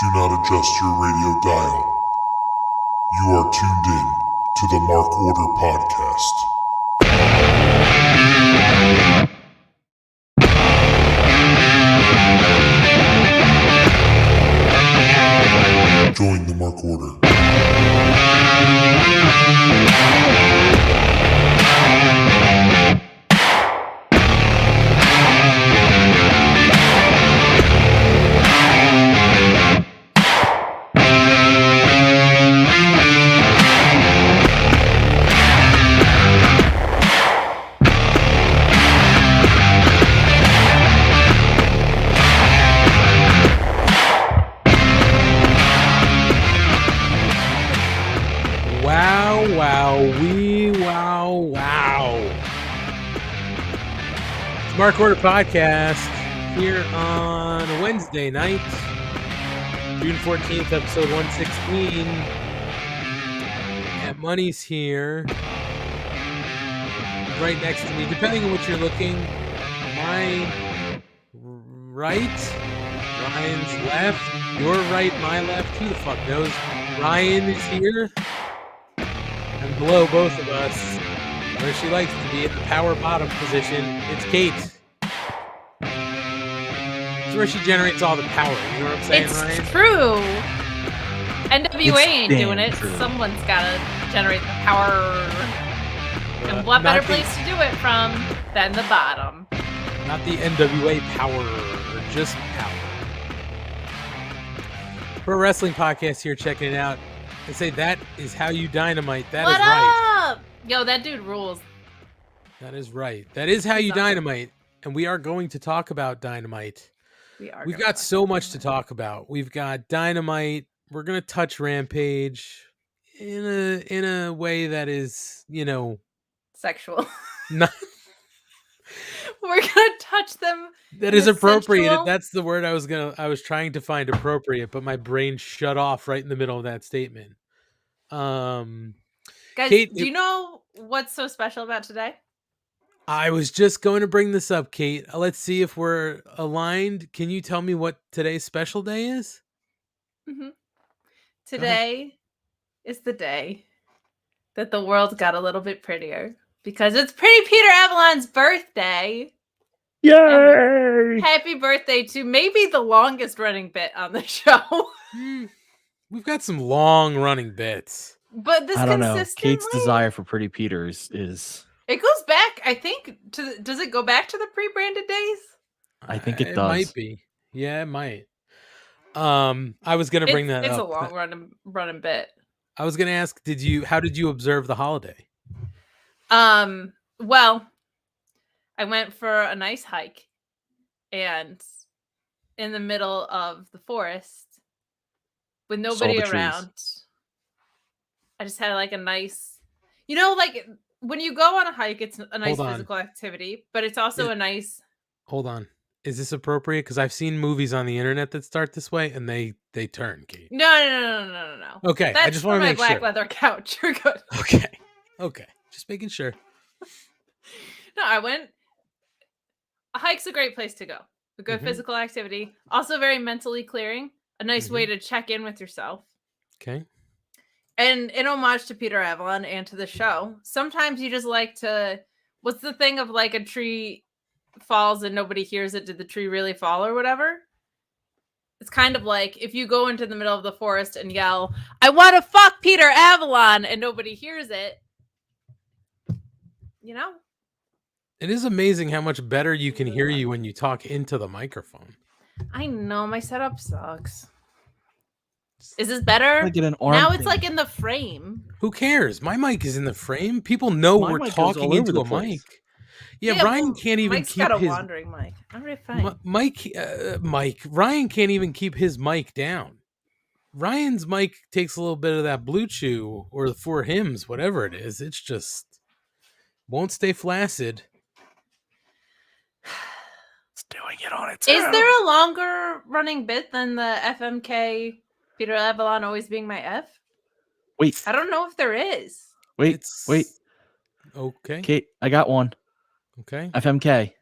Do not adjust your radio dial. You are tuned in to the Mark Order Podcast. Join the Mark Order. Mark Order Podcast here on a Wednesday night, June 14th, episode 116. AntMoney's here, right next to me, depending on what you're looking. My right, Ryan's left, your right, my left, who the fuck knows? Ryan is here, and below both of us, where she likes to be, in the power bottom position, it's Kate. It's where she generates all the power. You know what I'm saying, Ryan? It's true. NWA ain't doing it. True. Someone's got to generate the power. And what better place to do it from than the bottom? Not the NWA power, or just power. Pro Wrestling Podcast here, checking it out. I say that is how you dynamite. That what is right. Up? Yo, that dude rules. That is right. That is how you dynamite. And we are going to talk about Dynamite. We've got so much to talk about. We've got Dynamite. We're going to touch Rampage in a way that is, you know, sexual. Not, we're going to touch them. That is appropriate. Sensual. That's the word I was trying to find appropriate, but my brain shut off right in the middle of that statement. Guys, Kate, do you know what's so special about today? I was just going to bring this up, Kate. Let's see if we're aligned. Can you tell me what today's special day is? Mm-hmm. Today is the day that the world got a little bit prettier because it's Pretty Peter Avalon's birthday. Yay! And happy birthday to maybe the longest running bit on the show. We've got some long running bits. But this I don't know. Kate's desire for Pretty Peters is... It goes back, I think, to does it go back to the pre-branded days? I think it does. It might be. Yeah, it might. I was going to bring that up. It's a long running bit. I was going to ask, how did you observe the holiday? Well, I went for a nice hike, and in the middle of the forest with nobody around, I just had like a nice, like when you go on a hike, it's a nice physical activity, but it's also a nice... Hold on. Is this appropriate? Because I've seen movies on the internet that start this way, and they turn, Kate. No. Okay, I just want to make sure. That's my black leather couch. You're good. Okay. Just making sure. No, I went... A hike's a great place to go. A good physical activity. Also very mentally clearing. A nice way to check in with yourself. Okay. And in homage to Peter Avalon and to the show, sometimes you just like to... What's the thing of like a tree falls and nobody hears it? Did the tree really fall or whatever? It's kind of like if you go into the middle of the forest and yell, "I want to fuck Peter Avalon," and nobody hears it. It is amazing how much better you can hear you when you talk into the microphone. I know, my setup sucks. Is this better? Now it's like in the frame. Who cares? My mic is in the frame. People know we're talking into a mic. Yeah, Ryan can't even Mike's keep got a his wandering mic. I'm really fine. Mike. Ryan can't even keep his mic down. Ryan's mic takes a little bit of that Blue Chew or the Four Hymns, whatever it is. It's just won't stay flaccid. It's doing it on its own. Is there a longer running bit than the FMK Peter Avalon always being my F? Wait. I don't know if there is. Wait. Okay. Kate, I got one. Okay. FMK.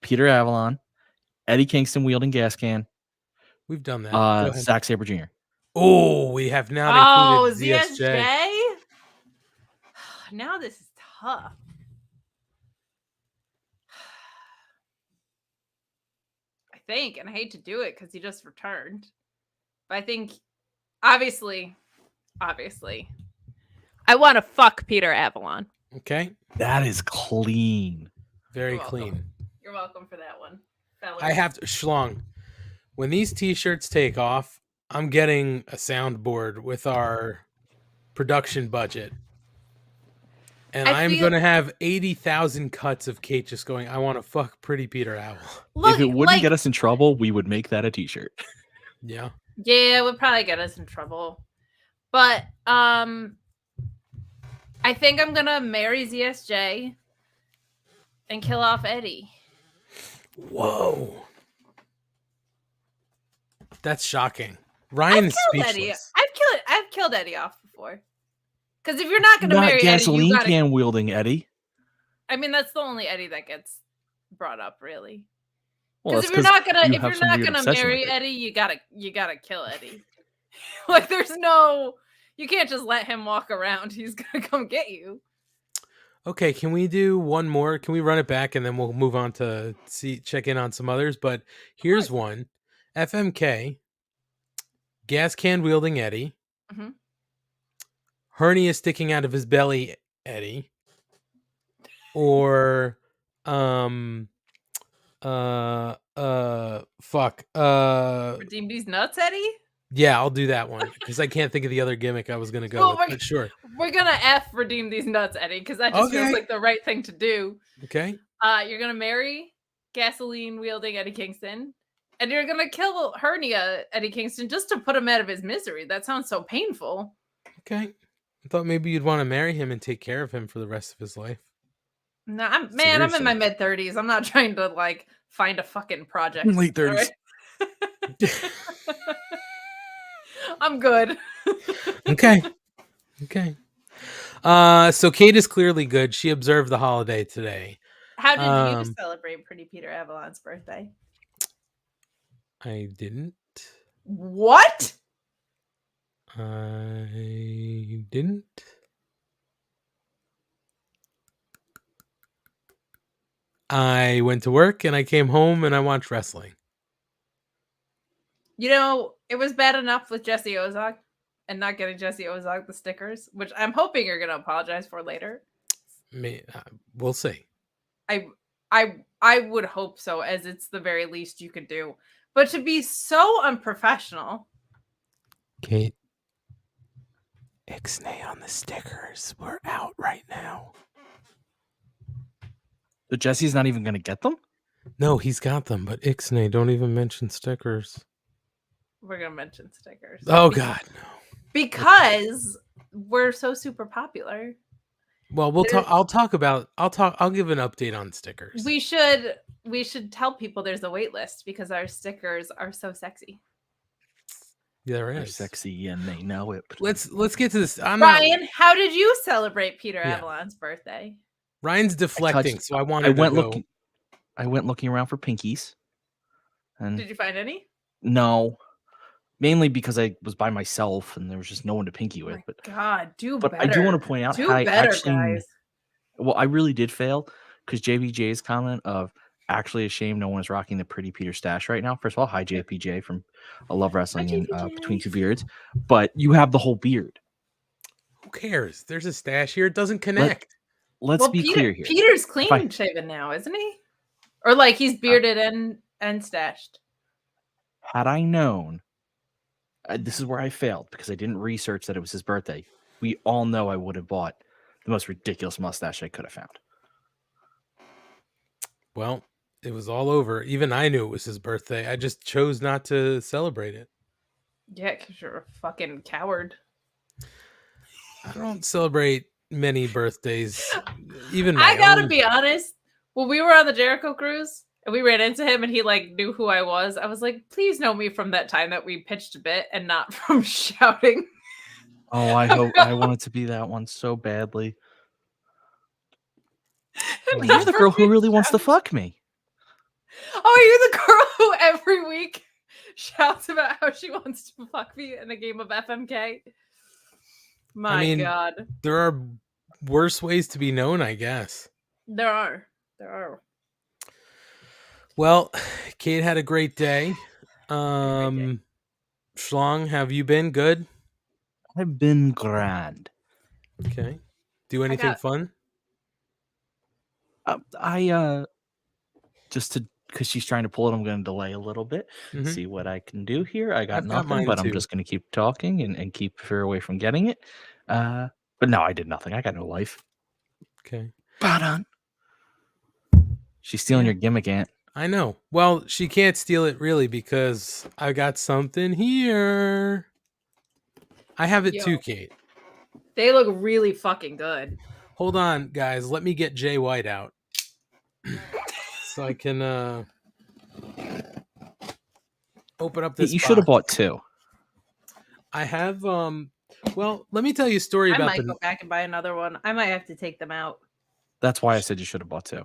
Peter Avalon. Eddie Kingston wielding gas can. We've done that. Go ahead. Zack Sabre Jr. Oh, we have not included ZSJ. ZSJ. Now this is tough. I think, and I hate to do it because he just returned, but I think, obviously, I want to fuck Peter Avalon. Okay. That is clean. Very You're welcome. clean. You're welcome for that one, fellas. I have to, Schlong, when these t-shirts take off, I'm getting a soundboard with our production budget. And I'm going to have 80,000 cuts of Kate just going, I want to fuck pretty Peter Avalon. Look, If it wouldn't get us in trouble, we would make that a t-shirt. Yeah. Yeah, it would probably get us in trouble. But I think I'm gonna marry ZSJ and kill off Eddie. Whoa. That's shocking. Ryan is speechless. Eddie. I've killed Eddie off before. Because if you're not gonna marry Eddie, gasoline can wielding Eddie. I mean, that's the only Eddie that gets brought up, really. Well, Because if you're not gonna marry marry Eddie, you gotta kill Eddie. Like, there's no, you can't just let him walk around. He's gonna come get you. Okay, can we do one more? Can we run it back and then we'll move on to check in on some others? But here's one: FMK, gas can wielding Eddie, hernia sticking out of his belly Eddie, or Redeem these nuts, Eddie. Yeah, I'll do that one because I can't think of the other gimmick I was gonna go with. But sure, we're gonna redeem these nuts, Eddie, because that just feels like the right thing to do. Okay. You're gonna marry gasoline wielding Eddie Kingston, and you're gonna kill hernia Eddie Kingston just to put him out of his misery. That sounds so painful. Okay, I thought maybe you'd want to marry him and take care of him for the rest of his life. No, I'm in my mid-30s. I'm not trying to like find a fucking project. Late 30s. Right? I'm good. Okay. So Kate is clearly good. She observed the holiday today. How did you celebrate Pretty Peter Avalon's birthday? I didn't. What? I didn't. I went to work and I came home and I watched wrestling. You know, it was bad enough with Jesse Ozak and not getting Jesse Ozak the stickers, which I'm hoping you're going to apologize for later. We'll see. I would hope so, as it's the very least you could do. But to be so unprofessional. Kate, Ixnay on the stickers. We're out right now. So Jesse's not even going to get them? No, he's got them, but Ixnay, don't even mention stickers. We're going to mention stickers. Oh, God, no. Because we're so super popular. Well, we'll talk. I'll give an update on stickers. We should tell people there's a wait list because our stickers are so sexy. Yeah, there They're is. sexy and they know it. Let's get to this. Ryan, how did you celebrate Peter Avalon's birthday? Ryan's deflecting, so I went looking around for pinkies. And did you find any? No. Mainly because I was by myself and there was just no one to pinky with. But God, but I do want to point out how guys. Well, I really did fail because JBJ's comment of actually a shame no one is rocking the Pretty Peter stash right now. First of all, hi JPJ from I Love Wrestling and Between Two Beards. But you have the whole beard. Who cares? There's a stash here. It doesn't connect. Let's be clear here. Peter's clean shaven now, isn't he? Or like he's bearded and stashed. Had I known, this is where I failed because I didn't research that it was his birthday. We all know I would have bought the most ridiculous mustache I could have found. Well, it was all over. Even I knew it was his birthday. I just chose not to celebrate it. Yeah, because you're a fucking coward. I don't celebrate many birthdays. Even I gotta be honest. When we were on the Jericho cruise and we ran into him and he like knew who I was was like, please know me from that time that we pitched a bit and not from shouting. Oh, I hope I wanted to be that one so badly. You're the girl who really wants to fuck me. Oh, you're the girl who every week shouts about how she wants to fuck me in a game of FMK. My God. There are worse ways to be known, I guess. There are. Well, Kate had a great day. Schlong, have you been good? I've been grand. Okay. Do anything fun? I just to because she's trying to pull it, I'm going to delay a little bit, see what I can do here. I got I've got nothing, mine but I'm too. just going to keep talking and keep her away from getting it. But no, I did nothing. I got no life. Okay. Bad. She's stealing your gimmick, Aunt. I know. Well, she can't steal it really because I got something here. I have it too, Kate. They look really fucking good. Hold on, guys. Let me get Jay White out so I can open up this. You should have bought two. I have. Well, let me tell you a story about. I might go back and buy another one. I might have to take them out. That's why I said you should have bought two.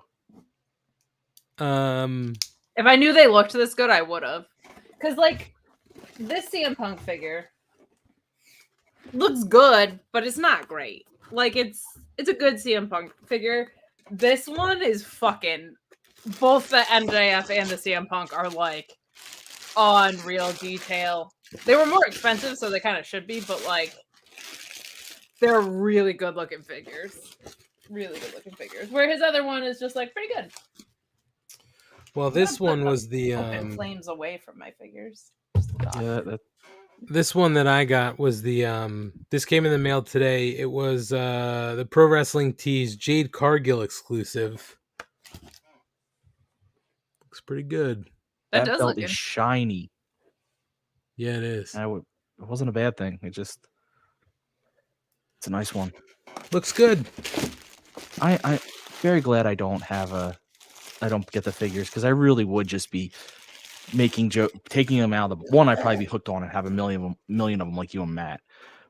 If I knew they looked this good, I would have. Because like this CM Punk figure looks good, but it's not great. Like it's a good CM Punk figure. This one is fucking. Both the MJF and the CM Punk are like unreal detail. They were more expensive, so they kind of should be, but like they're really good looking figures. Really good looking figures. Where his other one is just like pretty good. Well, this one was the flames away from my figures. This one that I got was the this came in the mail today. It was the Pro Wrestling Tees Jade Cargill exclusive. Looks pretty good. That does belt look is good. shiny. Yeah, it is. It wasn't a bad thing. It's a nice one. Looks good. I'm very glad I don't get the figures because I really would just be taking them out of the one. I'd probably be hooked on and have a million of them like you and Matt.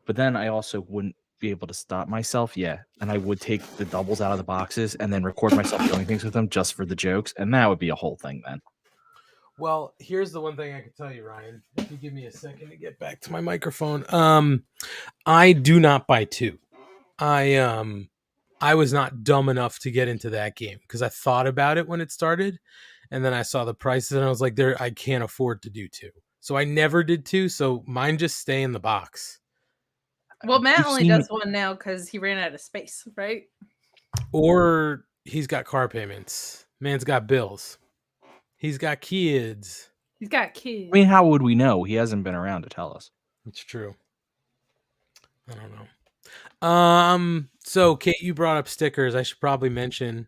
But then I also wouldn't be able to stop myself. Yeah, and I would take the doubles out of the boxes and then record myself doing things with them just for the jokes, and that would be a whole thing then. Well, here's the one thing I can tell you, Ryan. If you give me a second to get back to my microphone. I do not buy two. I was not dumb enough to get into that game because I thought about it when it started, and then I saw the prices and I was like, I can't afford to do two. So I never did two, so mine just stay in the box. Well, Matt only does one now because he ran out of space, right? Or he's got car payments. Man's got bills. He's got kids. I mean, how would we know? He hasn't been around to tell us. It's true. I don't know. So Kate, you brought up stickers. I should probably mention.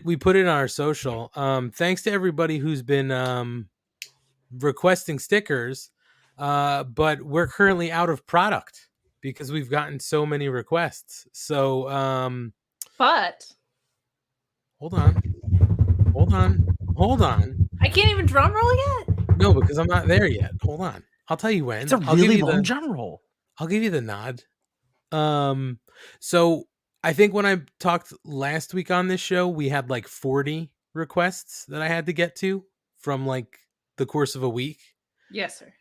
We put it on our social. Thanks to everybody who's been requesting stickers. But we're currently out of product because we've gotten so many requests. So but hold on. I can't even drum roll yet? No, because I'm not there yet. Hold on. I'll tell you when. It's a really long drum roll. I'll give you the nod. So I think when I talked last week on this show, we had like 40 requests that I had to get to from like the course of a week. Yes, sir.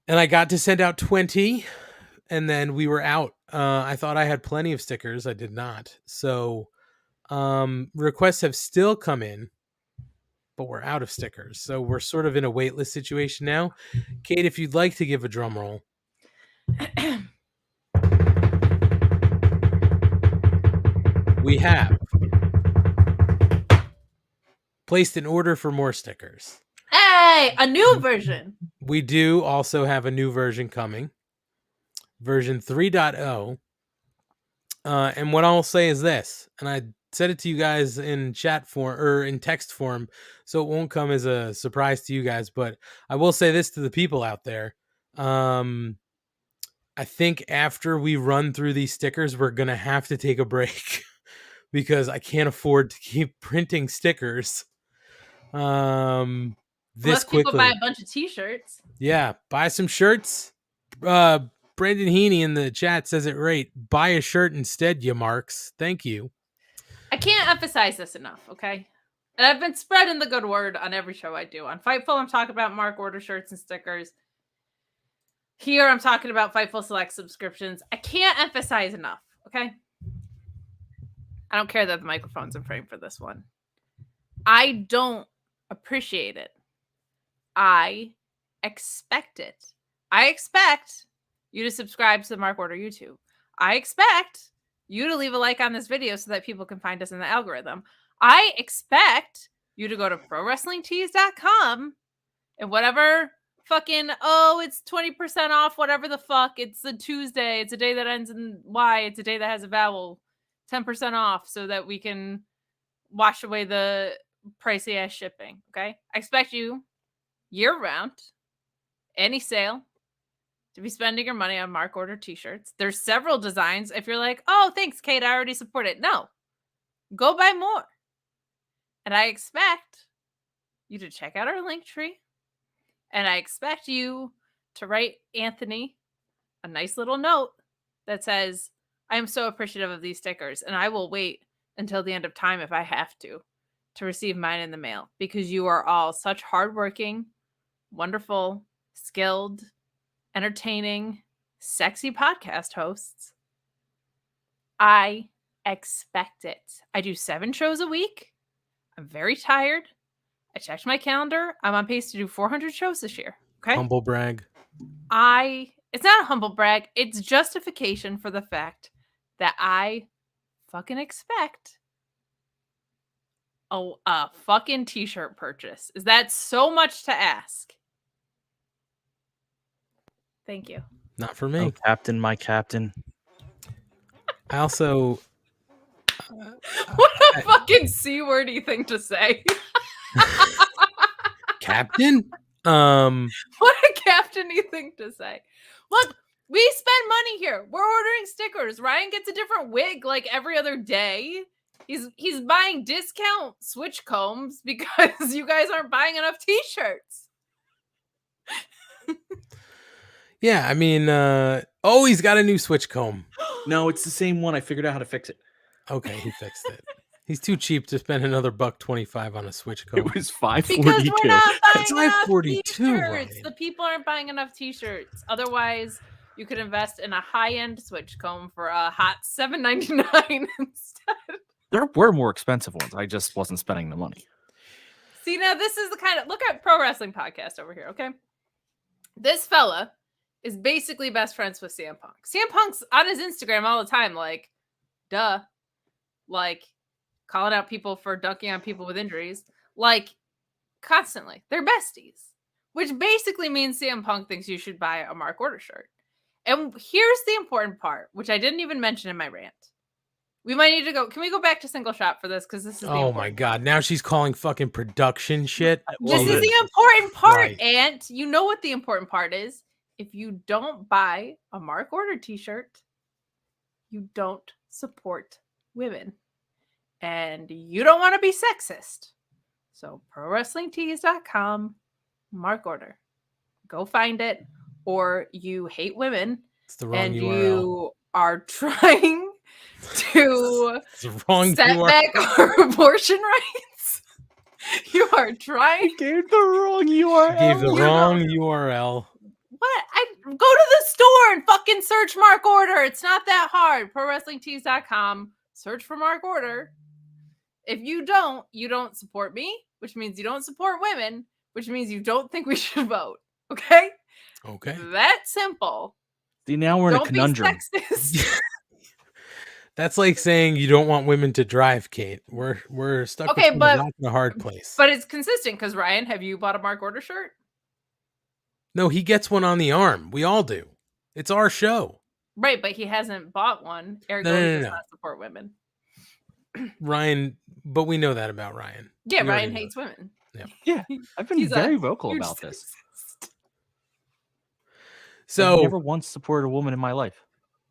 And I got to send out 20 and then we were out. I thought I had plenty of stickers. I did not. So requests have still come in, but we're out of stickers. So we're sort of in a waitlist situation now. Kate, if you'd like to give a drum roll. We have placed an order for more stickers. Hey, a new version. We do also have a new version coming. Version 3.0. And what I'll say is this, and I said it to you guys in chat form or in text form, so it won't come as a surprise to you guys, but I will say this to the people out there. I think after we run through these stickers, we're going to have to take a break because I can't afford to keep printing stickers. This Unless quickly. People buy a bunch of t-shirts. Yeah, buy some shirts. Brendan Heaney in the chat says it right. Buy a shirt instead, you marks. Thank you. I can't emphasize this enough, okay? And I've been spreading the good word on every show I do. On Fightful, I'm talking about Mark Order shirts and stickers. Here, I'm talking about Fightful Select subscriptions. I can't emphasize enough, okay? I don't care that the microphone's in frame for this one. I don't appreciate it. I expect it. I expect you to subscribe to the Mark Order YouTube. I expect you to leave a like on this video so that people can find us in the algorithm. I expect you to go to prowrestlingtees.com and whatever fucking, it's 20% off, whatever the fuck. It's a Tuesday. It's a day that ends in Y. It's a day that has a vowel. 10% off so that we can wash away the pricey ass shipping. Okay. I expect you year round, any sale, to be spending your money on Mark Order t-shirts. There's several designs. If you're like, oh, thanks, Kate, I already support it. No, go buy more. And I expect you to check out our link tree. And I expect you to write Anthony a nice little note that says, I am so appreciative of these stickers, and I will wait until the end of time if I have to receive mine in the mail, because you are all such hardworking, wonderful, skilled, entertaining, sexy podcast hosts. I expect it. I do 7 shows a week. I'm very tired. I checked my calendar. I'm on pace to do 400 shows this year. Okay. Humble brag. It's not a humble brag. It's justification for the fact that I fucking expect a fucking t-shirt purchase. Is that so much to ask? Thank you. Not for me. Oh, Captain, my captain. I also... What a fucking C-wordy thing to say. Captain? What a captain-y thing to say. Look, we spend money here. We're ordering stickers. Ryan gets a different wig like every other day. He's buying discount switch combs because you guys aren't buying enough t-shirts. Yeah, I mean, he's got a new switch comb. No, it's the same one. I figured out how to fix it. Okay, he fixed it. He's too cheap to spend another $1.25 on a switch comb. It was $5.42. Because we're not buying enough $5.42, t-shirts. Ryan. The people aren't buying enough t-shirts. Otherwise, you could invest in a high-end switch comb for a hot $7.99 instead. There were more expensive ones. I just wasn't spending the money. See, now this is the kind of... Look at Pro Wrestling Podcast over here, okay? This fella is basically best friends with CM Punk. CM Punk's on his Instagram all the time, like, duh. Like, calling out people for dunking on people with injuries. Like, constantly. They're besties. Which basically means CM Punk thinks you should buy a Mark Order shirt. And here's the important part, which I didn't even mention in my rant. We might need to go... Can we go back to single shot for this? Because this is the Oh my God. Now she's calling fucking production shit. This is the important part, Ant. You know what the important part is. If you don't buy a Mark Order t-shirt, you don't support women. And you don't want to be sexist. So prowrestlingtees.com, Mark Order. Go find it. Or you hate women. It's the wrong and URL. You are trying to It's the wrong set URL. back our abortion rights. You are trying. Gave the wrong URL. Gave the wrong URL. What? I go to the store and fucking search Mark Order. It's not that hard. ProWrestlingTees.com. Search for Mark Order. If you don't support me, which means you don't support women, which means you don't think we should vote. Okay? Okay. That simple. See, now we're in a Don't conundrum. be sexist. That's like saying you don't want women to drive, Kate. We're stuck Okay, between but- a rock and a hard place. But it's consistent because Ryan, have you bought a Mark Order shirt? No, he gets one on the arm. We all do. It's our show. Right, but he hasn't bought one. Ergo, No, he no, does no. not support women. Ryan, but we know that about Ryan. Yeah, We already Ryan know hates women. Yeah, I've been He's a very vocal huge about this. sexist. I've So never once supported a woman in my life.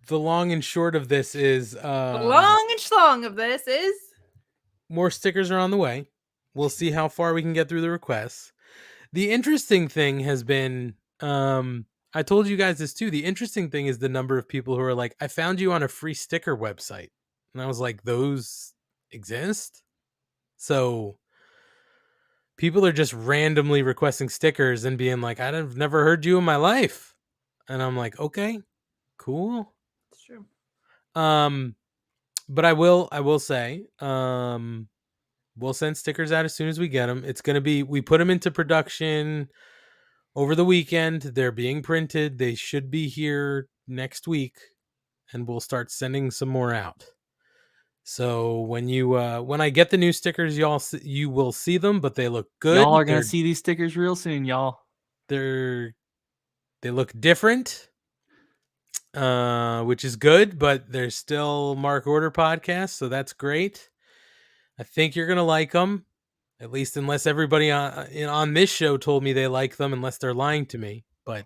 the long and short of this is The long and schlong of this is more stickers are on the way. We'll see how far we can get through the requests. The interesting thing has been, I told you guys this too. The interesting thing is the number of people who are like, I found you on a free sticker website. And I was like, those exist? So people are just randomly requesting stickers and being like, I've never heard you in my life. And I'm like, okay, cool. It's true. But I will say, we'll send stickers out as soon as we get them. It's going to be, we put them into production over the weekend. They're being printed. They should be here next week, and we'll start sending some more out. So when I get the new stickers, you will see them, but they look good. Y'all are going to see these stickers real soon, y'all. They look different, which is good, but they're still Mark Order podcast, so that's great. I think you're going to like them. At least unless everybody on this show told me they like them, unless they're lying to me. But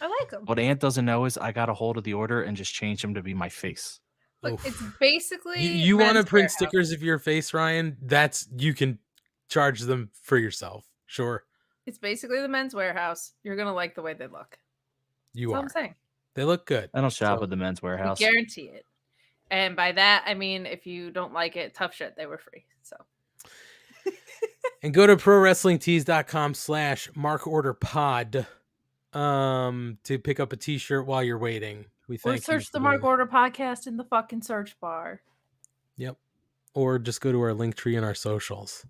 I like them. What Ant doesn't know is I got a hold of the order and just changed them to be my face. Look, oof. it's basically you want to Men's print Warehouse. stickers of your face, Ryan? You can charge them for yourself. Sure. It's basically the Men's Warehouse. You're gonna like the way they look. You That's are. all I'm saying. They look good. I don't shop So- at the Men's We Warehouse. guarantee it. And by that, I mean, if you don't like it, tough shit. They were free. So And go to prowrestlingtees.com/markorderpod to pick up a t-shirt while you're waiting. We or thank you search for the Mark doing Order podcast in the fucking search bar. it. Yep. Or just go to our link tree in our socials.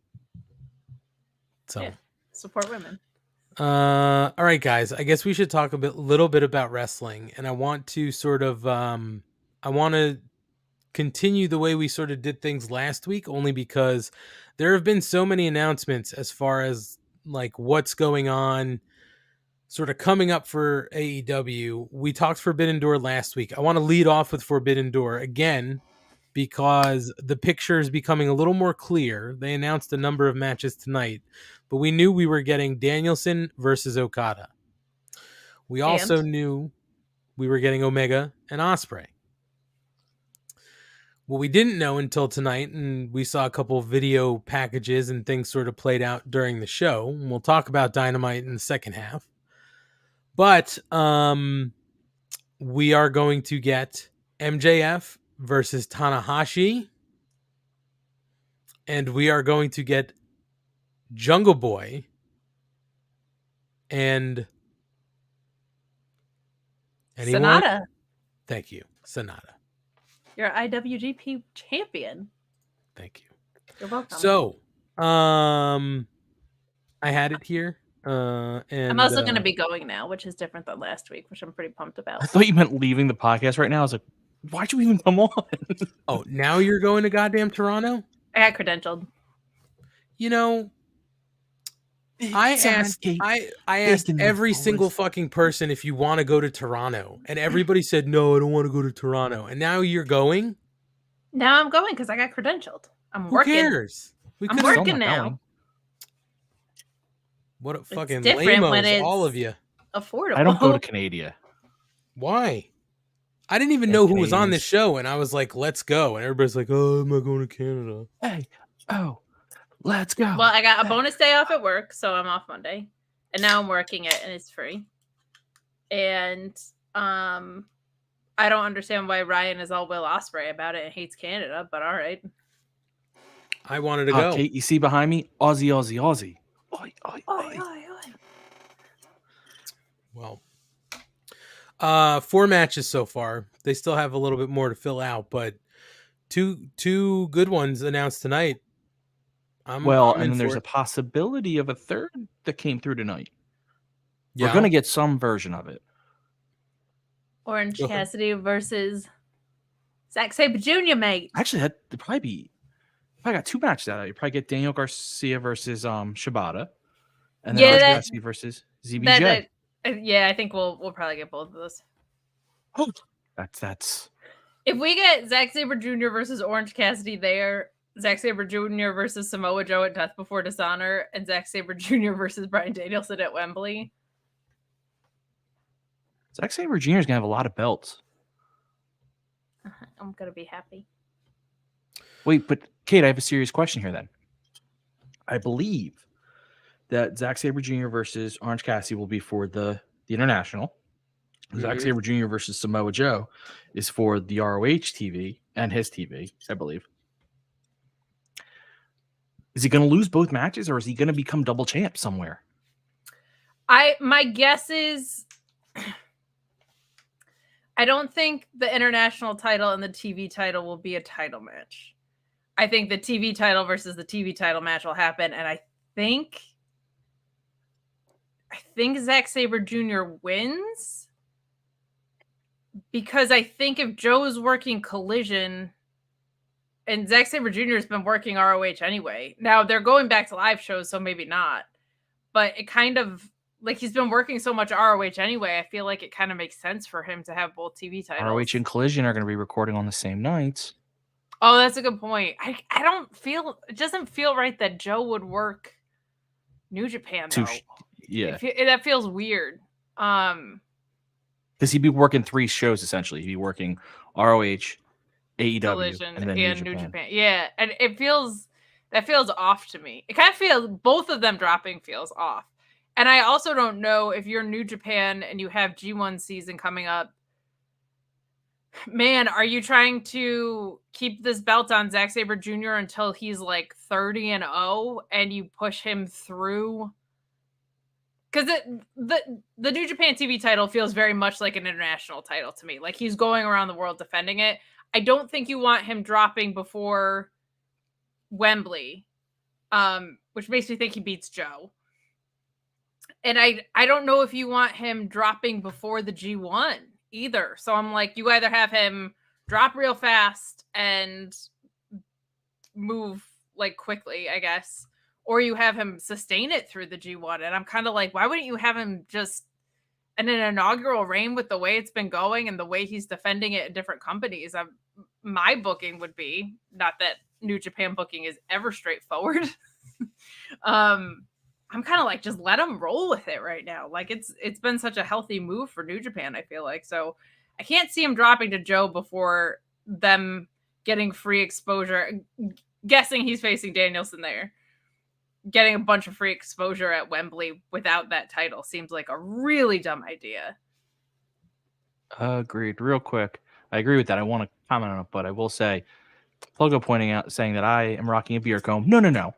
So Yeah. Support women. all right, guys, I guess we should talk little bit about wrestling, and I want to sort of I want to continue the way we sort of did things last week, only because there have been so many announcements as far as like what's going on sort of coming up for AEW. We talked Forbidden Door last week. I want to lead off with Forbidden Door again because the picture is becoming a little more clear. They announced a number of matches tonight, but we knew we were getting Danielson versus Okada. We also knew we were getting Omega and Ospreay. What we didn't know until tonight, and we saw a couple of video packages and things sort of played out during the show, and we'll talk about Dynamite in the second half. But we are going to get MJF versus Tanahashi, and we are going to get Jungle Boy and anyone? Sonata, Thank you, Sonata. you're IWGP champion. Thank you. You're welcome. So, I had it here. And I'm also going to be going now, which is different than last week, which I'm pretty pumped about. I thought you meant leaving the podcast right now. I was like, why'd you even come on? Oh, now you're going to goddamn Toronto? I got credentialed. You know, I asked every single fucking person if you want to go to Toronto, and everybody said no, I don't want to go to Toronto. And now you're going? Now I'm going because I got credentialed. I'm Who working. cares? We I'm could've- working now. What a fucking different when lame-os, it's all of you. Affordable. I don't go to Canada. Why? I didn't even Yeah, know who was on Canadians. this show, and I was like, let's go. And everybody's like, oh, I'm not going to Canada. Hey, let's go. Well, I got a bonus day off at work, so I'm off Monday, and now I'm working it, and it's free. And I don't understand why Ryan is all Will Ospreay about it and hates Canada, but all right. I wanted to go. Kate, you see behind me? Aussie, Aussie, Aussie. Oi, oi, oi. Well, 4 matches so far. They still have a little bit more to fill out, but two good ones announced tonight. I'm in And then there's for a it. possibility of a third that came through tonight. Yeah. We're going to get some version of it. Orange Go ahead. Cassidy versus Zack Sabre Jr., mate. Actually, that'd probably be. I got 2 matches out of it. You probably get Daniel Garcia versus Shibata, and then Yeah, Orange that- Cassidy versus ZBJ. Yeah, I think we'll probably get both of those. Oh, that's. If we get Zack Sabre Jr. versus Orange Cassidy there, Zack Sabre Jr. versus Samoa Joe at Death Before Dishonor, and Zack Sabre Jr. versus Bryan Danielson at Wembley. Zack Sabre Jr. is gonna have a lot of belts. I'm gonna be happy. Wait, but Kate, I have a serious question here. Then, I believe that Zack Sabre Jr. versus Orange Cassidy will be for the international. Zack Sabre Jr. versus Samoa Joe is for the ROH TV and his TV, I believe. Is he going to lose both matches, or is he going to become double champ somewhere? My guess is I don't think the international title and the TV title will be a title match. I think the TV title versus the TV title match will happen, and I think Zack Sabre Jr. wins, because I think if Joe's working Collision, and Zack Sabre Jr. has been working ROH anyway. Now they're going back to live shows, so maybe not. But it kind of, like, he's been working so much ROH anyway, I feel like it kind of makes sense for him to have both TV titles. ROH and Collision are going to be recording on the same nights. Oh, that's a good point. I don't feel, it doesn't feel right that Joe would work New Japan, though. Yeah. That feels weird. Because he'd be working 3 shows, essentially. He'd be working ROH, AEW, Collision, and then New Japan. Yeah, and that feels off to me. It kind of feels, both of them dropping feels off. And I also don't know if you're New Japan and you have G1 season coming up. Man, are you trying to keep this belt on Zack Sabre Jr. until he's like 30-0 and you push him through? Because the New Japan TV title feels very much like an international title to me. Like, he's going around the world defending it. I don't think you want him dropping before Wembley, which makes me think he beats Joe. And I don't know if you want him dropping before the G1 either. So I'm like, you either have him drop real fast and move like quickly, I guess, or you have him sustain it through the G1. And I'm kind of like, why wouldn't you have him just in an inaugural reign with the way it's been going and the way he's defending it in different companies? My booking would be, not that New Japan booking is ever straightforward. I'm kind of like, just let him roll with it right now. Like, it's been such a healthy move for New Japan, I feel like. So I can't see him dropping to Joe before them getting free exposure. Guessing he's facing Danielson there. Getting a bunch of free exposure at Wembley without that title seems like a really dumb idea. Agreed. Real quick, I agree with that. I want to comment on it, but I will say, Pluggo saying that I am rocking a beard comb. No.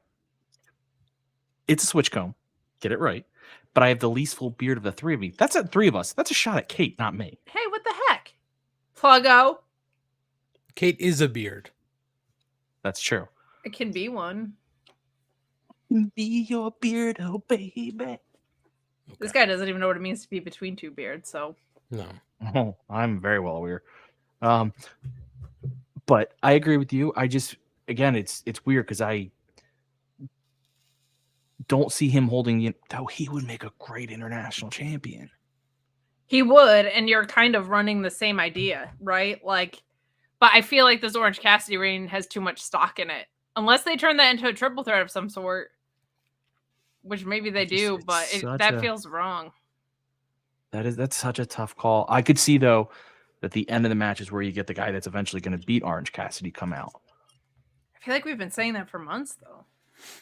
It's a switch comb. Get it right. But I have the least full beard of the 3 of me. That's at 3 of us. That's a shot at Kate, not me. Hey, what the heck? Pluggo. Kate is a beard. That's true. It can be one. Be your beard, oh baby. Okay. This guy doesn't even know what it means to be between 2 beards, so. No. Oh, I'm very well aware. But I agree with you. I just, again, it's weird because I don't see him holding, though he would make a great international champion. He would, and you're kind of running the same idea, right? Like, but I feel like this Orange Cassidy reign has too much stock in it. Unless they turn that into a triple threat of some sort, which maybe they do, but that feels wrong. That's such a tough call. I could see, though, that the end of the match is where you get the guy that's eventually going to beat Orange Cassidy come out. I feel like we've been saying that for months, though.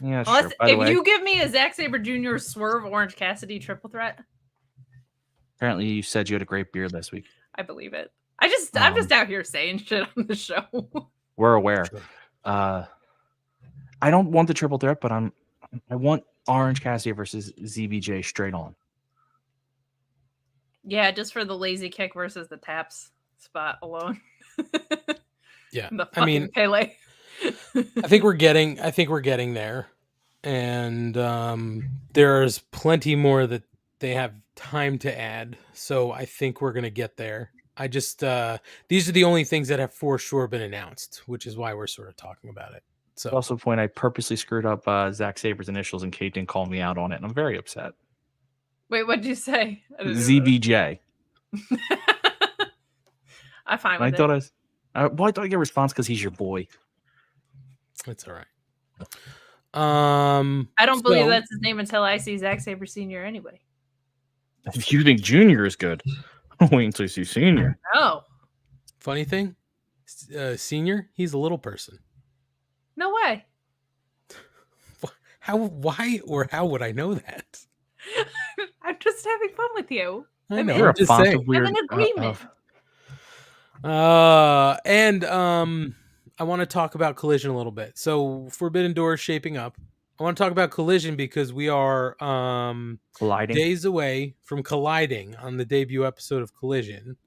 Yeah, sure. If you give me a Zack Sabre Jr. Swerve Orange Cassidy triple threat. Apparently, you said you had a great beard this week. I believe it. I'm just out here saying shit on the show. We're aware. Sure. I don't want the triple threat, but I want Orange Cassidy versus ZBJ straight on. Yeah, just for the lazy kick versus the taps spot alone. Yeah, I mean, Pele. I think we're getting there, and there's plenty more that they have time to add. So I think we're gonna get there. I just these are the only things that have for sure been announced, which is why we're sort of talking about it. So also point, I purposely screwed up Zack Sabre's initials and Kate didn't call me out on it, and I'm very upset. Wait, what did you say? ZBJ. I'm fine with it. I thought I'd get a response because he's your boy. It's all right. I don't believe that's his name until I see Zack Sabre Sr. anyway. If you think Junior is good, wait until you see Senior. Oh. Funny thing, Senior, he's a little person. No way. Why would I know that? I'm just having fun with you. I know. You're a font of weird. I'm in agreement. And I want to talk about Collision a little bit. So Forbidden Door is shaping up. I want to talk about Collision because we are Colliding. days away from colliding on the debut episode of Collision.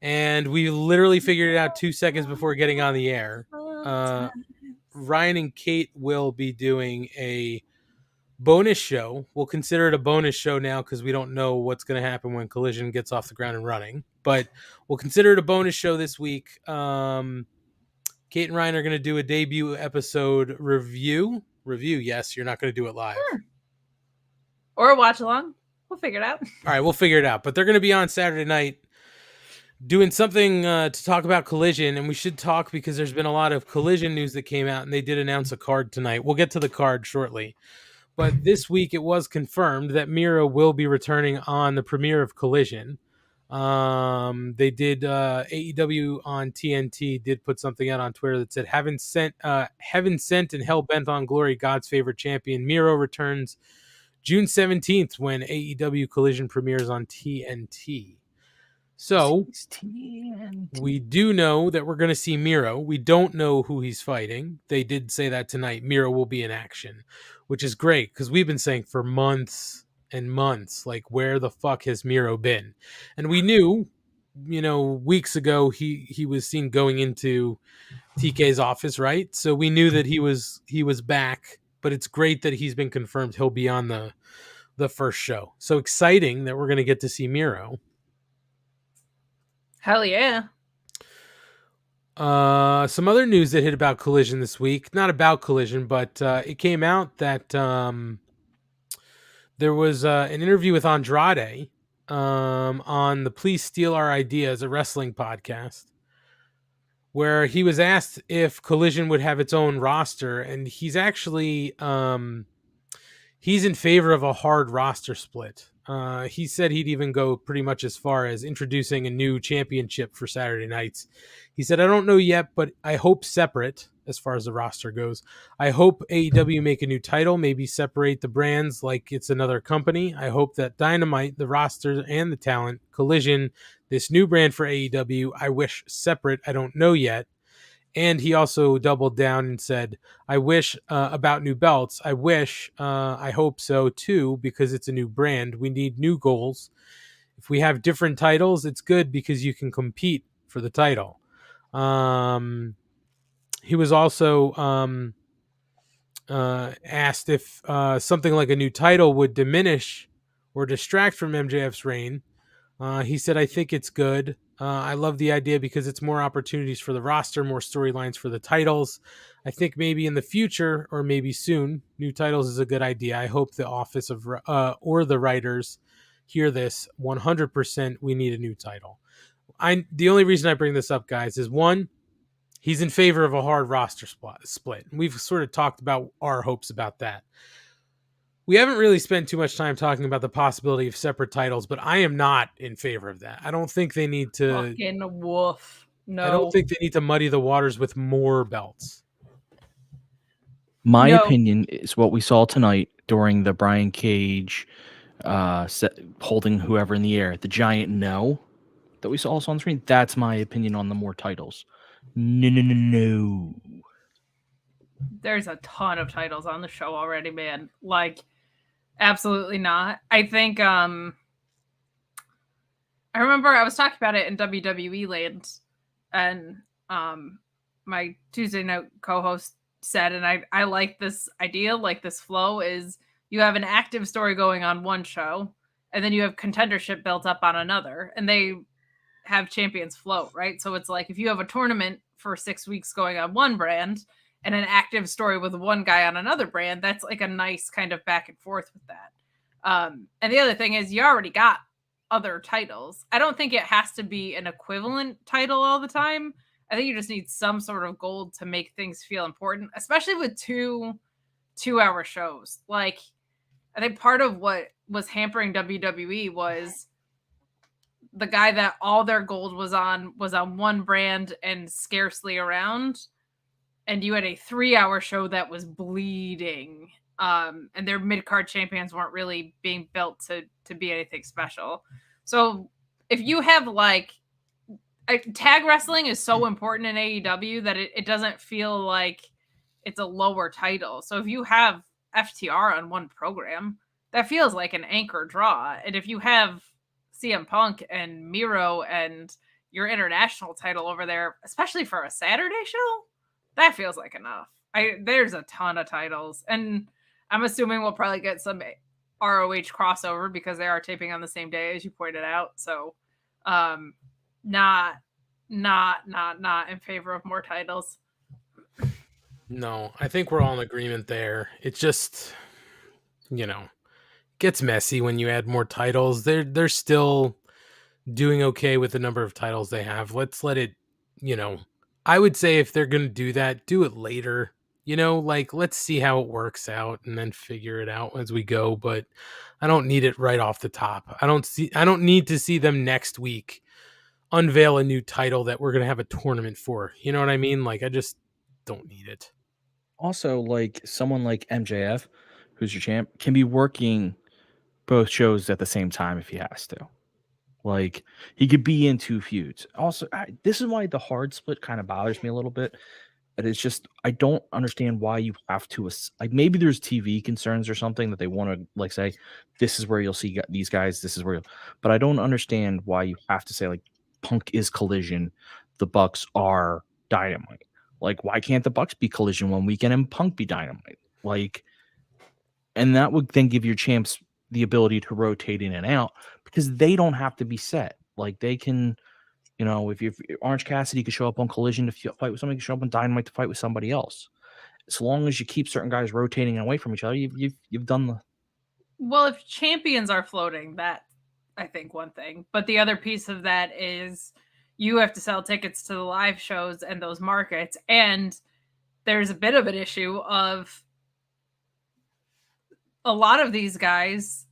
And we literally figured it out 2 seconds before getting on the air. Ryan and Kate will be doing a bonus show. We'll consider it a bonus show now because we don't know what's going to happen when Collision gets off the ground and running. But we'll consider it a bonus show this week. Kate and Ryan are going to do a debut episode review. Yes, you're not going to do it live. Or a watch along. We'll figure it out. All right, we'll figure it out. But they're going to be on Saturday night doing something to talk about Collision. And we should talk because there's been a lot of Collision news that came out, and they did announce a card tonight. We'll get to the card shortly. But this week it was confirmed that Miro will be returning on the premiere of Collision. They did AEW on TNT did put something out on Twitter that said heaven sent and hell bent on glory, God's favorite champion Miro returns June 17th when AEW Collision premieres on TNT. So we do know that we're going to see Miro. We don't know who he's fighting. They did say that tonight. Miro will be in action, which is great because we've been saying for months and months, like, where the fuck has Miro been? And we knew, weeks ago he was seen going into TK's office, right? So we knew that he was back, but it's great that he's been confirmed he'll be on the first show. So exciting that we're going to get to see Miro. Hell yeah. Some other news that hit about Collision this week, not about Collision, but it came out that there was an interview with Andrade on the Please Steal Our Ideas, a wrestling podcast, where he was asked if Collision would have its own roster, and he's actually he's in favor of a hard roster split. He said he'd even go pretty much as far as introducing a new championship for Saturday nights. He said, I don't know yet, but I hope separate as far as the roster goes. I hope AEW make a new title, maybe separate the brands like it's another company. I hope that Dynamite, the roster and the talent, Collision, this new brand for AEW, I wish separate. I don't know yet. And he also doubled down and said, I wish about new belts. I hope so too, because it's a new brand. We need new goals. If we have different titles, it's good because you can compete for the title. He was also asked if something like a new title would diminish or distract from MJF's reign. He said, I think it's good. I love the idea because it's more opportunities for the roster, more storylines for the titles. I think maybe in the future or maybe soon, new titles is a good idea. I hope the office of or the writers hear this. 100% we need a new title. The only reason I bring this up, guys, is one, he's in favor of a hard roster split. We've sort of talked about our hopes about that. We haven't really spent too much time talking about the possibility of separate titles, but I am not in favor of that. I don't think they need to. Fucking woof. No. I don't think they need to muddy the waters with more belts. My opinion is what we saw tonight during the Brian Cage holding whoever in the air, the giant no that we saw also on screen. That's my opinion on the more titles. No. There's a ton of titles on the show already, man. Like, absolutely not. I think I remember I was talking about it in WWE land, and my Tuesday night co-host said, and I like this idea, like this flow is you have an active story going on one show, and then you have contendership built up on another, and they have champions float, right? So it's like if you have a tournament for 6 weeks going on one brand and an active story with one guy on another brand, that's like a nice kind of back and forth with that. And the other thing is you already got other titles. I don't think it has to be an equivalent title all the time. I think you just need some sort of gold to make things feel important, especially with two 2-hour shows. Like, I think part of what was hampering WWE was the guy that all their gold was on one brand and scarcely around. And you had a 3-hour show that was bleeding. And their mid-card champions weren't really being built to be anything special. So if you have tag wrestling is so important in AEW that it doesn't feel like it's a lower title. So if you have FTR on one program. That feels like an anchor draw. And if you have CM Punk and Miro and your international title over there, especially for a Saturday show, that feels like enough. There's a ton of titles, and I'm assuming we'll probably get some ROH crossover because they are taping on the same day, as you pointed out. So, not in favor of more titles. No, I think we're all in agreement there. It's just, gets messy when you add more titles. They're still doing okay with the number of titles they have. Let's let it, I would say if they're going to do that, do it later. Let's see how it works out and then figure it out as we go. But I don't need it right off the top. I don't need to see them next week unveil a new title that we're going to have a tournament for. You know what I mean? I just don't need it. Also, someone like MJF, who's your champ, can be working both shows at the same time if he has to. He could be in 2 feuds. Also, this is why the hard split kind of bothers me a little bit. But it's just, I don't understand why you have to, maybe there's TV concerns or something that they want to say, this is where you'll see these guys, this is where but I don't understand why you have to say Punk is Collision, the Bucks are Dynamite. Why can't the Bucks be Collision one weekend and Punk be Dynamite? And that would then give your champs the ability to rotate in and out because they don't have to be set. They can, if Orange Cassidy could show up on Collision to fight with somebody, could show up on Dynamite to fight with somebody else. As long as you keep certain guys rotating away from each other, you've done the. Well, if champions are floating, that I think one thing, but the other piece of that is you have to sell tickets to the live shows and those markets, and there's a bit of an issue of a lot of these guys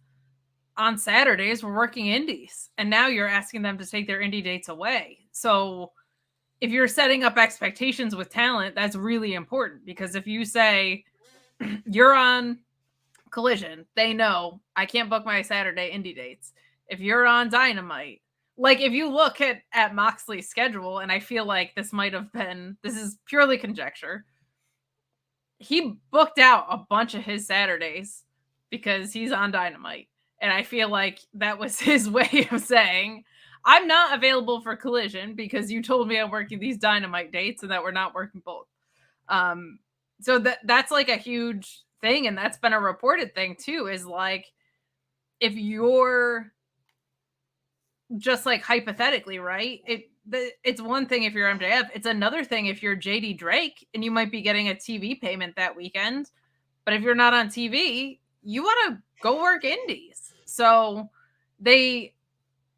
on Saturdays were working indies, and now you're asking them to take their indie dates away. So if you're setting up expectations with talent, that's really important, because if you say you're on Collision, they know I can't book my Saturday indie dates. If you're on Dynamite, if you look at Moxley's schedule, and I feel like this is purely conjecture, he booked out a bunch of his Saturdays because he's on Dynamite. And I feel like that was his way of saying, I'm not available for Collision because you told me I'm working these Dynamite dates and that we're not working both. So that's a huge thing. And that's been a reported thing too, is if you're just hypothetically, right? It's one thing if you're MJF. It's another thing if you're JD Drake and you might be getting a TV payment that weekend. But if you're not on TV, you want to go work indies. So I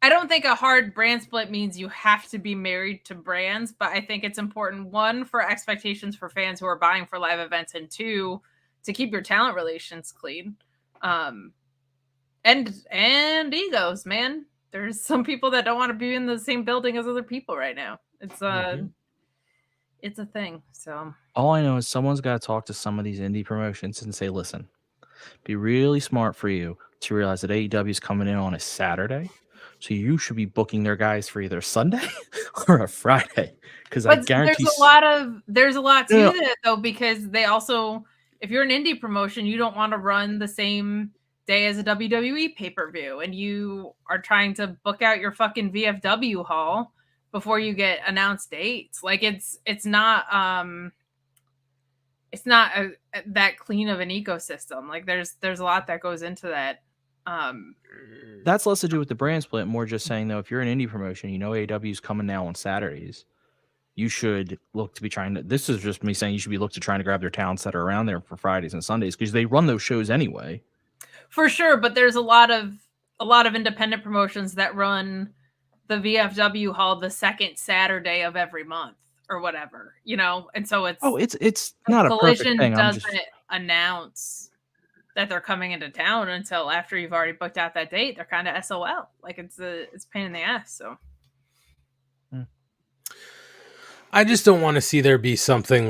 don't think a hard brand split means you have to be married to brands, but I think it's important, one, for expectations for fans who are buying for live events, and two, to keep your talent relations clean. And egos, man. There's some people that don't want to be in the same building as other people right now. It's it's a thing. So all I know is someone's got to talk to some of these indie promotions and say, listen, be really smart for you to realize that AEW is coming in on a Saturday. So you should be booking their guys for either Sunday or a Friday. Because I guarantee there's a lot to that though, because they also, if you're an indie promotion, you don't want to run the same day as a WWE pay-per-view, and you are trying to book out your fucking VFW hall before you get announced dates. It's not that clean of an ecosystem. There's a lot that goes into that. That's less to do with the brand split, more just saying though, if you're an indie promotion, AEW is coming now on Saturdays, you should look to be this is just me saying you should be trying to grab their talents that are around there for Fridays and Sundays, because they run those shows anyway. For sure, but there's a lot of independent promotions that run the VFW hall the second Saturday of every month or whatever, and so it's not a perfect thing. Doesn't announce that they're coming into town until after you've already booked out that date. They're kind of SOL. It's a pain in the ass. So I just don't want to see there be something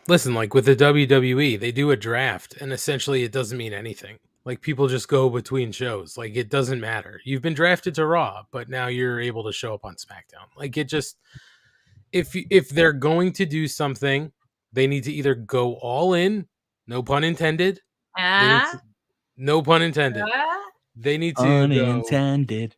listen, with the WWE, they do a draft and essentially it doesn't mean anything. People just go between shows. It doesn't matter. You've been drafted to Raw, but now you're able to show up on SmackDown. It just, if they're going to do something, they need to either go all in No pun intended. Ah, No pun intended. ah. They need to go. Unintended.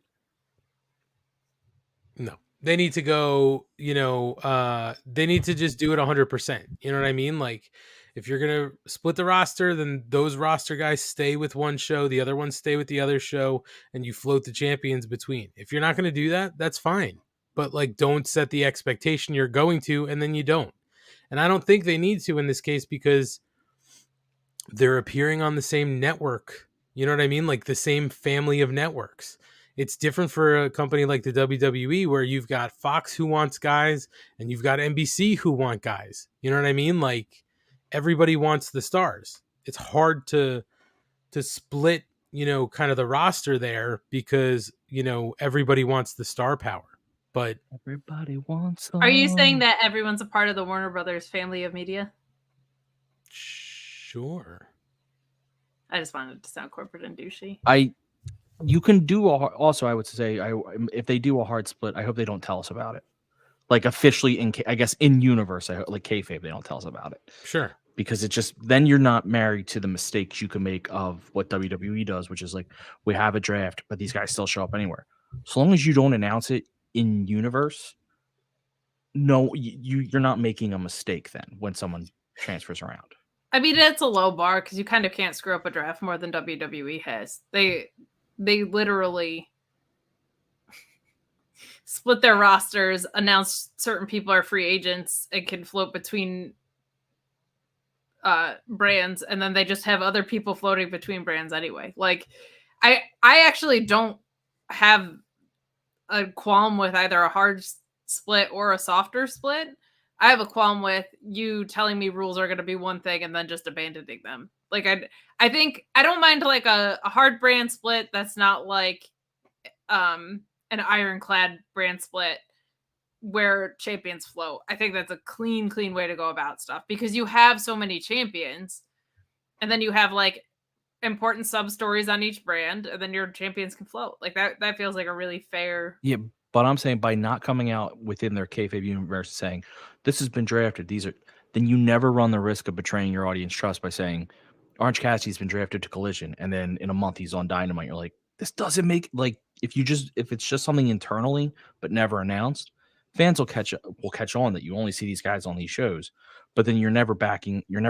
No, they need to go. They need to just do it 100%. You know what I mean? Like, if you're gonna split the roster, then those roster guys stay with one show, the other ones stay with the other show, and you float the champions between. If you're not gonna do that, that's fine. But like, don't set the expectation you're going to, and then you don't. And I don't think they need to in this case because they're appearing on the same network. You know what I mean? Like the same family of networks. It's different for a company like the WWE where you've got Fox who wants guys and you've got NBC who want guys. You know what I mean? Like everybody wants the stars. It's hard to split, kind of the roster there because, everybody wants the star power. But everybody wants them. Are you saying that everyone's a part of the Warner Brothers family of media? Sure. I just wanted to sound corporate and douchey. You can do also. I would say, if they do a hard split, I hope they don't tell us about it. Like officially, I guess in universe, like kayfabe, they don't tell us about it. Sure. Because it just then you're not married to the mistakes you can make of what WWE does, which is like we have a draft, but these guys still show up anywhere. So long as you don't announce it in universe, no, you're not making a mistake then when someone transfers around. I mean, it's a low bar because you kind of can't screw up a draft more than WWE has. They literally split their rosters, announce certain people are free agents and can float between brands, and then they just have other people floating between brands anyway. Like, I actually don't have a qualm with either a hard split or a softer split. I have a qualm with you telling me rules are going to be one thing and then just abandoning them. Like, I think I don't mind like a hard brand split that's not like an ironclad brand split where champions float. I think that's a clean way to go about stuff because you have so many champions and then you have like important sub stories on each brand and then your champions can float. Like that feels like a really fair. Yeah. But I'm saying by not coming out within their kayfabe universe saying this has been drafted, then you never run the risk of betraying your audience trust by saying Orange Cassidy's been drafted to Collision and then in a month he's on Dynamite. You're like, this doesn't make if it's just something internally but never announced, fans will catch on that you only see these guys on these shows, but then you're never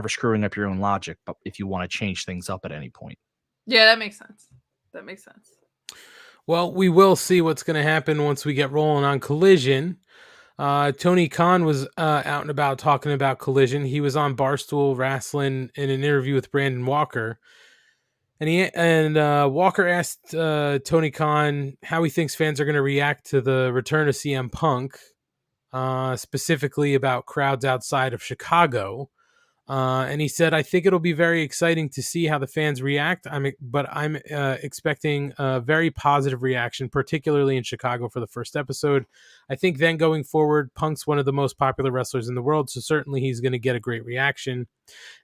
screwing up your own logic. But if you want to change things up at any point, yeah, that makes sense. Well, we will see what's going to happen once we get rolling on Collision. Tony Khan was out and about talking about Collision. He was on Barstool Wrestling in an interview with Brandon Walker. And Walker asked Tony Khan how he thinks fans are going to react to the return of CM Punk, specifically about crowds outside of Chicago. And he said, I think it'll be very exciting to see how the fans react. I'm expecting a very positive reaction, particularly in Chicago for the first episode. I think then going forward, Punk's one of the most popular wrestlers in the world, so certainly he's going to get a great reaction.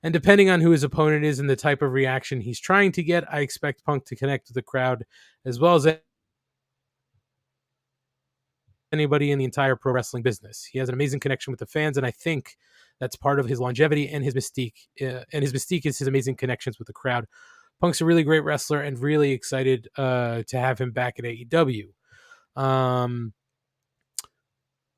And depending on who his opponent is and the type of reaction he's trying to get, I expect Punk to connect with the crowd as well as anybody in the entire pro wrestling business. He has an amazing connection with the fans, and I think that's part of his longevity and his mystique. And his mystique is his amazing connections with the crowd. Punk's a really great wrestler and really excited to have him back at AEW.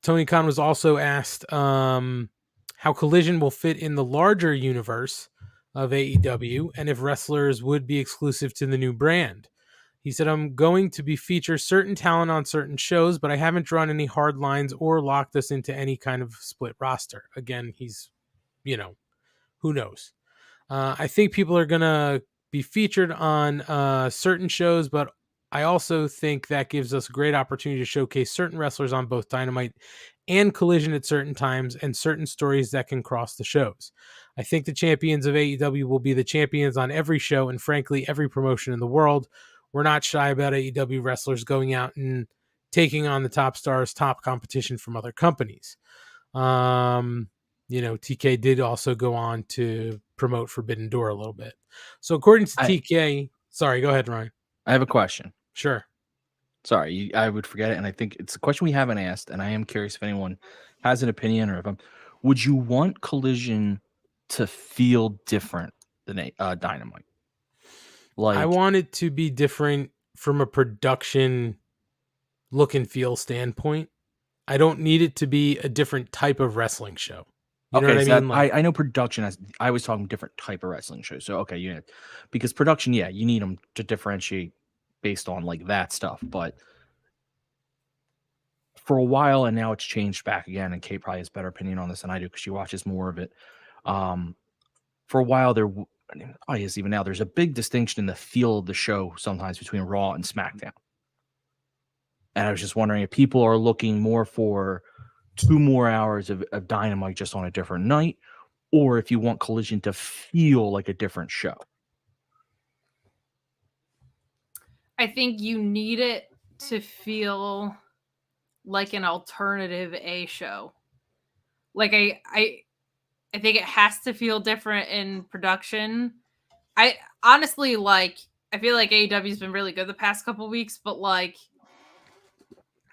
Tony Khan was also asked how Collision will fit in the larger universe of AEW and if wrestlers would be exclusive to the new brand. He said, I'm going to be feature certain talent on certain shows, but I haven't drawn any hard lines or locked us into any kind of split roster. Again, he's, who knows? I think people are going to be featured on certain shows, but I also think that gives us a great opportunity to showcase certain wrestlers on both Dynamite and Collision at certain times and certain stories that can cross the shows. I think the champions of AEW will be the champions on every show and frankly, every promotion in the world. We're not shy about AEW wrestlers going out and taking on the top stars, top competition from other companies. TK did also go on to promote Forbidden Door a little bit. So according to TK, sorry, go ahead, Ryan. I have a question. Sure. Sorry, I would forget it. And I think it's a question we haven't asked. And I am curious if anyone has an opinion or would you want Collision to feel different than Dynamite. I want it to be different from a production look and feel standpoint. I don't need it to be a different type of wrestling show. You know what I so mean? I know production. I was talking different type of wrestling shows. So because production, you need them to differentiate based on like that stuff. But for a while, and now it's changed back again. And Kate probably has better opinion on this than I do because she watches more of it. For a while there, I guess even now, there's a big distinction in the feel of the show sometimes between Raw and SmackDown. And I was just wondering if people are looking more for 2 more hours of Dynamite just on a different night, or if you want Collision to feel like a different show. I think you need it to feel like an alternative A show. Like I think it has to feel different in production. I honestly I feel like AEW's been really good the past couple weeks, but like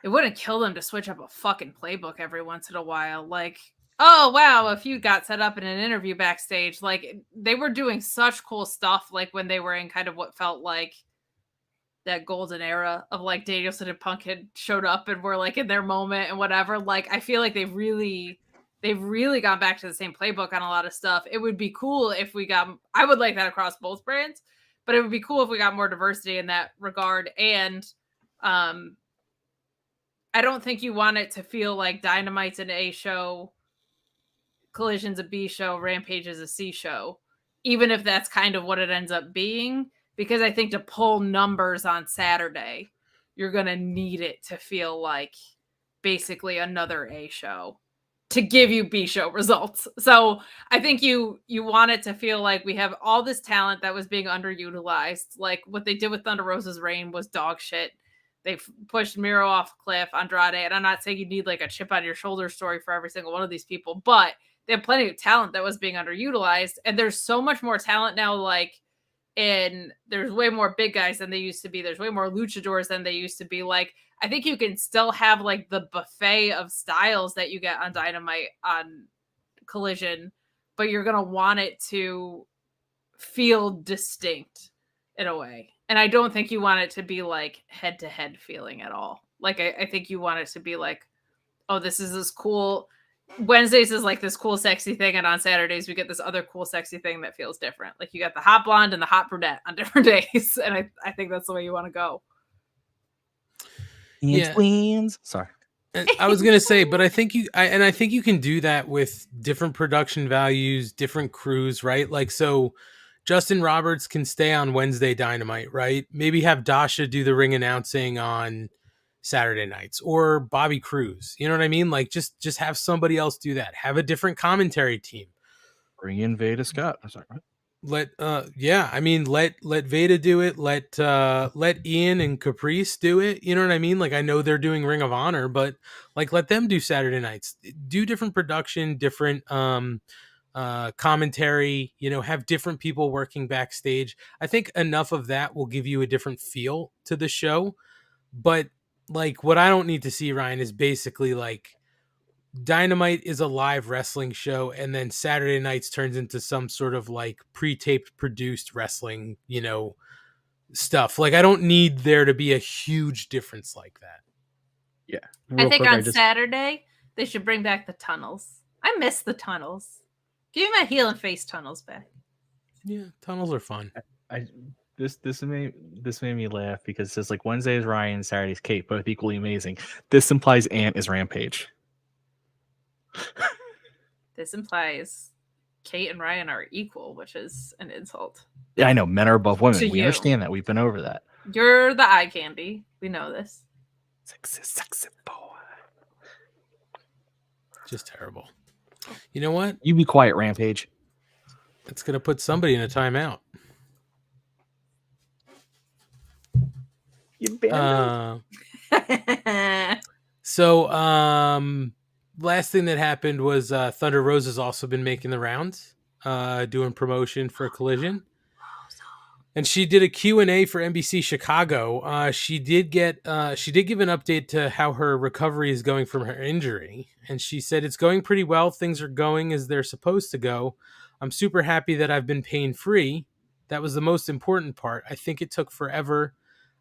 it wouldn't kill them to switch up a fucking playbook every once in a while. Like, oh wow, a feud got set up in an interview backstage. Like they were doing such cool stuff like when they were in kind of what felt like that golden era of like Danielson and Punk had showed up and were like in their moment and whatever. Like I feel like they've really gone back to the same playbook on a lot of stuff. It would be cool if I would like that across both brands, but it would be cool if we got more diversity in that regard. And I don't think you want it to feel like Dynamite's an A show, Collision's a B show, Rampage is a C show, even if that's kind of what it ends up being. Because I think to pull numbers on Saturday, you're going to need it to feel like basically another A show to give you B show results. So I think you want it to feel like we have all this talent that was being underutilized. Like what they did with Thunder Rosa's reign was dog shit. They pushed Miro off a cliff, Andrade, and I'm not saying you need like a chip on your shoulder story for every single one of these people, but they have plenty of talent that was being underutilized. And there's so much more talent now, like, and there's way more big guys than they used to be. There's way more luchadors than they used to be. Like, I think you can still have like the buffet of styles that you get on Dynamite on Collision, but you're going to want it to feel distinct in a way. And I don't think you want it to be like head to head feeling at all. Like, I think you want it to be like, oh, this is this cool. Wednesdays is like this cool, sexy thing. And on Saturdays, we get this other cool, sexy thing that feels different. Like you got the hot blonde and the hot brunette on different days. And I think that's the way you want to go. Yeah. Twins. Sorry. I was gonna say, but I think you can do that with different production values, different crews, right? Like, so Justin Roberts can stay on Wednesday Dynamite, right? Maybe have Dasha do the ring announcing on Saturday nights, or Bobby Cruz. You know what I mean? Like, just have somebody else do that. Have a different commentary team. Bring in Veda Scott. I'm sorry. Let Veda do it. Let Ian and Caprice do it. You know what I mean? Like, I know they're doing Ring of Honor, but like, let them do Saturday nights. Do different production, different commentary. You know, have different people working backstage. I think enough of that will give you a different feel to the show. But like, what I don't need to see, Ryan, is basically like Dynamite is a live wrestling show, and then Saturday nights turns into some sort of like pre-taped, produced wrestling, you know, stuff. Like, I don't need there to be a huge difference like that. Yeah. I think on Saturday, they should bring back the tunnels. I miss the tunnels. Give me my heel and face tunnels back. Yeah, tunnels are fun. This made me laugh because it says like Wednesday is Ryan, Saturday is Kate, both equally amazing. This implies Ant is Rampage. This implies Kate and Ryan are equal, which is an insult. Yeah, I know. Men are above women. To We you. understand that. We've been over that. You're the eye candy. We know this. Sexy boy. Just terrible. You know what? You be quiet, Rampage. It's going to put somebody in a timeout. You banned Last thing that happened was Thunder Rosa's also been making the rounds, doing promotion for Collision. And she did a Q&A for NBC Chicago. She did give an update to how her recovery is going from her injury. And she said it's going pretty well. Things are going as they're supposed to go. I'm super happy that I've been pain-free. That was the most important part. I think it took forever.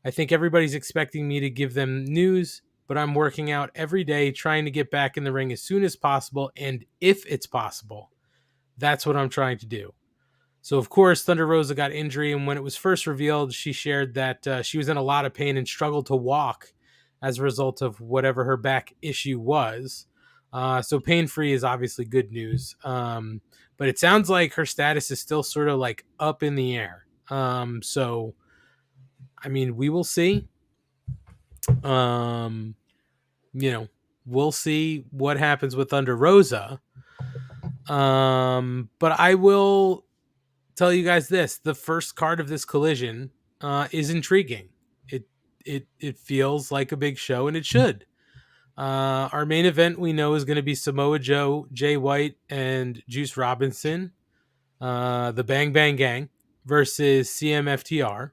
I think everybody's expecting me to give them news, but I'm working out every day trying to get back in the ring as soon as possible, and if it's possible, that's what I'm trying to do. So, of course, Thunder Rosa got injury, and when it was first revealed, she shared that she was in a lot of pain and struggled to walk as a result of whatever her back issue was. So pain-free is obviously good news. But it sounds like her status is still sort of like up in the air. So, I mean, we will see. We'll see what happens with Thunder Rosa. But I will tell you guys this: the first card of this collision is intriguing. It feels like a big show, and it should. Our main event we know is going to be Samoa Joe, Jay White, and Juice Robinson, the Bang Bang Gang versus CMFTR.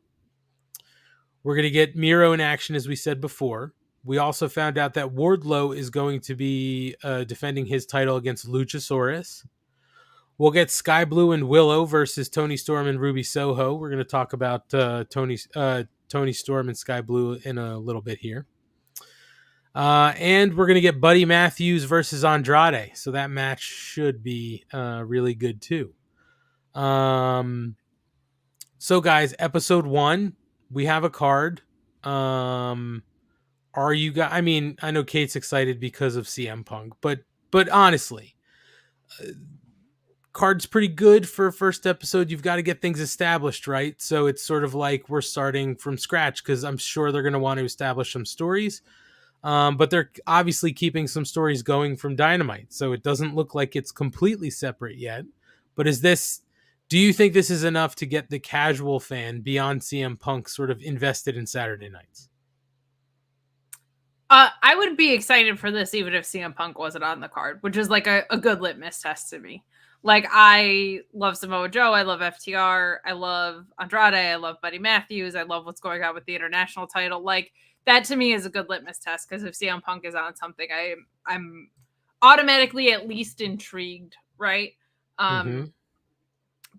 We're going to get Miro in action, as we said before. We also found out that Wardlow is going to be defending his title against Luchasaurus. We'll get Sky Blue and Willow versus Tony Storm and Ruby Soho. We're going to talk about Tony Storm and Sky Blue in a little bit here. And we're going to get Buddy Matthews versus Andrade. So that match should be really good too. So guys, episode 1, we have a card. Are you guys, I mean, I know Kate's excited because of CM Punk, but honestly, card's pretty good for a first episode. You've got to get things established, right? So it's sort of like we're starting from scratch because I'm sure they're going to want to establish some stories. But they're obviously keeping some stories going from Dynamite. So it doesn't look like it's completely separate yet. But do you think this is enough to get the casual fan beyond CM Punk sort of invested in Saturday nights? I would be excited for this even if CM Punk wasn't on the card, which is like a good litmus test to me. Like, I love Samoa Joe. I love FTR. I love Andrade. I love Buddy Matthews. I love what's going on with the international title. Like, that to me is a good litmus test because if CM Punk is on something, I'm automatically at least intrigued, right?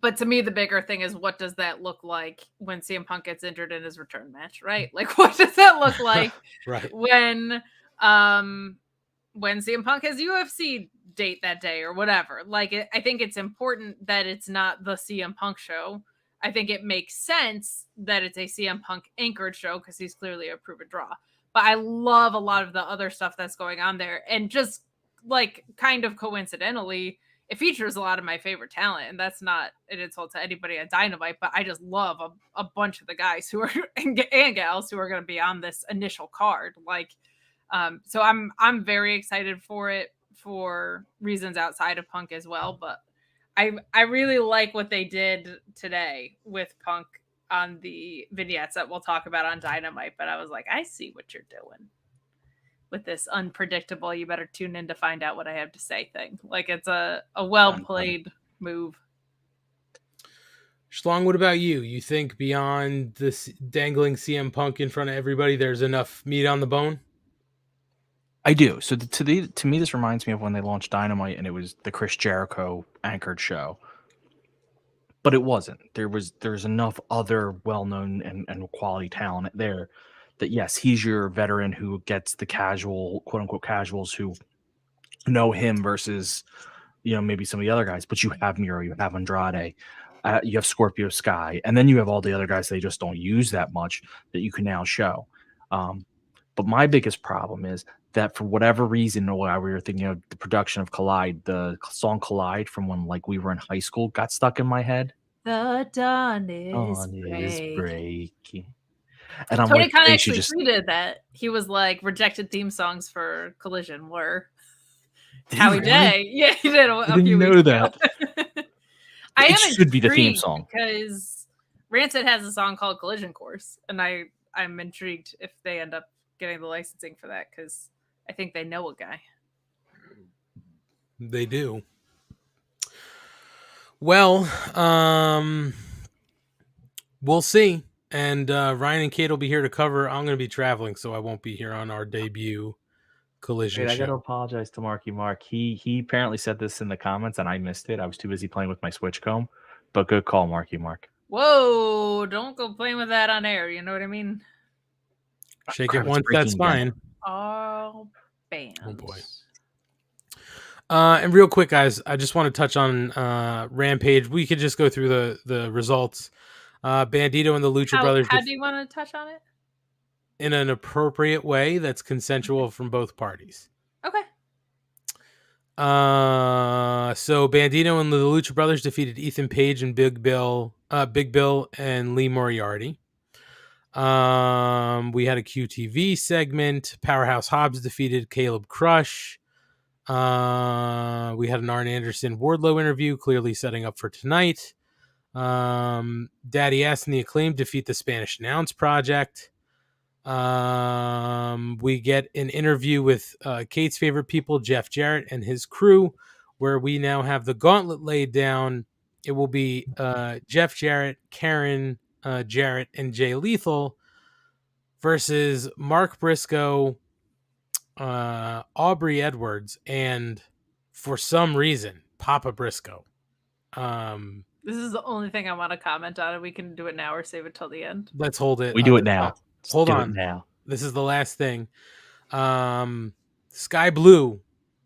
But to me, the bigger thing is what does that look like when CM Punk gets injured in his return match, right? Like, what does that look like right. when CM Punk has UFC date that day or whatever? Like, I think it's important that it's not the CM Punk show. I think it makes sense that it's a CM Punk anchored show because he's clearly a proven draw. But I love a lot of the other stuff that's going on there. And just like kind of coincidentally, it features a lot of my favorite talent. And that's not an insult to anybody at Dynamite, but I just love a bunch of the guys who are and gals who are going to be on this initial card. Like, so I'm very excited for it for reasons outside of Punk as well. But I really like what they did today with Punk on the vignettes that we'll talk about on Dynamite. But I was like, I see what you're doing with this unpredictable, you better tune in to find out what I have to say thing. Like, it's a well-played move. Schlong, what about you? You think beyond this dangling CM Punk in front of everybody, there's enough meat on the bone? I do. So to me, this reminds me of when they launched Dynamite and it was the Chris Jericho anchored show. But it wasn't. There's enough other well-known and quality talent there that, yes, he's your veteran who gets the casual, quote-unquote casuals who know him versus, maybe some of the other guys. But you have Miro, you have Andrade, you have Scorpio Sky, and then you have all the other guys they just don't use that much that you can now show. But my biggest problem is that for whatever reason, while we were thinking of the production of Collide, the song Collide from when we were in high school got stuck in my head. The dawn is breaking. And I'm Tony like, Khan actually tweeted that. He was like, rejected theme songs for Collision were Howie Day. Yeah, he did a few weeks ago. It should be the theme song. Because Rancid has a song called Collision Course. And I'm intrigued if they end up getting the licensing for that because I think they know a guy. They do. Well, we'll see. And Ryan and Kate will be here to cover. I'm going to be traveling, so I won't be here on our debut Collision Wait, I got to show. apologize to Marky Mark. He apparently said this in the comments, and I missed it. I was too busy playing with my Switch comb. But good call, Marky Mark. Whoa, don't go playing with that on air. You know what I mean? Shake Crap, it it's once, that's breaking again. fine. All bands. Oh boy. And real quick, guys, I just want to touch on Rampage. We could just go through the results. Bandito and the Lucha Brothers. How do you want to touch on it? In an appropriate way that's consensual from both parties. Okay. So Bandito and the Lucha Brothers defeated Ethan Page and Big Bill and Lee Moriarty. We had a QTV segment. Powerhouse Hobbs defeated Caleb Crush. We had an Arn Anderson Wardlow interview, clearly setting up for tonight. Daddy Ass and the Acclaimed defeat the Spanish Announce Project. We get an interview with Kate's favorite people, Jeff Jarrett and his crew, where we now have the gauntlet laid down. It will be Jeff Jarrett, Karen Jarrett, and Jay Lethal versus Mark Briscoe, Aubrey Edwards, and for some reason, Papa Briscoe. This is the only thing I want to comment on, and we can do it now or save it till the end. Let's hold it. We do it now. Hold on. Now. This is the last thing. Sky Blue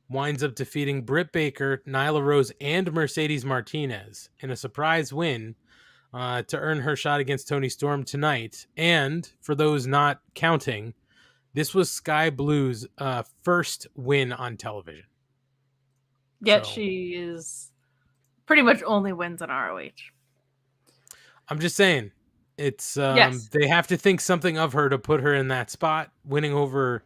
winds up defeating Britt Baker, Nyla Rose, and Mercedes Martinez in a surprise win to earn her shot against Toni Storm tonight. And for those not counting, this was Sky Blue's first win on television. Yet she is pretty much only wins on ROH. I'm just saying. It's They have to think something of her to put her in that spot, winning over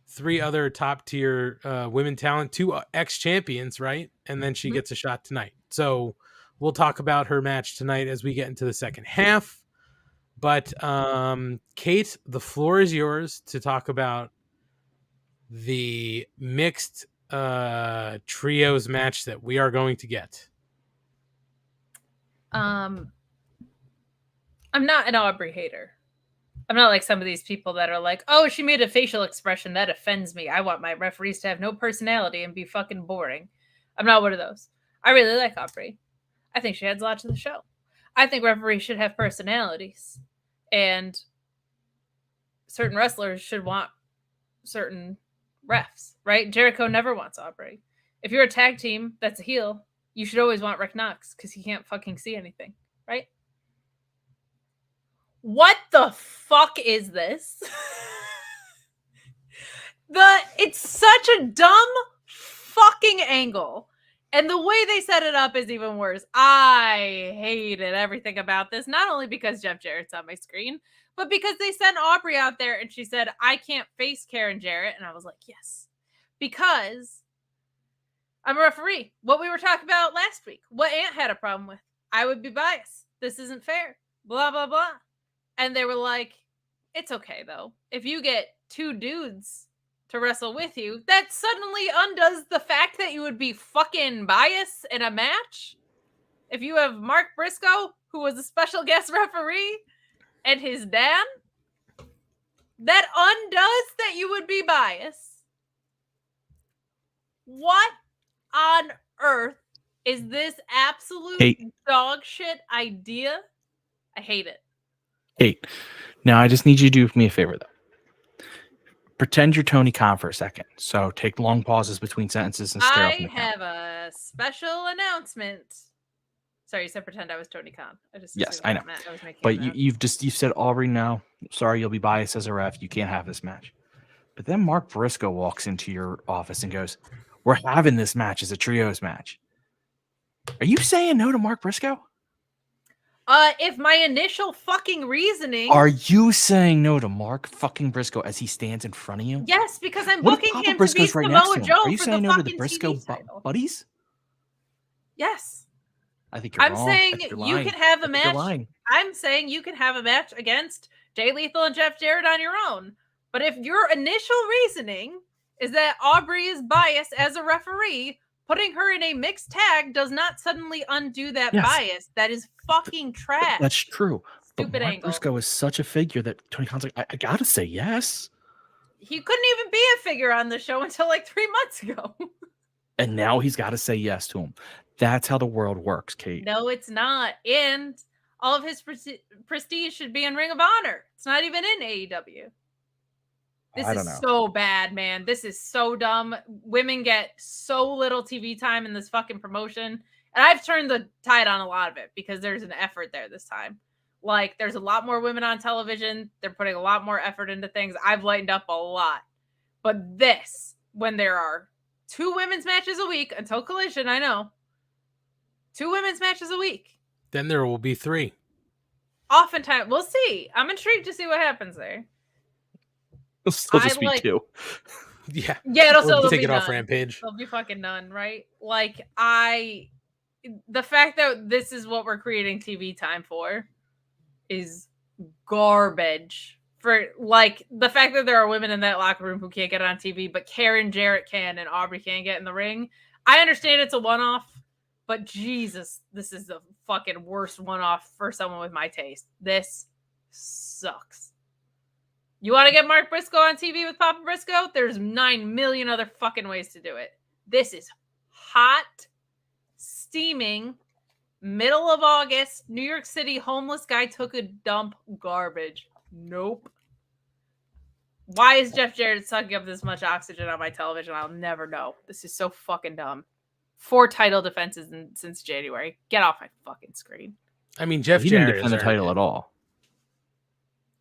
3 other top tier women talent, 2 ex-champions, right? And then she gets a shot tonight. So we'll talk about her match tonight as we get into the second half. But Kate, the floor is yours to talk about the mixed trios match that we are going to get. I'm not an Aubrey hater. I'm not like some of these people that are like, oh, she made a facial expression that offends me. I want my referees to have no personality and be fucking boring. I'm not one of those. I really like Aubrey. I think she adds a lot to the show. I think referees should have personalities. And certain wrestlers should want certain refs, right? Jericho never wants Aubrey. If you're a tag team that's a heel, you should always want Rick Knox because he can't fucking see anything, right? What the fuck is this? It's such a dumb fucking angle. And the way they set it up is even worse. I hated everything about this. Not only because Jeff Jarrett's on my screen, but because they sent Aubrey out there and she said, I can't face Karen Jarrett. And I was like, yes. Because I'm a referee. What we were talking about last week. What Ant had a problem with. I would be biased. This isn't fair. Blah, blah, blah. And they were like, it's okay, though. If you get 2 dudes to wrestle with you, that suddenly undoes the fact that you would be fucking biased in a match. If you have Mark Briscoe, who was a special guest referee, and his dad, that undoes that you would be biased. What on earth is this absolute dog shit idea? I hate it. Kate, now I just need you to do me a favor, though. Pretend you're Tony Khan for a second. So take long pauses between sentences and stare up in the camera. I have a special announcement. Sorry, you said pretend I was Tony Khan. Yes, I know. But you've said Aubrey now. Sorry, you'll be biased as a ref. You can't have this match. But then Mark Briscoe walks into your office and goes, we're having this match as a trios match. Are you saying no to Mark Briscoe? If my initial fucking reasoning... Are you saying no to Mark fucking Briscoe as he stands in front of you? Yes, because I'm booking him to be Samoa Joe for the fucking TV title. Are you saying no to the Briscoe buddies? Yes. I think you're wrong. I'm saying you can have a match. I'm saying you can have a match against Jay Lethal and Jeff Jarrett on your own. But if your initial reasoning is that Aubrey is biased as a referee, putting her in a mixed tag does not suddenly undo that bias. That is fucking trash. That's true. Stupid but Mark angle. Briscoe is such a figure that Tony Khan's like, I gotta say yes. He couldn't even be a figure on the show until like 3 months ago. And now he's got to say yes to him. That's how the world works, Kate. No, it's not. And all of his prestige should be in Ring of Honor. It's not even in AEW. This is so bad, man. This is so dumb. Women get so little TV time in this fucking promotion. And I've turned the tide on a lot of it because there's an effort there this time. Like, there's a lot more women on television. They're putting a lot more effort into things. I've lightened up a lot. But this, when there are 2 women's matches a week until Collision, I know. 2 women's matches a week. Then there will be 3. Oftentimes, we'll see. I'm intrigued to see what happens there. It'll still just be 2. Yeah. Yeah, it'll still take be it done. off Rampage. It'll be fucking done, right? Like, the fact that this is what we're creating TV time for is garbage. For, like, the fact that there are women in that locker room who can't get on TV, but Karen Jarrett can and Aubrey can't get in the ring. I understand it's a one-off, but Jesus, this is the fucking worst one-off for someone with my taste. This sucks. You want to get Mark Briscoe on TV with Papa Briscoe? There's 9 million other fucking ways to do it. This is hot, steaming, middle of August, New York City homeless guy took a dump garbage. Nope. Why is Jeff Jarrett sucking up this much oxygen on my television? I'll never know. This is so fucking dumb. 4 title defenses since January. Get off my fucking screen. I mean, Jeff He Jarrett didn't defend the title at all.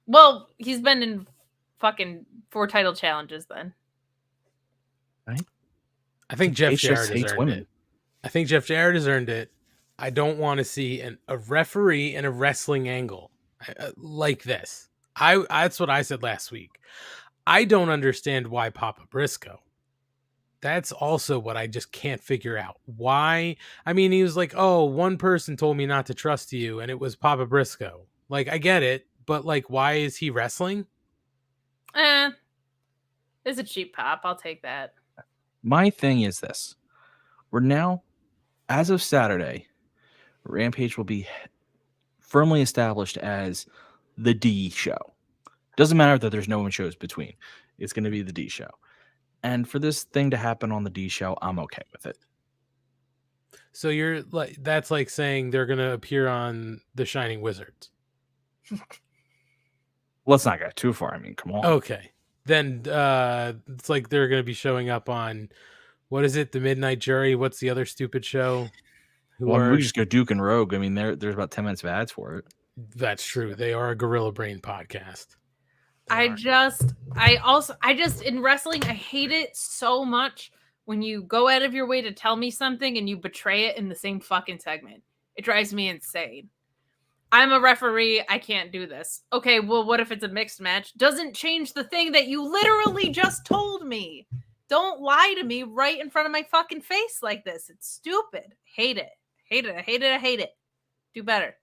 Well, he's been in fucking 4 title challenges then. Right? I think Jeff Jarrett has earned it. I think Jeff Jarrett has earned it. I don't want to see a referee in a wrestling angle like this. That's what I said last week. I don't understand why Papa Briscoe. That's also what I just can't figure out. Why? I mean, he was like, oh, one person told me not to trust you, and it was Papa Briscoe. Like, I get it, but like, why is he wrestling? It's a cheap pop. I'll take that. My thing is this. We're now, as of Saturday, Rampage will be firmly established as the D show. Doesn't matter that there's no one shows between. It's going to be the D show. And for this thing to happen on the D show, I'm okay with it. So you're like, that's like saying they're going to appear on The Shining Wizards. Let's not get too far. I mean, come on. Okay. Then it's like they're going to be showing up on, what is it? The Midnight Jury. What's the other stupid show? We just go Duke and Rogue. I mean, there's about 10 minutes of ads for it. That's true. They are a Gorilla Brain podcast. I just in wrestling, I hate it so much when you go out of your way to tell me something and you betray it in the same fucking segment. It drives me insane. I'm a referee. I can't do this. Okay, well, what if it's a mixed match? Doesn't change the thing that you literally just told me. Don't lie to me right in front of my fucking face like this. It's stupid. Hate it. Hate it. I hate it. I hate it. Do better.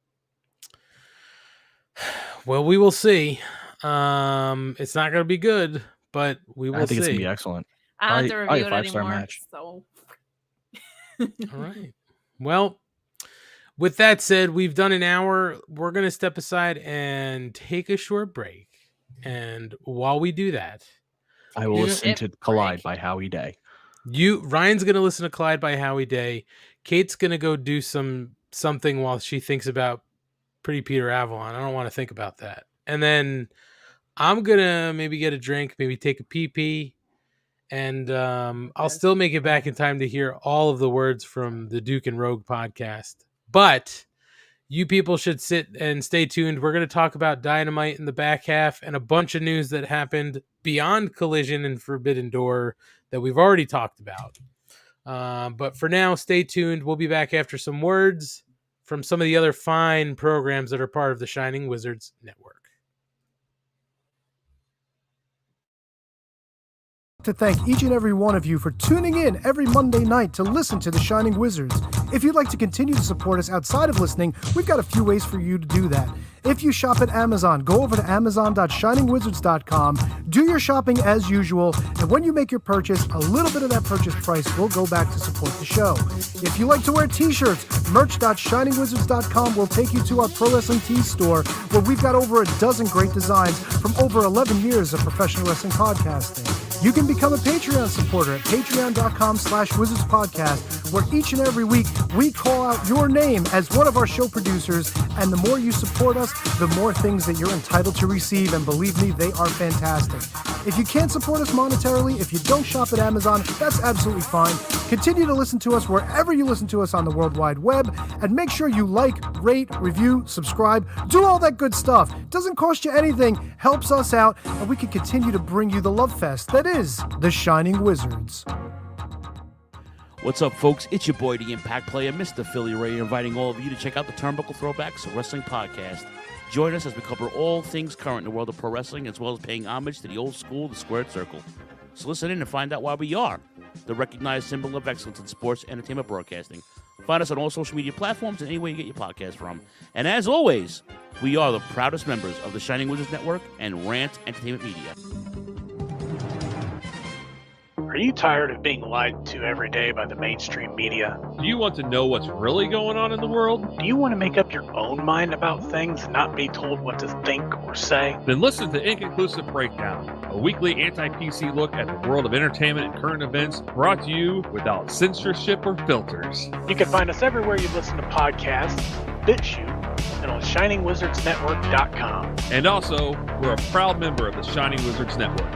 Well, we will see. It's not going to be good, but we will see. I think it's going to be excellent. I don't have to review it anymore. Match. So. All right. Well, with that said, we've done an hour. We're going to step aside and take a short break. And while we do that, I will listen to Collide by Howie Day. Ryan's going to listen to Collide by Howie Day. Kate's going to go do something while she thinks about Pretty Peter Avalon. I don't want to think about that. And then I'm going to maybe get a drink, maybe take a pee-pee. And I'll still make it back in time to hear all of the words from the Duke and Rogue podcast. But you people should sit and stay tuned. We're going to talk about Dynamite in the back half and a bunch of news that happened beyond Collision and Forbidden Door that we've already talked about. But for now, stay tuned. We'll be back after some words from some of the other fine programs that are part of the Shining Wizards Network. To thank each and every one of you for tuning in every Monday night to listen to The Shining Wizards. If you'd like to continue to support us outside of listening, we've got a few ways for you to do that. If you shop at Amazon, go over to amazon.shiningwizards.com, do your shopping as usual, and when you make your purchase, a little bit of that purchase price will go back to support the show. If you like to wear t-shirts, merch.shiningwizards.com will take you to our Pro Wrestling Tees store, where we've got over a dozen great designs from over 11 years of professional wrestling podcasting. You can become a Patreon supporter at patreon.com/wizardspodcast, where each and every week we call out your name as one of our show producers, and the more you support us, the more things that you're entitled to receive, and believe me, they are fantastic. If you can't support us monetarily, if you don't shop at Amazon, that's absolutely fine. Continue to listen to us wherever you listen to us on the World Wide Web, and make sure you like, rate, review, subscribe, do all that good stuff. Doesn't cost you anything, helps us out, and we can continue to bring you the love fest that is The Shining Wizards. What's up, folks? It's your boy, the Impact Player, Mr. Philly Ray, inviting all of you to check out the Turnbuckle Throwbacks Wrestling Podcast. Join us as we cover all things current in the world of pro wrestling, as well as paying homage to the old school, the Squared Circle. So listen in and find out why we are the recognized symbol of excellence in sports entertainment broadcasting. Find us on all social media platforms and anywhere you get your podcast from. And as always, we are the proudest members of the Shining Wizards Network and Rant Entertainment Media. Are you tired of being lied to every day by the mainstream media? Do you want to know what's really going on in the world? Do you want to make up your own mind about things and not be told what to think or say? Then listen to Inconclusive Breakdown, a weekly anti-PC look at the world of entertainment and current events, brought to you without censorship or filters. You can find us everywhere you listen to podcasts, BitChute, and on ShiningWizardsNetwork.com. And also, we're a proud member of the Shining Wizards Network.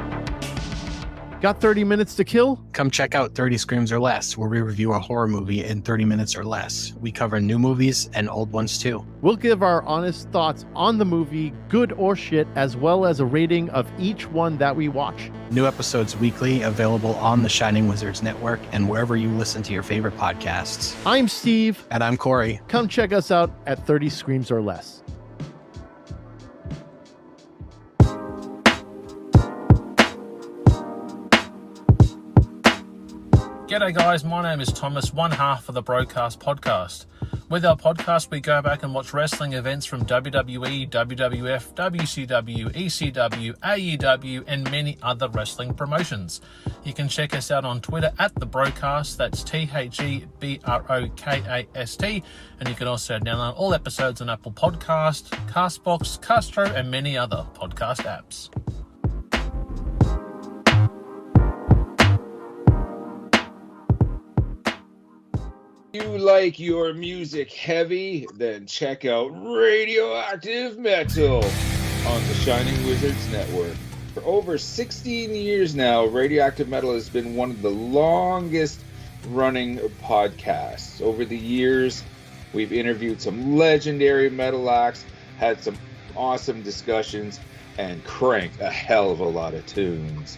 Got 30 minutes to kill? Come check out 30 Screams or Less, where we review a horror movie in 30 minutes or less. We cover new movies and old ones too. We'll give our honest thoughts on the movie, good or shit, as well as a rating of each one that we watch. New episodes weekly, available on the Shining Wizards Network and wherever you listen to your favorite podcasts. I'm Steve. And I'm Corey. Come check us out at 30 Screams or Less. G'day guys, my name is Thomas, one half of the Broadcast Podcast. With our podcast, we go back and watch wrestling events from WWE, WWF, WCW, ECW, AEW, and many other wrestling promotions. You can check us out on Twitter at The Broadcast, that's TheBrokast, and you can also download all episodes on Apple Podcast, Castbox, Castro, and many other podcast apps. If you like your music heavy, then check out Radioactive Metal on the Shining Wizards Network. For over 16 years now, Radioactive Metal has been one of the longest running podcasts. Over the years, we've interviewed some legendary metal acts, had some awesome discussions, and cranked a hell of a lot of tunes.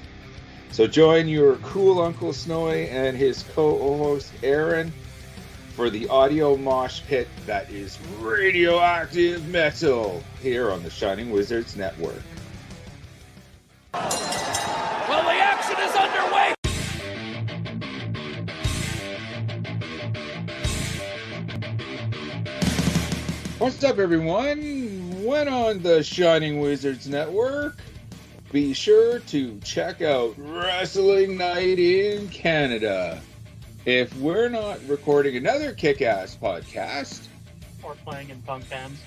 So join your cool Uncle Snowy and his co-host Aaron for the audio mosh pit that is Radioactive Metal here on the Shining Wizards Network. Well, the action is underway! What's up, everyone? When on the Shining Wizards Network, be sure to check out Wrestling Night in Canada. If we're not recording another kick-ass podcast, Or playing in punk bands,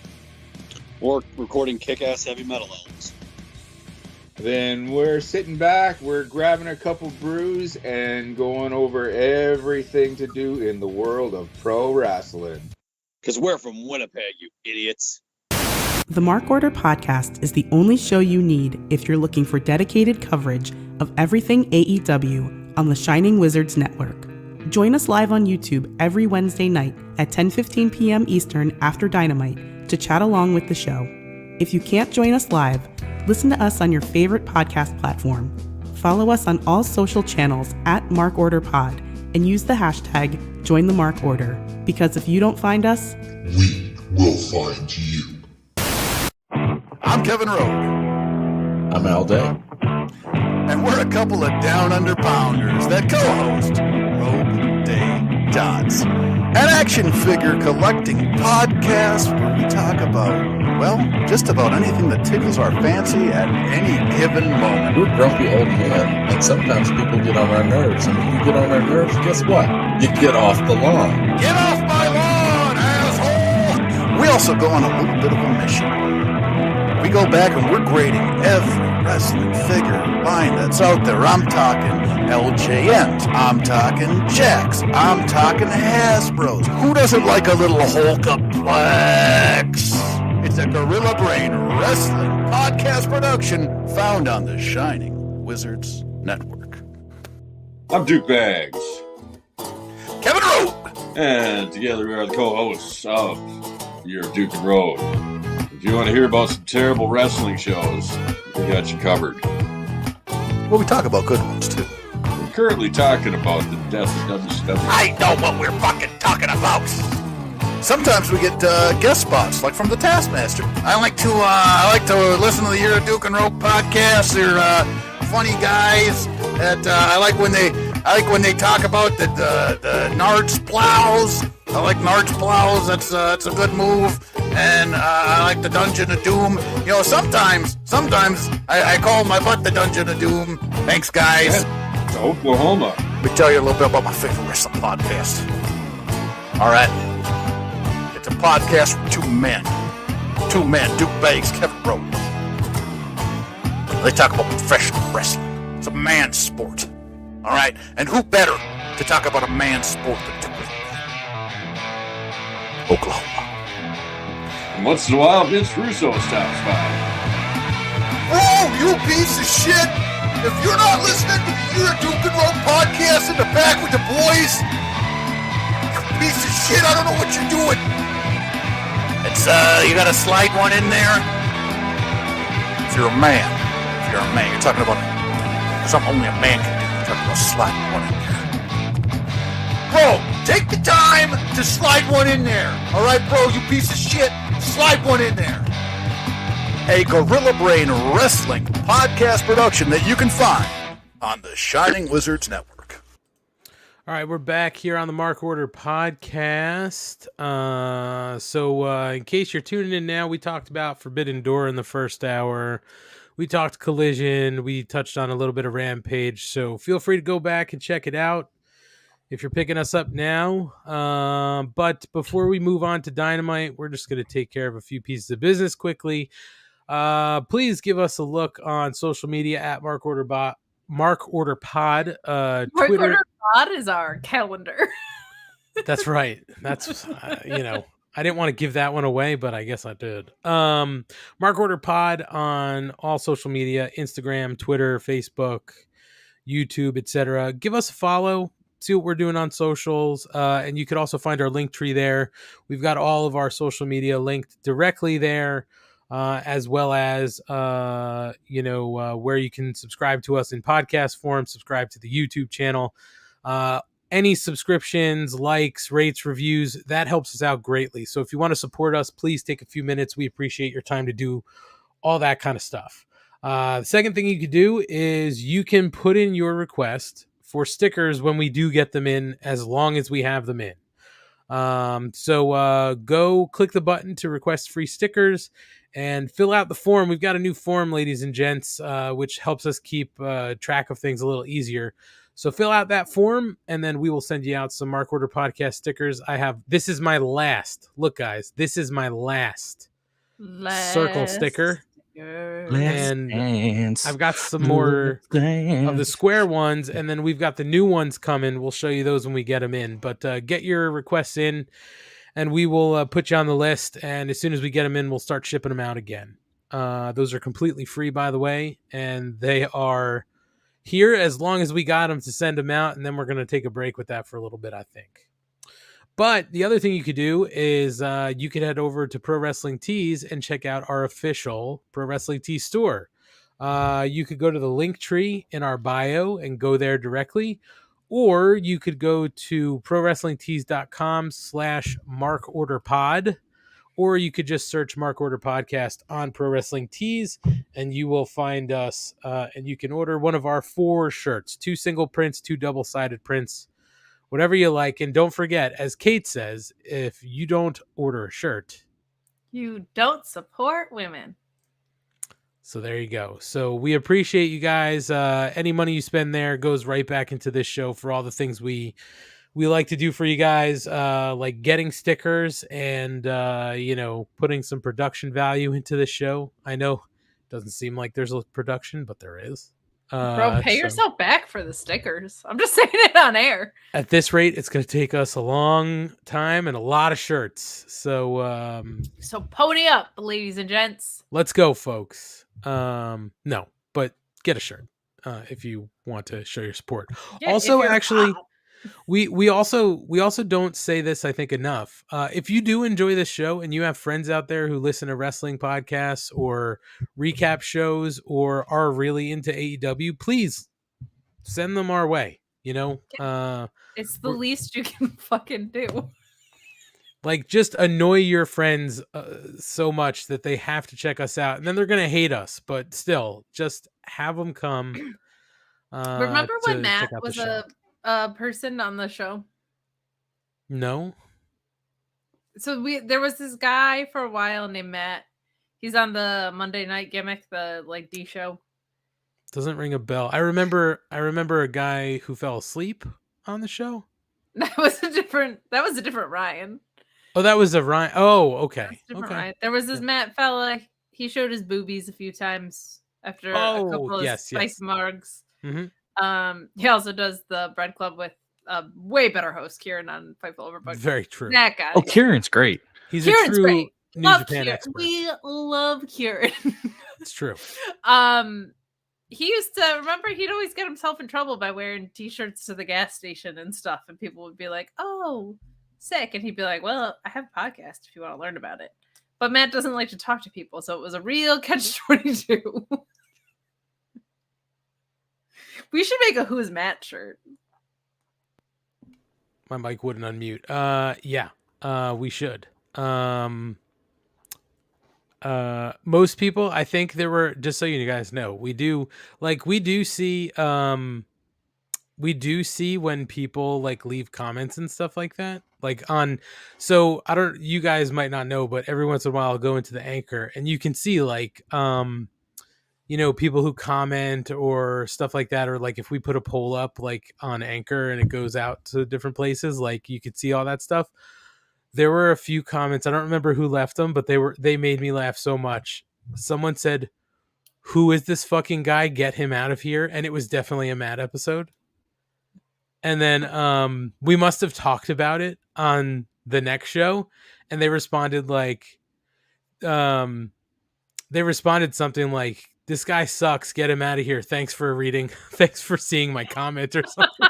or recording kick-ass heavy metal albums, then we're sitting back, we're grabbing a couple brews, and going over everything to do in the world of pro wrestling. Because we're from Winnipeg, you idiots. The Mark Order Podcast is the only show you need if you're looking for dedicated coverage of everything AEW on the Shining Wizards Network. Join us live on YouTube every Wednesday night at 10:15 p.m. Eastern after Dynamite to chat along with the show. If you can't join us live, listen to us on your favorite podcast platform. Follow us on all social channels at Mark Order Pod and use the hashtag #JoinTheMarkOrder, because if you don't find us, we will find you. I'm Kevin Rowe. I'm Al Day. and we're a couple of down under pounders that co-host Rogue Day Dots, an action figure collecting podcast where we talk about, well, just about anything that tickles our fancy at any given moment. We're grumpy old men, and sometimes people get on our nerves, and when you get on our nerves, guess what? You get off the lawn. Get off my lawn, asshole! We also go on a little bit of a mission. We go back and we're grading every wrestling figure line that's out there. I'm talking LJNs. I'm talking Jacks. I'm talking Hasbros. Who doesn't like a little Hulkaplex? It's a Gorilla Brain Wrestling podcast production found on the Shining Wizards Network. I'm Duke Bags. Kevin Rowe. And together we are the co-hosts of Your Duke and Road. If you want to hear about some terrible wrestling shows, we got you covered. Well, we talk about good ones, too. We're currently talking about the death of WCW. I know what we're fucking talking about. Sometimes we get guest spots, like from the Taskmaster. I like to listen to the Year of Duke and Rope podcast. They're funny guys. That I like when they talk about the Nards plows. I like Nards plows. That's a good move. And I like the Dungeon of Doom. You know, sometimes I call my butt the Dungeon of Doom. Thanks, guys. Yeah, Oklahoma. Let me tell you a little bit about my favorite wrestling podcast. All right. It's a podcast with two men, Duke Bags, Kevin Rowe. They talk about professional wrestling. It's a man's sport. All right? And who better to talk about a man's sport than Duke Bags? Oklahoma. And once in a while, Vince Russo stops by. Whoa, you piece of shit! If you're not listening to the Year of Duke and Rope podcast in the back with the boys, you piece of shit, I don't know what you're doing. It's, you gotta slide one in there. If you're a man, you're talking about something only a man can do. You're talking about sliding one in there. Bro, take the time to slide one in there. All right, bro, you piece of shit. Slide one in there. A Gorilla Brain Wrestling podcast production that you can find on the Shining Wizards Network. All right, we're back here on the Mark Order podcast. So in case you're tuning in now, we talked about Forbidden Door in the first hour. We talked Collision. We touched on a little bit of Rampage. So feel free to go back and check it out if you're picking us up now. But before we move on to Dynamite, we're just going to take care of a few pieces of business quickly. Please give us a look on social media at Mark Order Pod. Mark Twitter. Order Pod is our calendar. That's right. That's I didn't want to give that one away, but I guess I did. Mark Order Pod on all social media: Instagram, Twitter, Facebook, YouTube, etc. Give us a follow. See what we're doing on socials, and you could also find our link tree there. We've got all of our social media linked directly there, as well as where you can subscribe to us in podcast form, subscribe to the YouTube channel. Any subscriptions, likes, rates, reviews, that helps us out greatly. So if you want to support us, please take a few minutes. We appreciate your time to do all that kind of stuff. The second thing you could do is you can put in your request for stickers when we do get them in, as long as we have them in. So go click the button to request free stickers and fill out the form. We've got a new form, ladies and gents, which helps us keep track of things a little easier. So fill out that form, and then we will send you out some Mark Order podcast stickers. This is my last. Look, guys, this is my last circle sticker. And I've got some more of the square ones, and then we've got the new ones coming. We'll show you those when we get them in. But get your requests in, and we will put you on the list. And as soon as we get them in, we'll start shipping them out again. Those are completely free, by the way, and they are here as long as we got them to send them out, and then we're going to take a break with that for a little bit, I think. But the other thing you could do is you could head over to Pro Wrestling Tees and check out our official Pro Wrestling Tees store. You could go to the link tree in our bio and go there directly, or you could go to prowrestlingtees.com/markorderpod, or you could just search Mark Order Podcast on Pro Wrestling Tees, and you will find us. And you can order one of our 4 shirts, 2 single prints, 2 double-sided prints, whatever you like. And don't forget, as Kate says, if you don't order a shirt, you don't support women. So there you go. So we appreciate you guys. Any money you spend there goes right back into this show for all the things we like to do for you guys, like getting stickers and putting some production value into this show. I know it doesn't seem like there's a production, but there is. Bro, pay yourself back for the stickers. I'm just saying it on air. At this rate, it's going to take us a long time and a lot of shirts. So pony up, ladies and gents. Let's go, folks. No, but get a shirt if you want to show your support. Yeah, also, actually, we also don't say this, I think, enough. If you do enjoy this show and you have friends out there who listen to wrestling podcasts or recap shows or are really into AEW, please send them our way. It's the least you can fucking do. Like, just annoy your friends so much that they have to check us out, and then they're gonna hate us. But still, just have them come. Remember when Matt was a person on the show? No. So there was this guy for a while named Matt. He's on the Monday Night Gimmick, the D show. Doesn't ring a bell. I remember a guy who fell asleep on the show. That was a different Ryan. Oh, that was a Ryan. Oh, okay. Okay. Ryan. There was this Matt fella. He showed his boobies a few times after a couple of spice margs. Mm-hmm. He also does the Bread Club with a way better host, Kieran, on Fightful Over. Very true. That guy. Oh, Kieran's great. He's Kieran's a true great. New Love Japan Kieran. expert. We love Kieran. It's true. He used to remember he'd always get himself in trouble by wearing t-shirts to the gas station and stuff, and people would be like, "Oh, sick," and he'd be like, "Well, I have a podcast if you want to learn about it." But Matt doesn't like to talk to people, so it was a real catch-22. We should make a Who's Matt shirt. My mic wouldn't unmute. Yeah, we should. Most people, I think there were, just so you guys know, we do see when people leave comments and stuff like that, so you guys might not know, but every once in a while I'll go into the Anchor and you can see people who comment or stuff like that, or if we put a poll up on Anchor and it goes out to different places, you could see all that stuff. There were a few comments. I don't remember who left them, but they made me laugh so much. Someone said, "Who is this fucking guy? Get him out of here." And it was definitely a Matt episode. And then we must have talked about it on the next show, and they responded something like, "This guy sucks. Get him out of here. Thanks for reading. Thanks for seeing my comment," or something.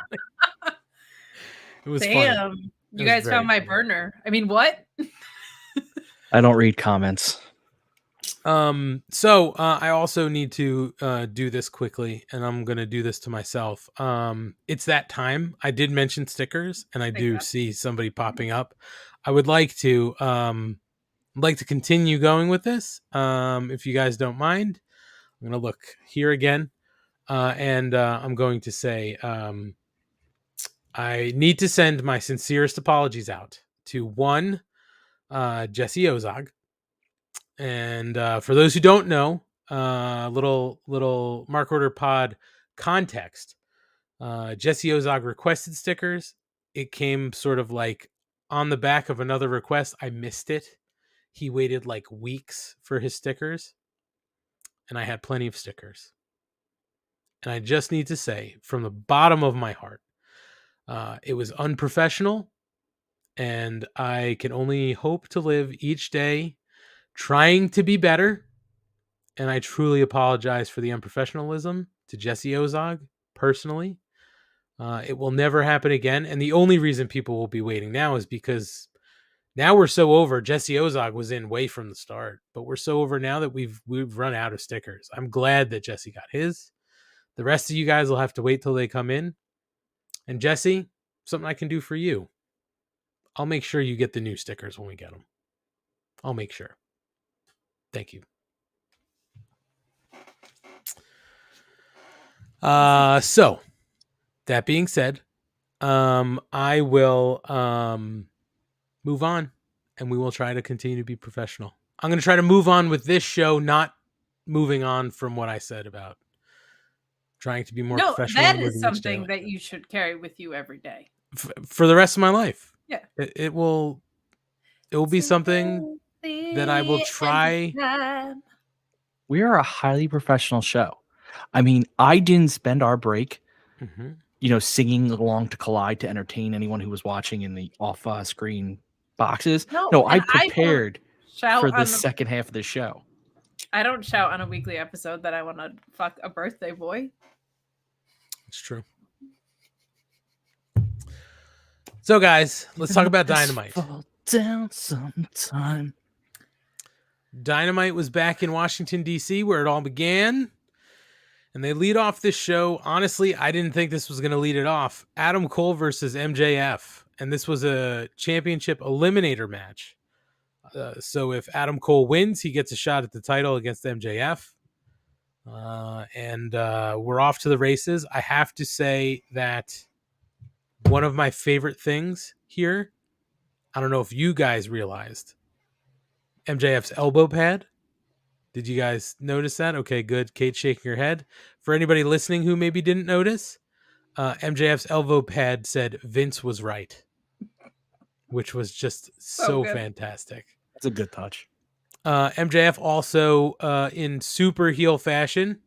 It was Damn. funny. You guys found my burner. I mean, what? I don't read comments. So I also need to do this quickly, and I'm gonna do this to myself. It's that time. I did mention stickers, and I do see somebody popping up. I would like to continue going with this. If you guys don't mind, I'm gonna look here again, and I'm going to say I need to send my sincerest apologies out to one Jesse Ozog. And for those who don't know, little Mark Order Pod context. Jesse Ozog requested stickers. It came sort of on the back of another request. I missed it. He waited weeks for his stickers, and I had plenty of stickers. And I just need to say, from the bottom of my heart, it was unprofessional, and I can only hope to live each day trying to be better. And I truly apologize for the unprofessionalism to Jesse Ozog personally. It will never happen again. And the only reason people will be waiting now is because now we're so over. Jesse Ozog was in way from the start, but we're so over now that we've run out of stickers. I'm glad that Jesse got his. The rest of you guys will have to wait till they come in. And Jesse, something I can do for you. I'll make sure you get the new stickers when we get them. I'll make sure. Thank you. So that being said, I will move on, and we will try to continue to be professional. I'm going to try to move on with this show, not moving on from what I said about trying to be more professional. That is something that you should carry with you every day for the rest of my life. Yeah, it will be something that I will try. We are a highly professional show. I mean, I didn't spend our break, singing along to Collide to entertain anyone who was watching in the off-screen boxes. No, I prepared for the second half of the show. I don't shout on a weekly episode that I want to fuck a birthday boy. It's true. So, guys, let's talk about Dynamite. Fall down sometime. Dynamite was back in Washington, D.C., where it all began. And they lead off this show. Honestly, I didn't think this was going to lead it off. Adam Cole versus MJF. And this was a championship eliminator match. So if Adam Cole wins, he gets a shot at the title against MJF. And we're off to the races. I have to say that one of my favorite things here, I don't know if you guys realized, MJF's elbow pad. Did you guys notice that? Okay, good. Kate's shaking her head. For anybody listening who maybe didn't notice, MJF's elbow pad said Vince was right, which was just so fantastic. That's a good touch. MJF also in super heel fashion,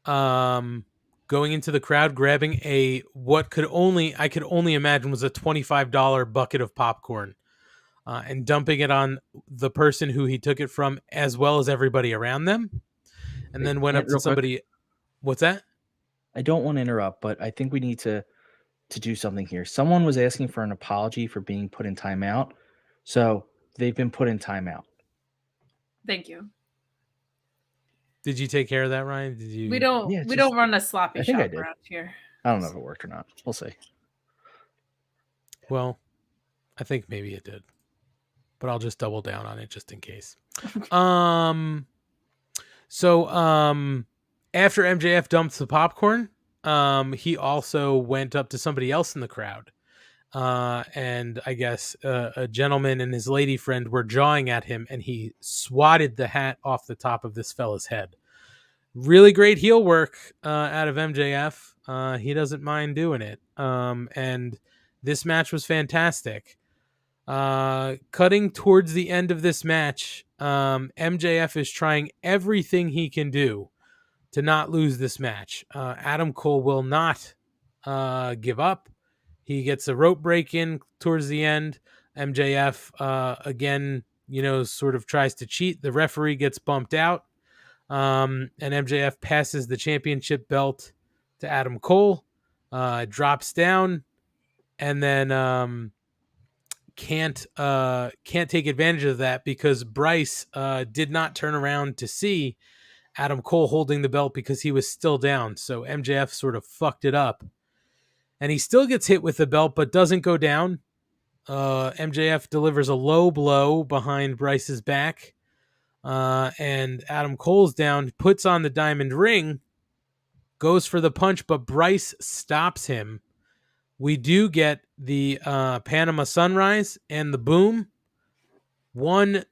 going into the crowd, grabbing I could only imagine was a $25 bucket of popcorn, and dumping it on the person who he took it from, as well as everybody around them, and then went up to somebody. Quick. What's that? I don't want to interrupt, but I think we need to do something here. Someone was asking for an apology for being put in timeout, so they've been put in timeout. Thank you. Did you take care of that, Ryan? Did you? We don't run a sloppy shop around here. I don't know if it worked or not. We'll see. Well, I think maybe it did, but I'll just double down on it just in case. So after MJF dumped the popcorn, he also went up to somebody else in the crowd. And I guess a gentleman and his lady friend were jawing at him, and he swatted the hat off the top of this fella's head. Really great heel work out of MJF. He doesn't mind doing it. And this match was fantastic. Cutting towards the end of this match, MJF is trying everything he can do to not lose this match. Adam Cole will not give up. He gets a rope break in towards the end. MJF, again, sort of tries to cheat. The referee gets bumped out. And MJF passes the championship belt to Adam Cole, drops down, and then can't take advantage of that because Bryce did not turn around to see Adam Cole holding the belt because he was still down. So MJF sort of fucked it up. And he still gets hit with the belt, but doesn't go down. MJF delivers a low blow behind Bryce's back. And Adam Cole's down, puts on the diamond ring, goes for the punch, but Bryce stops him. We do get the Panama Sunrise and the boom. 1,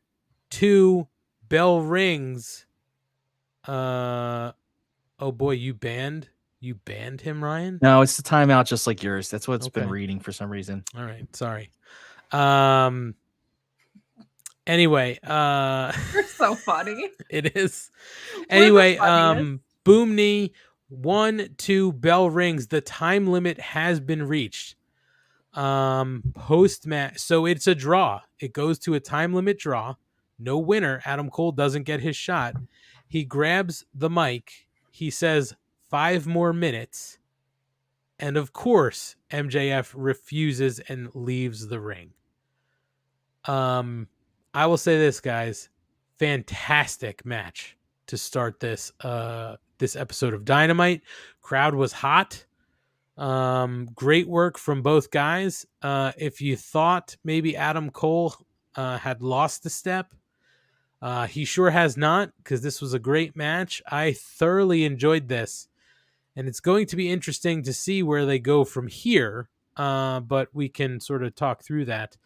2, bell rings. Oh boy, you banned him, Ryan? No, it's the timeout just like yours. That's what it's been reading for some reason. All right, sorry. Anyway, you're so funny. It is. Anyway, boom knee, 1, 2, bell rings. The time limit has been reached. Post match, so it's a draw. It goes to a time limit draw. No winner. Adam Cole doesn't get his shot. He grabs the mic. He says 5 more minutes. And of course, MJF refuses and leaves the ring. I will say this, guys. Fantastic match to start this episode of Dynamite. Crowd was hot. Great work from both guys. If you thought maybe Adam Cole had lost a step. He sure has not, because this was a great match. I thoroughly enjoyed this, and it's going to be interesting to see where they go from here. But we can sort of talk through that.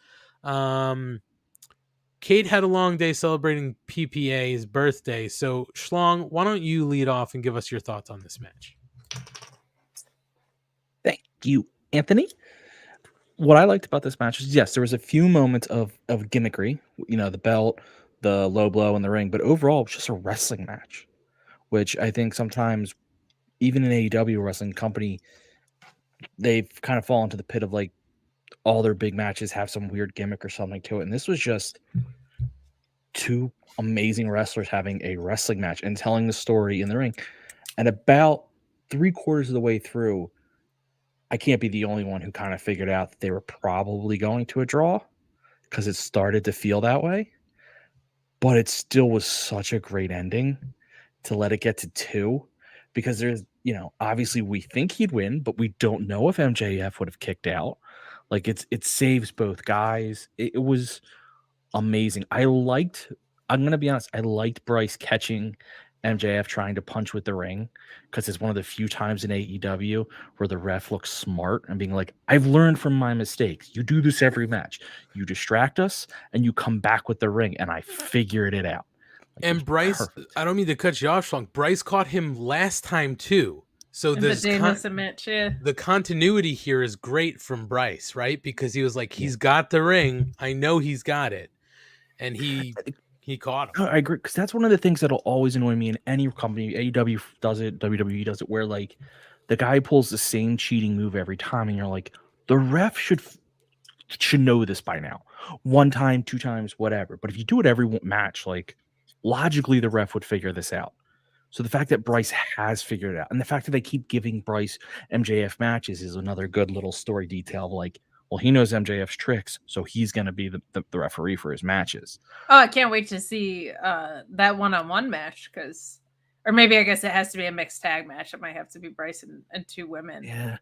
Kate had a long day celebrating PPA's birthday. So, Schlong, why don't you lead off and give us your thoughts on this match? Thank you, Anthony. What I liked about this match is, yes, there was a few moments of gimmickry, the belt, the low blow in the ring, but overall, it was just a wrestling match, which I think sometimes, even in AEW wrestling company, they've kind of fallen to the pit of like all their big matches have some weird gimmick or something to it. And this was just two amazing wrestlers having a wrestling match and telling the story in the ring. And about 3/4 of the way through, I can't be the only one who kind of figured out that they were probably going to a draw, because it started to feel that way. But it still was such a great ending to let it get to 2, because there's, obviously we think he'd win, but we don't know if MJF would have kicked out. Like it saves both guys. It was amazing. I'm going to be honest, I liked Bryce catching MJF trying to punch with the ring, because it's one of the few times in AEW where the ref looks smart and being like, I've learned from my mistakes. You do this every match. You distract us and you come back with the ring, and I figured it out. And Bryce, perfect. I don't mean to cut you off, Schlong. Bryce caught him last time too. So the continuity here is great from Bryce, right? Because he was like, he's got the ring. I know he's got it. And he caught him. I agree, because that's one of the things that'll always annoy me in any company. AEW does it, WWE does it, where like the guy pulls the same cheating move every time, and you're like, the ref should know this by now. 1 time, 2 times, whatever. But if you do it every match, like logically the ref would figure this out. So the fact that Bryce has figured it out, and the fact that they keep giving Bryce MJF matches, is another good little story detail of like, well, he knows MJF's tricks, so he's going to be the referee for his matches. Oh, I can't wait to see that one-on-one match, or maybe I guess it has to be a mixed tag match. It might have to be Bryce and 2 women. Yeah.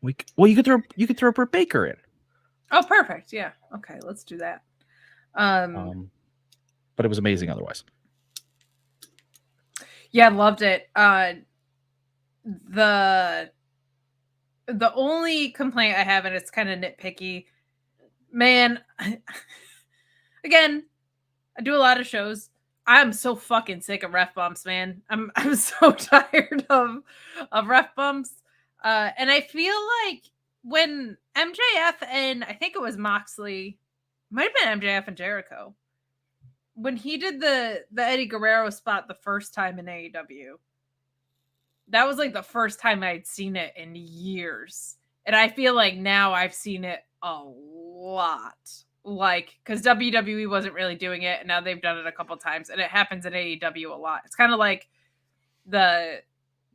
You could throw Britt Baker in. Oh, perfect. Yeah. Okay, let's do that. But it was amazing otherwise. Yeah, loved it. The only complaint I have, and it's kind of nitpicky, man, again, I do a lot of shows. I'm so fucking sick of ref bumps, man. I'm so tired of ref bumps. And I feel like when MJF and I think it was Moxley, might have been MJF and Jericho, when he did the Eddie Guerrero spot the first time in AEW, that was like the first time I'd seen it in years. And I feel like now I've seen it a lot. Like, because WWE wasn't really doing it, and now they've done it a couple times, and it happens in AEW a lot. It's kind of like the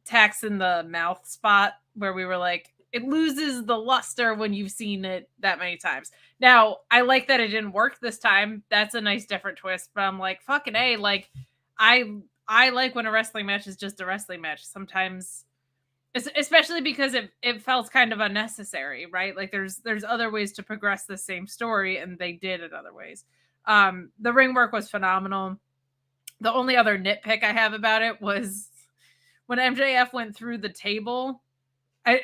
tax in the mouth spot where we were like, it loses the luster when you've seen it that many times. Now, I like that it didn't work this time. That's a nice different twist, but I'm like, fucking A, like, I like when a wrestling match is just a wrestling match. Sometimes, especially because it felt kind of unnecessary, right? Like there's other ways to progress the same story, and they did it other ways. The ring work was phenomenal. The only other nitpick I have about it was when MJF went through the table,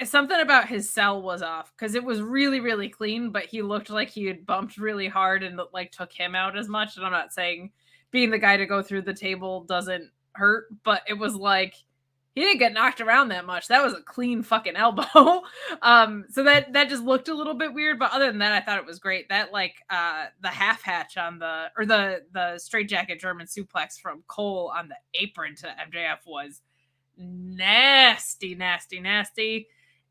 something about his cell was off, because it was really, really clean, but he looked like he had bumped really hard and like took him out as much. And I'm not saying being the guy to go through the table doesn't hurt, but it was like he didn't get knocked around that much. That was a clean fucking elbow. So that just looked a little bit weird, but other than that, I thought it was great. That like the half hatch on the straight jacket German suplex from Cole on the apron to MJF was nasty.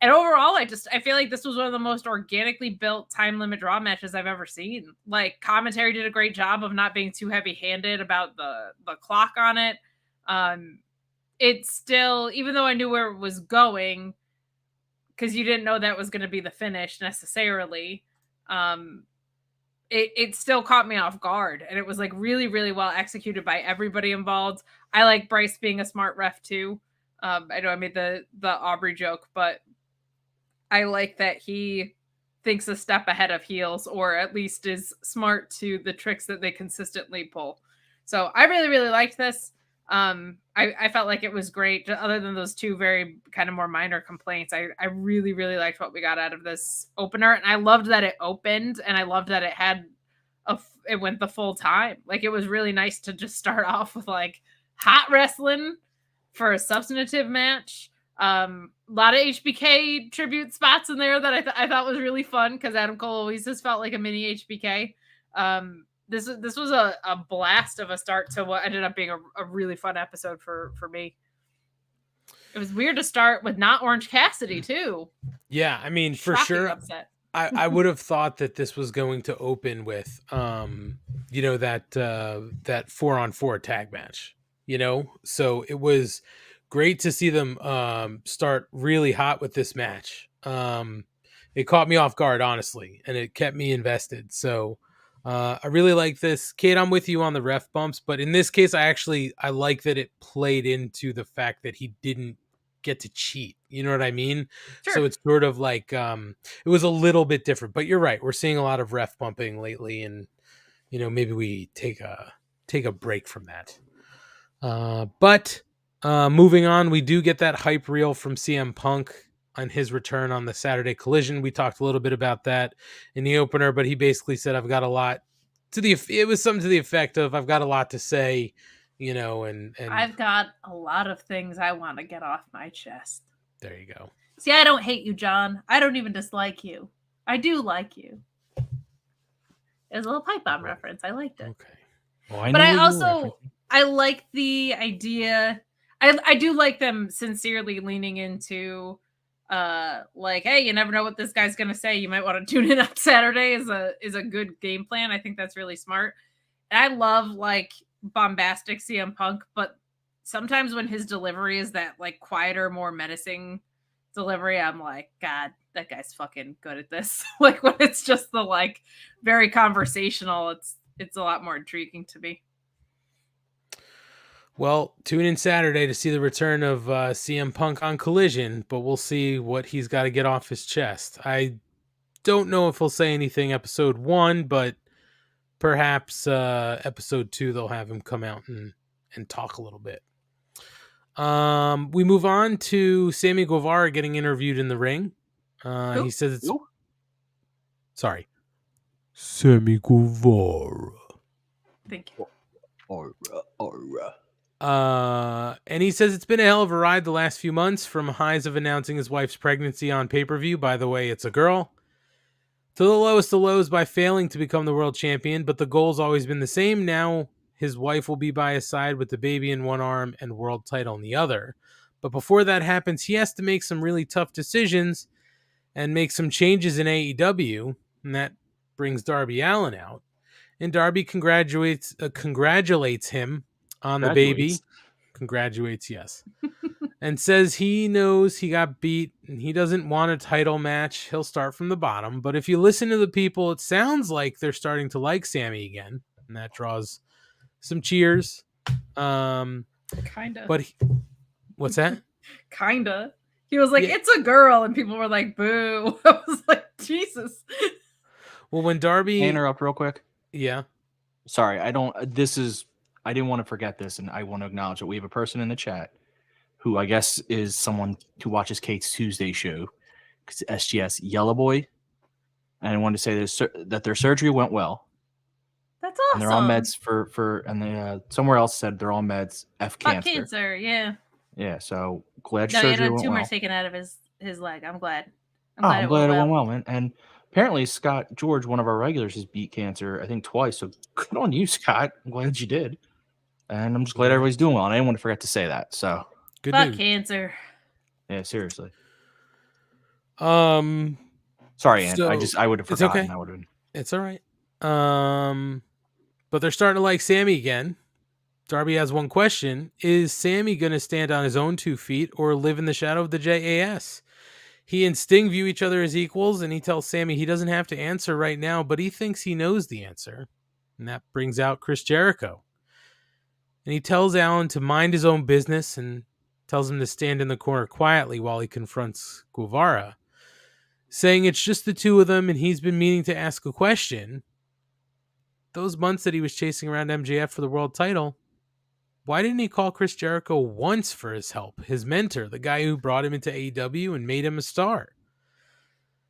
And overall, I feel like this was one of the most organically built time limit draw matches I've ever seen. Like, commentary did a great job of not being too heavy-handed about the clock on it. It's still, even though I knew where it was going, because you didn't know that was going to be the finish necessarily, it still caught me off guard. And it was like really, really well executed by everybody involved. I like Bryce being a smart ref too. I know I made the Aubrey joke, but I like that he thinks a step ahead of heels, or at least is smart to the tricks that they consistently pull. So I really, really liked this. I felt like it was great. Other than those two very kind of more minor complaints, I really, really liked what we got out of this opener, and I loved that it opened, and I loved that it had it went the full time. Like, it was really nice to just start off with like hot wrestling for a substantive match. A lot of HBK tribute spots in there that I thought was really fun, because Adam Cole always just felt like a mini HBK. This was a blast of a start to what ended up being a really fun episode for me. It was weird to start with not Orange Cassidy too. Yeah, I mean, for Shocking sure. upset. I would have thought that this was going to open with, that 4-on-4 tag match, so it was great to see them start really hot with this match. It caught me off guard, honestly, and it kept me invested. So I really like this. Kate, I'm with you on the ref bumps, but in this case, I like that it played into the fact that he didn't get to cheat. You know what I mean? Sure. So it's sort of like it was a little bit different. But you're right. We're seeing a lot of ref bumping lately, and maybe we take a break from that. But moving on, we do get that hype reel from CM Punk on his return on the Saturday Collision. We talked a little bit about that in the opener, but he basically said, I've got a lot it was something to the effect of, I've got a lot to say, and I've got a lot of things I want to get off my chest. There you go. See, I don't hate you, John. I don't even dislike you. I do like you. It was a little pipe bomb reference. I liked it. Okay. Well, I like the idea. I do like them sincerely leaning into like, hey, you never know what this guy's gonna say. You might want to tune in on Saturday is a good game plan. I think that's really smart. And I love like bombastic CM Punk, but sometimes when his delivery is that like quieter, more menacing delivery, I'm like, God, that guy's fucking good at this. Like, when it's just the like very conversational, it's a lot more intriguing to me. Well, tune in Saturday to see the return of CM Punk on Collision, but we'll see what he's got to get off his chest. I don't know if he'll say anything episode 1, but perhaps episode 2 they'll have him come out and talk a little bit. We move on to Sammy Guevara getting interviewed in the ring. He says it's... Sorry. Sammy Guevara. Thank you. And he says it's been a hell of a ride the last few months, from highs of announcing his wife's pregnancy on pay-per-view. By the way, it's a girl. To the lowest of lows by failing to become the world champion, but the goal's always been the same. Now his wife will be by his side with the baby in one arm and world title in the other. But before that happens, he has to make some really tough decisions and make some changes in AEW, and that brings Darby Allin out. And Darby congratulates him on the baby. Congratulates, yes. And says he knows he got beat and he doesn't want a title match. He'll start from the bottom. But if you listen to the people, it sounds like they're starting to like Sammy again. And that draws some cheers. Kinda. But what's that? Kinda. He was like, it's a girl. And people were like, boo. I was like, Jesus. Well, when Darby... Can I interrupt real quick? Yeah. Sorry, I didn't want to forget this, and I want to acknowledge that we have a person in the chat who I guess is someone who watches Kate's Tuesday show, because SGS Yellow Boy. And I wanted to say that their surgery went well. That's awesome. And they're on meds and they somewhere else said they're on meds cancer. Cancer, yeah. Yeah, so glad surgery went well. He had a tumor taken out of his leg. I'm glad. I'm glad it went well, man. And apparently Scott George, one of our regulars, has beat cancer, I think twice. So good on you, Scott. I'm glad you did. And I'm just glad everybody's doing well. And I didn't want to forget to say that. So good Fuck news. Cancer. Yeah, seriously. Sorry, Ant. I would have forgotten. It's okay. I would have been. It's all right. But they're starting to like Sammy again. Darby has one question. Is Sammy going to stand on his own 2 feet or live in the shadow of the JAS? He and Sting view each other as equals, and he tells Sammy he doesn't have to answer right now, but he thinks he knows the answer. And that brings out Chris Jericho. And he tells Allin to mind his own business and tells him to stand in the corner quietly while he confronts Guevara. saying it's just the two of them and he's been meaning to ask a question. Those months that he was chasing around MJF for the world title, why didn't he call Chris Jericho once for his help? His mentor, the guy who brought him into AEW and made him a star.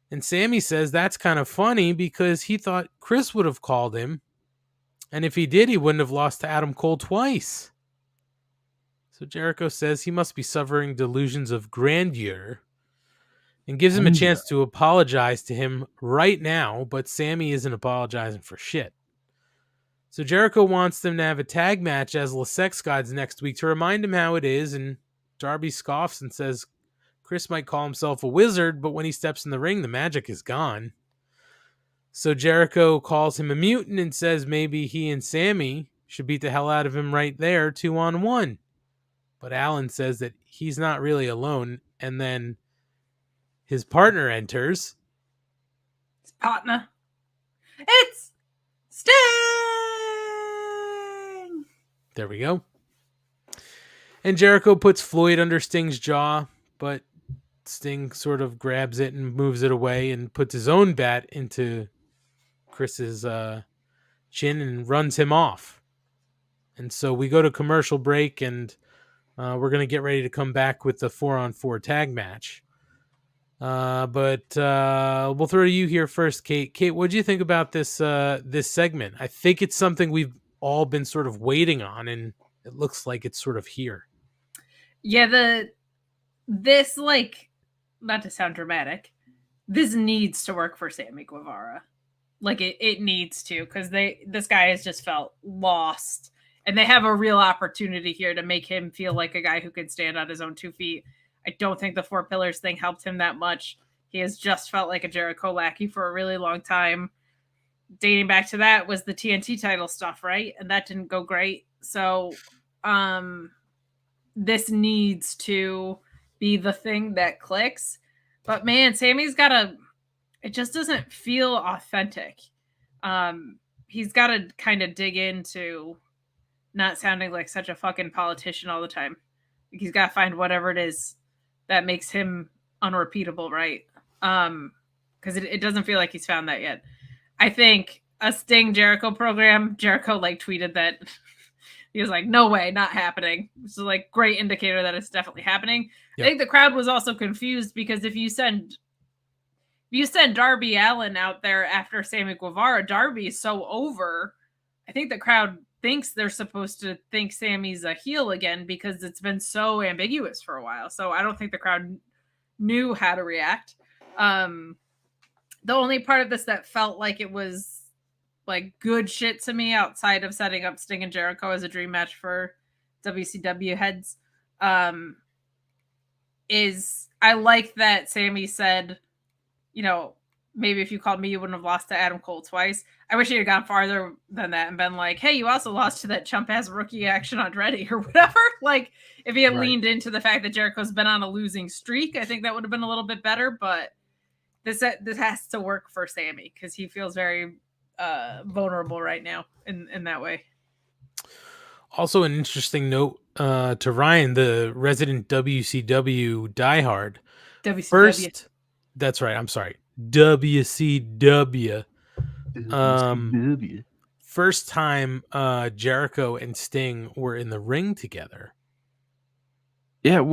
And Sammy says that's kind of funny because he thought Chris would have called him. And if he did, he wouldn't have lost to Adam Cole twice. So Jericho says he must be suffering delusions of grandeur and gives him a chance to apologize to him right now, but Sammy isn't apologizing for shit. So Jericho wants them to have a tag match as Le Sex Gods next week to remind him how it is, and Darby scoffs and says Chris might call himself a wizard, but when he steps in the ring, the magic is gone. So Jericho calls him a mutant and says maybe he and Sammy should beat the hell out of him right there, 2-on-1. But Alan says that he's not really alone, and then his partner enters. His partner. It's Sting! There we go. And Jericho puts Floyd under Sting's jaw, but Sting sort of grabs it and moves it away and puts his own bat into Chris's chin and runs him off. And so we go to commercial break, and we're going to get ready to come back with the 4-on-4 tag match. But we'll throw to you here first, Kate. Kate, what do you think about this segment? I think it's something we've all been sort of waiting on, and it looks like it's sort of here. Yeah, this, like, not to sound dramatic, this needs to work for Sammy Guevara. Like, it needs to, because this guy has just felt lost, and they have a real opportunity here to make him feel like a guy who can stand on his own 2 feet. I don't think the 4 Pillars thing helped him that much. He has just felt like a Jericho lackey for a really long time. Dating back to that was the TNT title stuff, right? And that didn't go great. So this needs to be the thing that clicks. But man, Sammy's it just doesn't feel authentic. He's got to kind of dig into not sounding like such a fucking politician all the time. He's got to find whatever it is that makes him unrepeatable, right? Because it doesn't feel like he's found that yet. I think a Sting Jericho program, Jericho like tweeted that he was like, no way, not happening. It's like great indicator that it's definitely happening. Yep. I think the crowd was also confused because if you send Darby Allin out there after Sammy Guevara, Darby is so over. I think the crowd thinks they're supposed to think Sammy's a heel again because it's been so ambiguous for a while. So I don't think the crowd knew how to react. The only part of this that felt like it was like good shit to me outside of setting up Sting and Jericho as a dream match for WCW heads is I like that Sammy said, you know, maybe if you called me, you wouldn't have lost to Adam Cole twice. I wish he had gone farther than that and been like, hey, you also lost to that chump-ass rookie Action Andretti or whatever. Like, if he had leaned into the fact that Jericho's been on a losing streak, I think that would have been a little bit better. But this has to work for Sammy because he feels very vulnerable right now in that way. Also, an interesting note to Ryan, the resident WCW diehard. WCW. First, that's right. I'm sorry. WCW. First time Jericho and Sting were in the ring together. Yeah,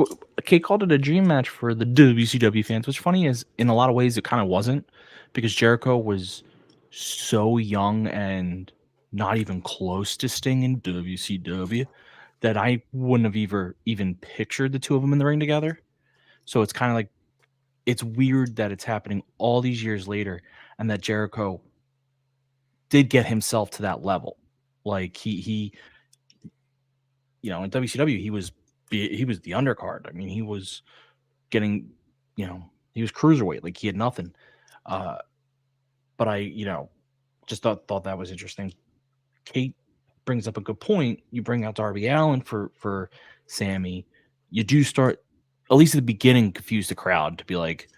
Kate called it a dream match for the WCW fans. What's funny is, in a lot of ways, it kind of wasn't, because Jericho was so young and not even close to Sting in WCW that I wouldn't have even pictured the two of them in the ring together. So it's kind of like, it's weird that it's happening all these years later and that Jericho did get himself to that level. Like he you know, in WCW, he was the undercard. I mean, he was getting, you know, he was cruiserweight, like he had nothing. But I, you know, just thought that was interesting. Kate brings up a good point. You bring out Darby Allin for Sammy. You do start, at least at the beginning, confuse the crowd to be like,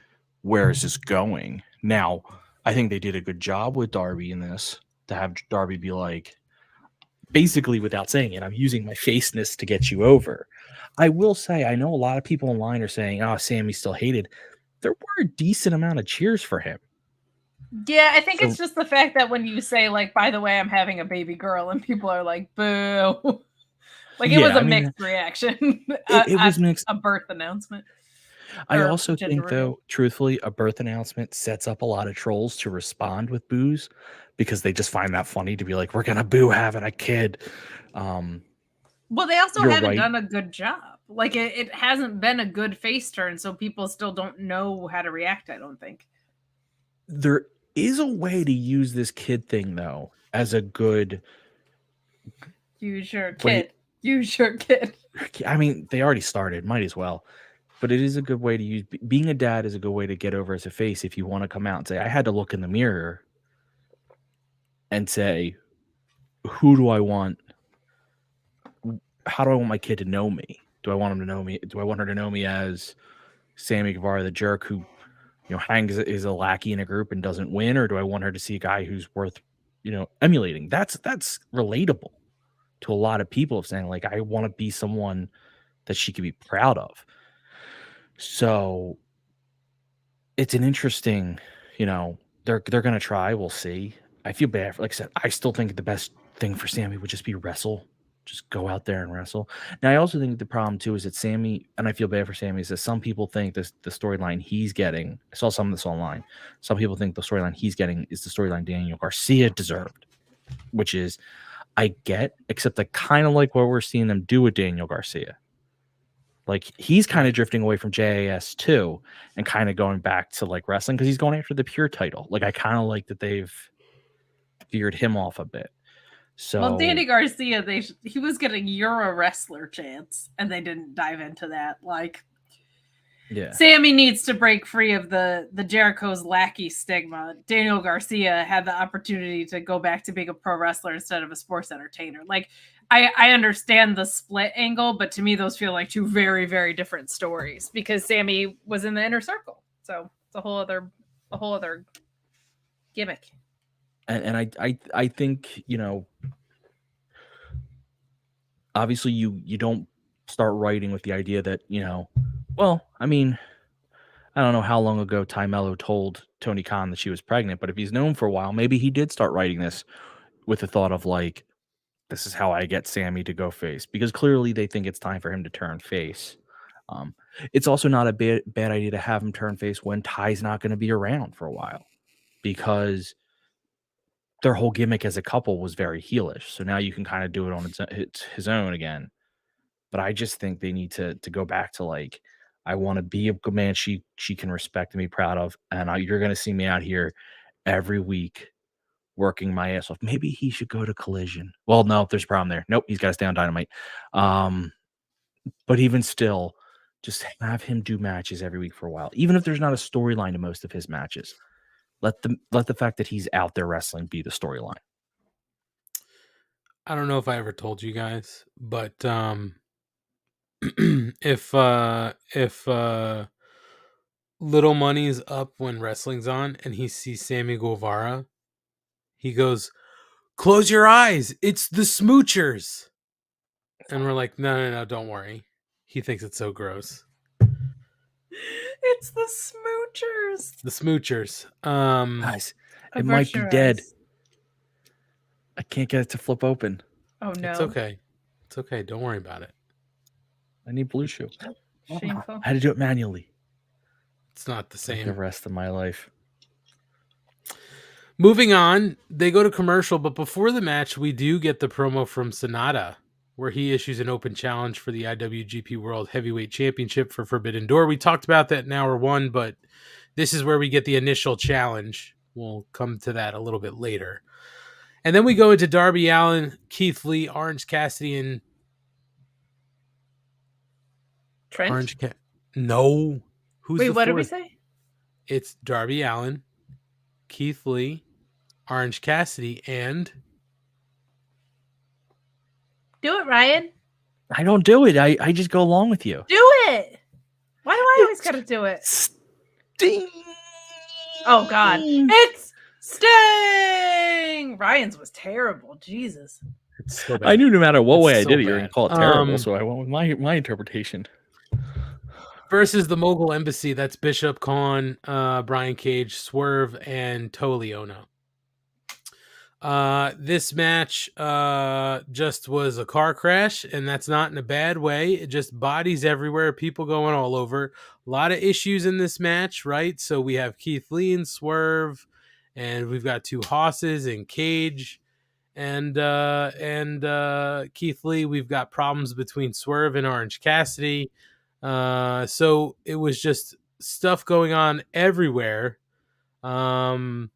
where is this going? Now, I think they did a good job with Darby in this, to have Darby be like, basically without saying it, I'm using my faceness to get you over. I will say, I know a lot of people online are saying, oh, Sammy's still hated. there were a decent amount of cheers for him. Yeah, I think it's just the fact that when you say, like, by the way, I'm having a baby girl, and people are like, boo. Like, it was a mixed reaction. It was mixed. A birth announcement. I also think, though, truthfully, a birth announcement sets up a lot of trolls to respond with boos because they just find that funny to be like, we're going to boo having a kid. Well, they also haven't done a good job. Like, it hasn't been a good face turn, so people still don't know how to react, I don't think. There is a way to use this kid thing, though, as a good... Use your kid. Use your kid. I mean, they already started. Might as well. But it is a good way to use... Being a dad is a good way to get over as a face if you want to come out and say, I had to look in the mirror and say, who do I want? How do I want my kid to know me? Do I want him to know me? Do I want her to know me as Sammy Guevara, the jerk who, hangs is a lackey in a group and doesn't win? Or do I want her to see a guy who's worth, emulating? That's relatable to a lot of people of saying, like, I want to be someone that she could be proud of. So it's an interesting, they're going to try. We'll see. I feel bad. Like I said, I still think the best thing for Sammy would just be wrestle. Just go out there and wrestle. Now, I also think the problem, too, is that Sammy, and I feel bad for Sammy, is that some people think the storyline he's getting, I saw some of this online, some people think the storyline he's getting is the storyline Daniel Garcia deserved, which is, I get, except I kind of like what we're seeing them do with Daniel Garcia. Like, he's kind of drifting away from JAS, too, and kind of going back to, like, wrestling, because he's going after the pure title. Like, I kind of like that they've veered him off a bit. So, well, Danny Garcia, he was getting "You're a wrestler" chance, and they didn't dive into that. Like, yeah, Sammy needs to break free of the Jericho's lackey stigma. Daniel Garcia had the opportunity to go back to being a pro wrestler instead of a sports entertainer. Like, I understand the split angle, but to me, those feel like two very, very different stories because Sammy was in the inner circle, so it's a whole other gimmick. And I think, obviously you don't start writing with the idea that, well, I mean, I don't know how long ago Ty Mello told Tony Khan that she was pregnant, but if he's known for a while, maybe he did start writing this with the thought of like, this is how I get Sammy to go face, because clearly they think it's time for him to turn face. It's also not a bad idea to have him turn face when Ty's not going to be around for a while, because their whole gimmick as a couple was very heelish. So now you can kind of do it on his own again. But I just think they need to go back to like, I want to be a good man she can respect and be proud of. And you're going to see me out here every week working my ass off. Maybe he should go to Collision. Well, no, there's a problem there. Nope, he's got to stay on Dynamite. But even still, just have him do matches every week for a while. Even if there's not a storyline to most of his matches. Let the fact that he's out there wrestling be the storyline. I don't know if I ever told you guys, but if Little Money's up when wrestling's on and he sees Sammy Guevara, he goes, "Close your eyes, it's the Smoochers." And we're like, no, don't worry. He thinks it's so gross. It's the Smoochers. The Smoochers. Guys, it might be dead. I can't get it to flip open. Oh no. It's okay. It's okay. Don't worry about it. I need blue shoe. Shameful. I had to do it manually. It's not the same. Like the rest of my life. Moving on, they go to commercial, but before the match, we do get the promo from Sonata, where he issues an open challenge for the IWGP World Heavyweight Championship for Forbidden Door. We talked about that in hour one, but this is where we get the initial challenge. We'll come to that a little bit later. And then we go into Darby Allin, Keith Lee, Orange Cassidy, and Trent? No. Who's Wait, the what did fourth? we say? It's Darby Allin, Keith Lee, Orange Cassidy, and... Do it, Ryan. I don't do it. I just go along with you. Do it. Why do I always gotta do it? Sting. Oh God, it's Sting. Ryan's was terrible. Jesus. It's so bad. I knew no matter what It's way I so did it, you were bad. going to call it terrible, so I went with my interpretation. versus the Mogul Embassy. That's Bishop, Khan, Brian Cage, Swerve, and Toleona. This match just was a car crash, and that's not in a bad way. It just bodies everywhere, people going all over. A lot of issues in this match, right? So we have Keith Lee and Swerve, and we've got two Hosses and Cage, and Keith Lee. We've got problems between Swerve and Orange Cassidy. So it was just stuff going on everywhere. And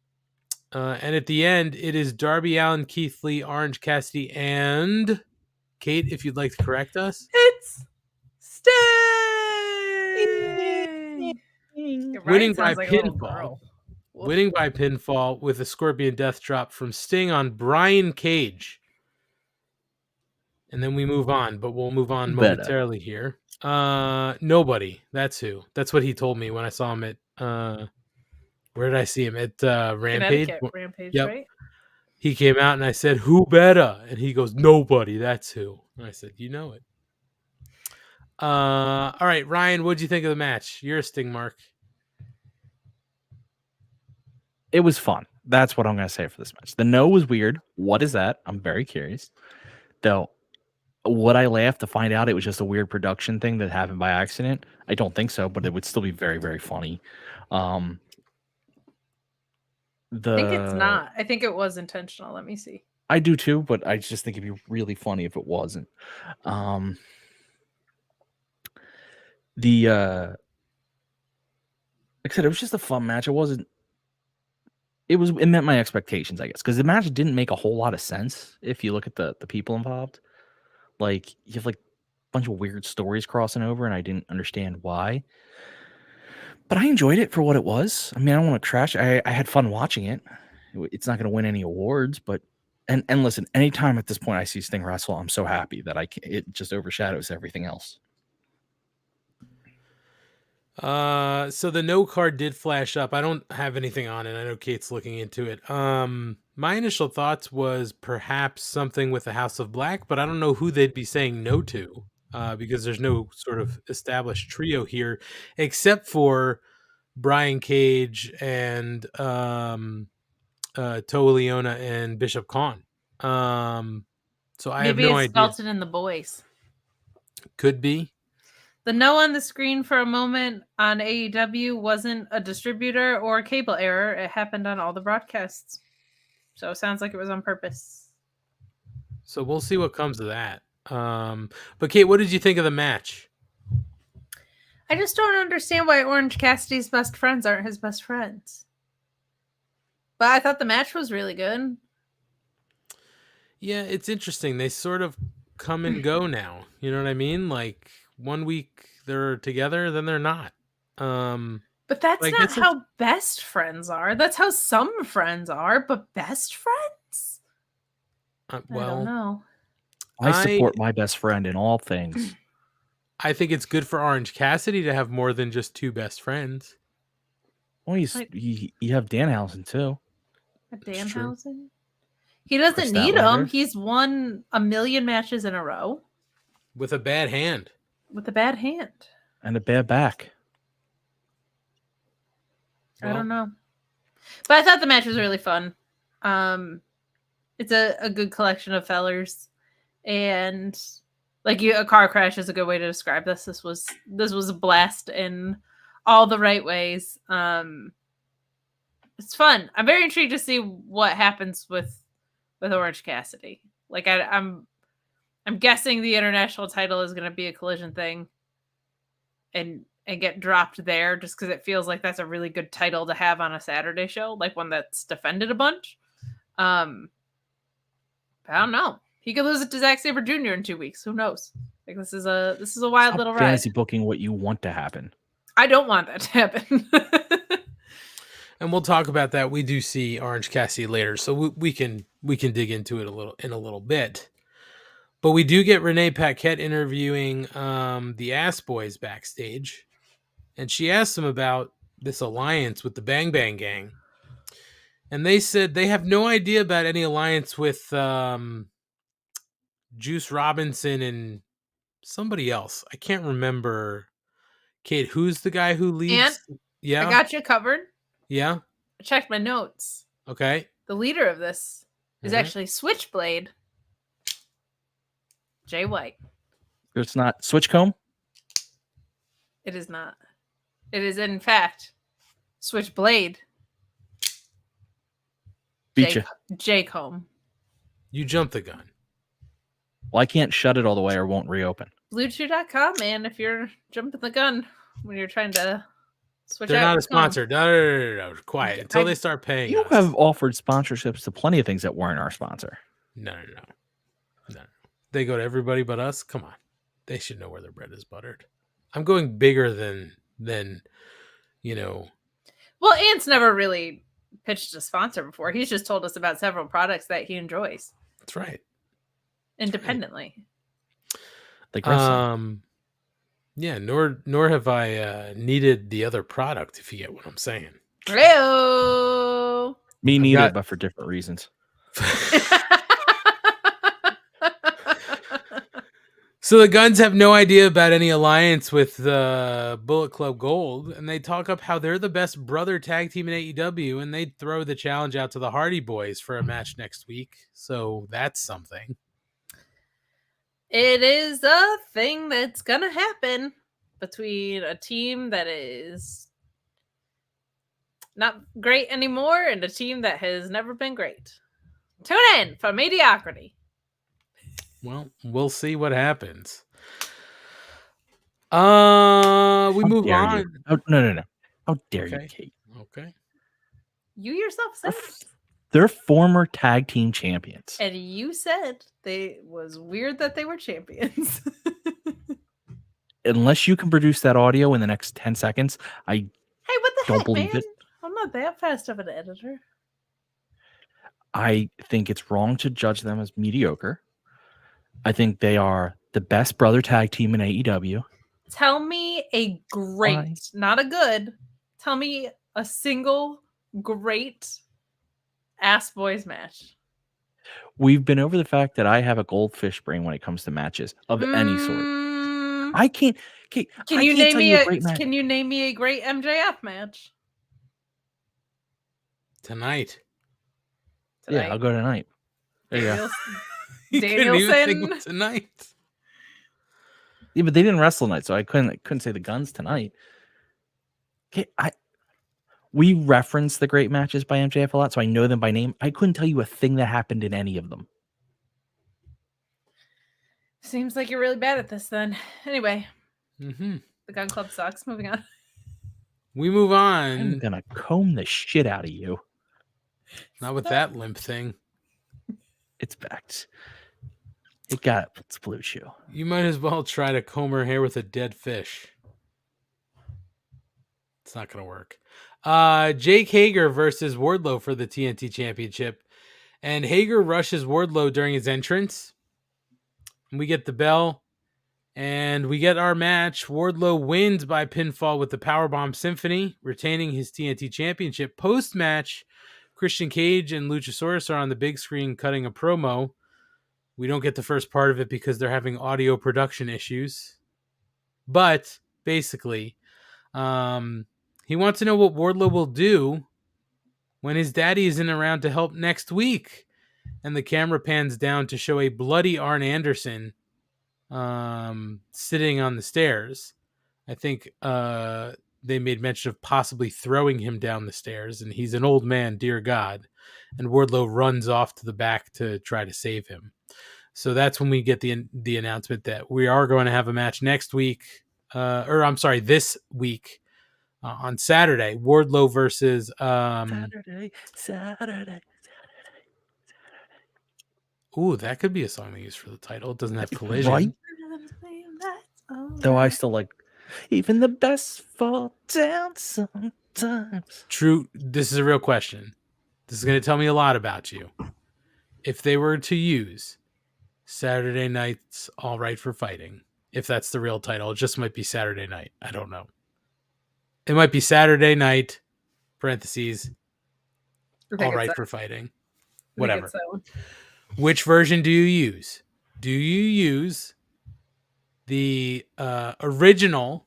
at the end, it is Darby Allin, Keith Lee, Orange Cassidy, and Kate, if you'd like to correct us. It's Sting! Winning by pinfall. Winning by pinfall with a Scorpion Death Drop from Sting on Brian Cage. And then we move on, but we'll move on momentarily here. Nobody. That's who. That's what he told me when I saw him at... where did I see him? At Rampage? Rampage, yep. Right? He came out and I said, who better? And he goes, nobody. That's who. And I said, you know it. All right, Ryan, what'd you think of the match? You're a Sting mark. It was fun. That's what I'm going to say for this match. The no was weird. What is that? I'm very curious. Though, would I laugh to find out it was just a weird production thing that happened by accident? I don't think so, but it would still be very, very funny. I think it's not. I think it was intentional. Let me see. I do too, but I just think it'd be really funny if it wasn't. Like I said, it was just a fun match. It met my expectations, I guess, because the match didn't make a whole lot of sense if you look at the people involved. Like, you have like a bunch of weird stories crossing over, and I didn't understand why. But I enjoyed it for what it was. I mean, I don't want to trash. I had fun watching it. It's not going to win any awards, but and listen, anytime at this point I see Sting wrestle, I'm so happy that it just overshadows everything else. So the no card did flash up. I don't have anything on it. I know Kate's looking into it. My initial thoughts was perhaps something with the House of Black, but I don't know who they'd be saying no to, because there's no sort of established trio here, except for Brian Cage and Toleona and Bishop Khan. So I have no idea. Dalton and the boys. Could be. The no on the screen for a moment on AEW wasn't a distributor or a cable error. It happened on all the broadcasts. So it sounds like it was on purpose. So we'll see what comes of that. But Kate, what did you think of the match? I just don't understand why Orange Cassidy's best friends aren't his best friends. But I thought the match was really good. Yeah, it's interesting. They sort of come and go now. You know what I mean? Like, one week they're together, then they're not. But that's not how best friends are. That's how some friends are, but best friends? Well, I don't know. I support my best friend in all things. I think it's good for Orange Cassidy to have more than just two best friends. Well, you have Danhausen too. Danhausen? He doesn't need them. He's won 1 million matches in a row. With a bad hand. With a bad hand. And a bad back. I don't know. But I thought the match was really fun. It's a good collection of fellers. And like a car crash is a good way to describe this. This was a blast in all the right ways. It's fun. I'm very intrigued to see what happens with Orange Cassidy. Like I'm guessing the international title is going to be a Collision thing, and get dropped there just because it feels like that's a really good title to have on a Saturday show, like one that's defended a bunch. But I don't know. He could lose it to Zack Sabre Jr. in 2 weeks. Who knows? Like this is a wild little ride. Fantasy booking what you want to happen. I don't want that to happen. And we'll talk about that. We do see Orange Cassidy later, so we can dig into it in a little bit. But we do get Renee Paquette interviewing the Ass Boys backstage, and she asks them about this alliance with the Bang Bang Gang, and they said they have no idea about any alliance with Juice Robinson and somebody else. I can't remember. Kate, who's the guy who leads? I got you covered. Yeah. I checked my notes. Okay. The leader of this is actually Switchblade Jay White. It's not Switchcomb? It is not. It is, in fact, Switchblade Beat you. Jay Comb. You jumped the gun. Well, I can't shut it all the way or won't reopen. BlueChew.com, man, if you're jumping the gun when you're trying to switch They're out. not a sponsor. No. Quiet until they start paying You us. have offered sponsorships to plenty of things that weren't our sponsor. No. They go to everybody but us. Come on. They should know where their bread is buttered. I'm going bigger than Well, Ant's never really pitched a sponsor before. He's just told us about several products that he enjoys. That's right. Independently. Like wrestling. Yeah, nor have I needed the other product, if you get what I'm saying. Hello. Me neither, but for different reasons. So the Guns have no idea about any alliance with Bullet Club Gold, and they talk up how they're the best brother tag team in AEW, and they throw the challenge out to the Hardy Boys for a match next week. So that's something. It is a thing that's gonna happen between a team that is not great anymore and a team that has never been great. Tune in for mediocrity. Well, we'll see what happens. We move on. Oh, no. How dare you, Kate? Okay. You yourself said it. They're former tag team champions. And you said it was weird that they were champions. Unless you can produce that audio in the next 10 seconds, I what the don't heck, believe man? it. I'm not that fast of an editor. I think it's wrong to judge them as mediocre. I think they are the best brother tag team in AEW. Tell me a great, not a good. Tell me a single great ass boys match. We've been over the fact that I have a goldfish brain when it comes to matches of any sort. I can't. Kate, Can you name me a great MJF match? Tonight. Yeah, I'll go tonight. There you go. Danielson tonight. Yeah, but they didn't wrestle tonight, so I couldn't say the Guns tonight. Okay, we reference the great matches by MJF a lot, so I know them by name. I couldn't tell you a thing that happened in any of them. Seems like you're really bad at this then. Anyway. The Gun Club sucks. Moving on. We move on. I'm gonna comb the shit out of you. Not with that limp thing. It's backed. It got its blue shoe. You might as well try to comb her hair with a dead fish. It's not going to work. Jake Hager versus Wardlow for the TNT Championship. And Hager rushes Wardlow during his entrance. We get the bell. And we get our match. Wardlow wins by pinfall with the Powerbomb Symphony, retaining his TNT Championship. Post-match, Christian Cage and Luchasaurus are on the big screen cutting a promo. We don't get the first part of it because they're having audio production issues. But basically, he wants to know what Wardlow will do when his daddy isn't around to help next week. And the camera pans down to show a bloody Arn Anderson sitting on the stairs. I think they made mention of possibly throwing him down the stairs, and he's an old man, dear God. And Wardlow runs off to the back to try to save him. So that's when we get the announcement that we are going to have a match next week, this week on Saturday. Wardlow versus Saturday. Ooh, that could be a song they use for the title. It doesn't have Collision. Right? Though I still like, even the best fall down sometimes. True. This is a real question. This is going to tell me a lot about you. If they were to use Saturday Night's All Right for Fighting, if that's the real title, it just might be Saturday Night. I don't know. It might be Saturday Night, parentheses, All Right for Fighting. Whatever. Which version do you use? Do you use the original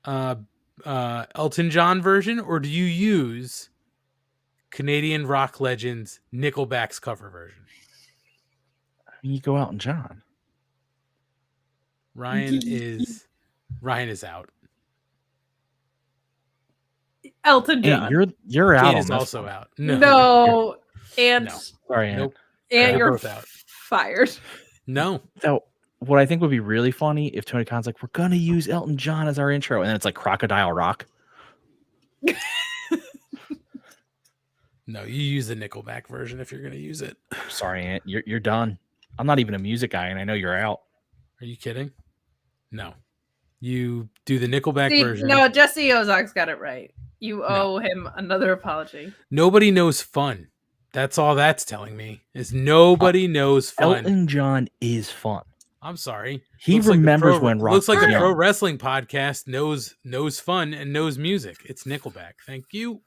Elton John version, or do you use Canadian rock legends Nickelback's cover version? You go Elton John. Ryan is out. Elton Hey, John. you're out Kate on is this also one. out. No. And no. Sorry, Ant. Nope. And They're you're both out. fired. No. So what I think would be really funny if Tony Khan's like, we're gonna use Elton John as our intro, and then it's like Crocodile Rock. No, you use the Nickelback version if you're gonna use it. Sorry, Ant. You're done. I'm not even a music guy, and I know you're out. Are you kidding? No. You do the Nickelback version. No, Jesse Ozak's got it right. You owe him another apology. Nobody knows fun. That's all that's telling me. Is nobody knows fun. Elton John is fun. I'm sorry. He remembers when rock looks like was the pro young. wrestling podcast knows fun and knows music. It's Nickelback. Thank you.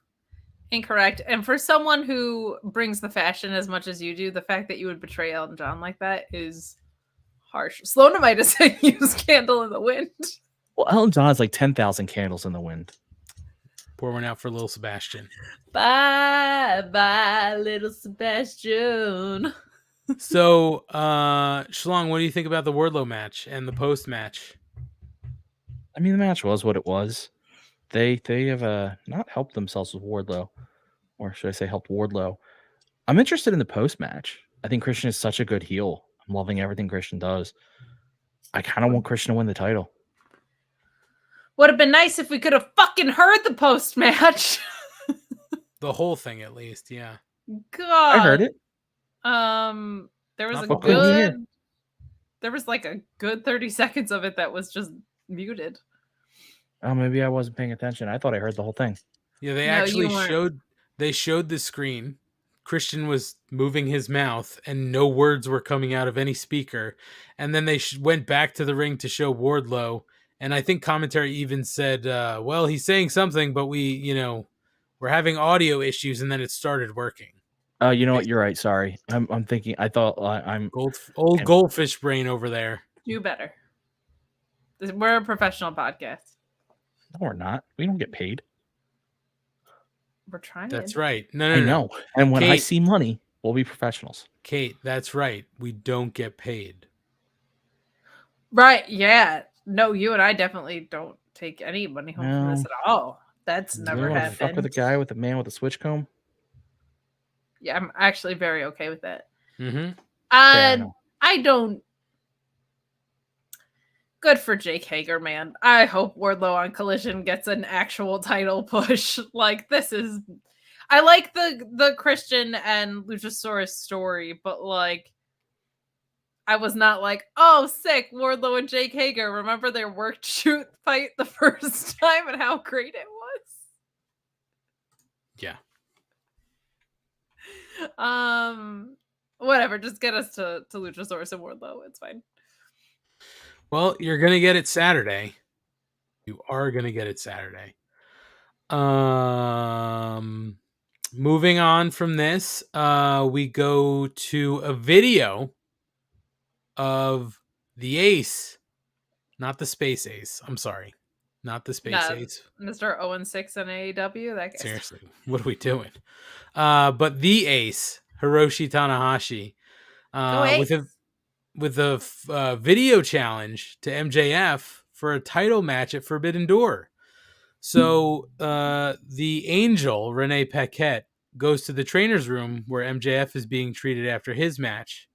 Incorrect. And for someone who brings the fashion as much as you do, the fact that you would betray Elton John like that is harsh. Sloan might have said use Candle in the Wind. Well, Elton John has like 10,000 candles in the wind. Pour one out for little Sebastian. Bye, bye, little Sebastian. So, Schlong, what do you think about the Wardlow match and the post match? I mean, the match was what it was. They have not helped themselves with Wardlow, or should I say, helped Wardlow. I'm interested in the post match. I think Christian is such a good heel. I'm loving everything Christian does. I kind of want Christian to win the title. Would have been nice if we could have fucking heard the post match. The whole thing, at least, yeah. God, I heard it. There was Not there was like a good 30 seconds of it that was just muted. Oh, maybe I wasn't paying attention. I thought I heard the whole thing. Yeah, they No, actually you weren't. showed the screen. Christian was moving his mouth and no words were coming out of any speaker. And then they went back to the ring to show Wardlow. And I think commentary even said, well, he's saying something, but we're having audio issues. And then it started working. You know what? You're right. Sorry. I'm thinking. I thought I'm old goldfish brain over there. Do better. We're a professional podcast. No, we're not. We don't get paid. We're trying. That's right. No, I know. And when I Kate, see money, we'll be professionals. Kate, that's right. We don't get paid. Right. Yeah. No, you and I definitely don't take any money home from this at all. That's never happened. Fuck with a guy with a man with a switch comb. Yeah, I'm actually very okay with that. Mm-hmm. I don't. Good for Jake Hager, man. I hope Wardlow on Collision gets an actual title push. Like, this is. I like the Christian and Luchasaurus story, but like, I was not like, oh, sick, Wardlow and Jake Hager. Remember their work shoot fight the first time and how great it was? Yeah. Whatever. Just get us to Luchasaurus and Wardlow. It's fine. Well, you're gonna get it Saturday. You are gonna get it Saturday. Moving on from this, we go to a video of the Ace, not the Space Ace. I'm sorry, not the Space Ace. Mr. 0-6 in AEW. That guy. Seriously, what are we doing? But the Ace, Hiroshi Tanahashi, with a video challenge to MJF for a title match at Forbidden Door. So the Angel, Renee Paquette, goes to the trainer's room where MJF is being treated after his match.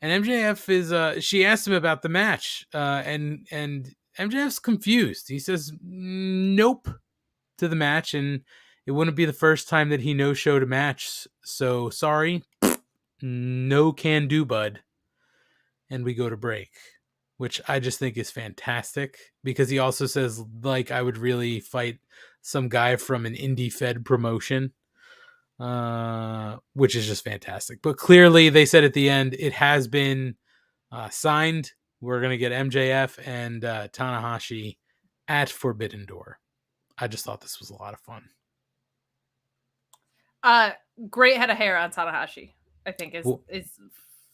And MJF is, she asked him about the match, and MJF's confused. He says, nope, to the match, and it wouldn't be the first time that he no-showed a match. So, sorry, no can do, bud. And we go to break, which I just think is fantastic, because he also says, like, I would really fight some guy from an indie fed promotion. Which is just fantastic. But clearly they said at the end, it has been signed. We're going to get MJF and Tanahashi at Forbidden Door. I just thought this was a lot of fun. Great head of hair on Tanahashi, I think is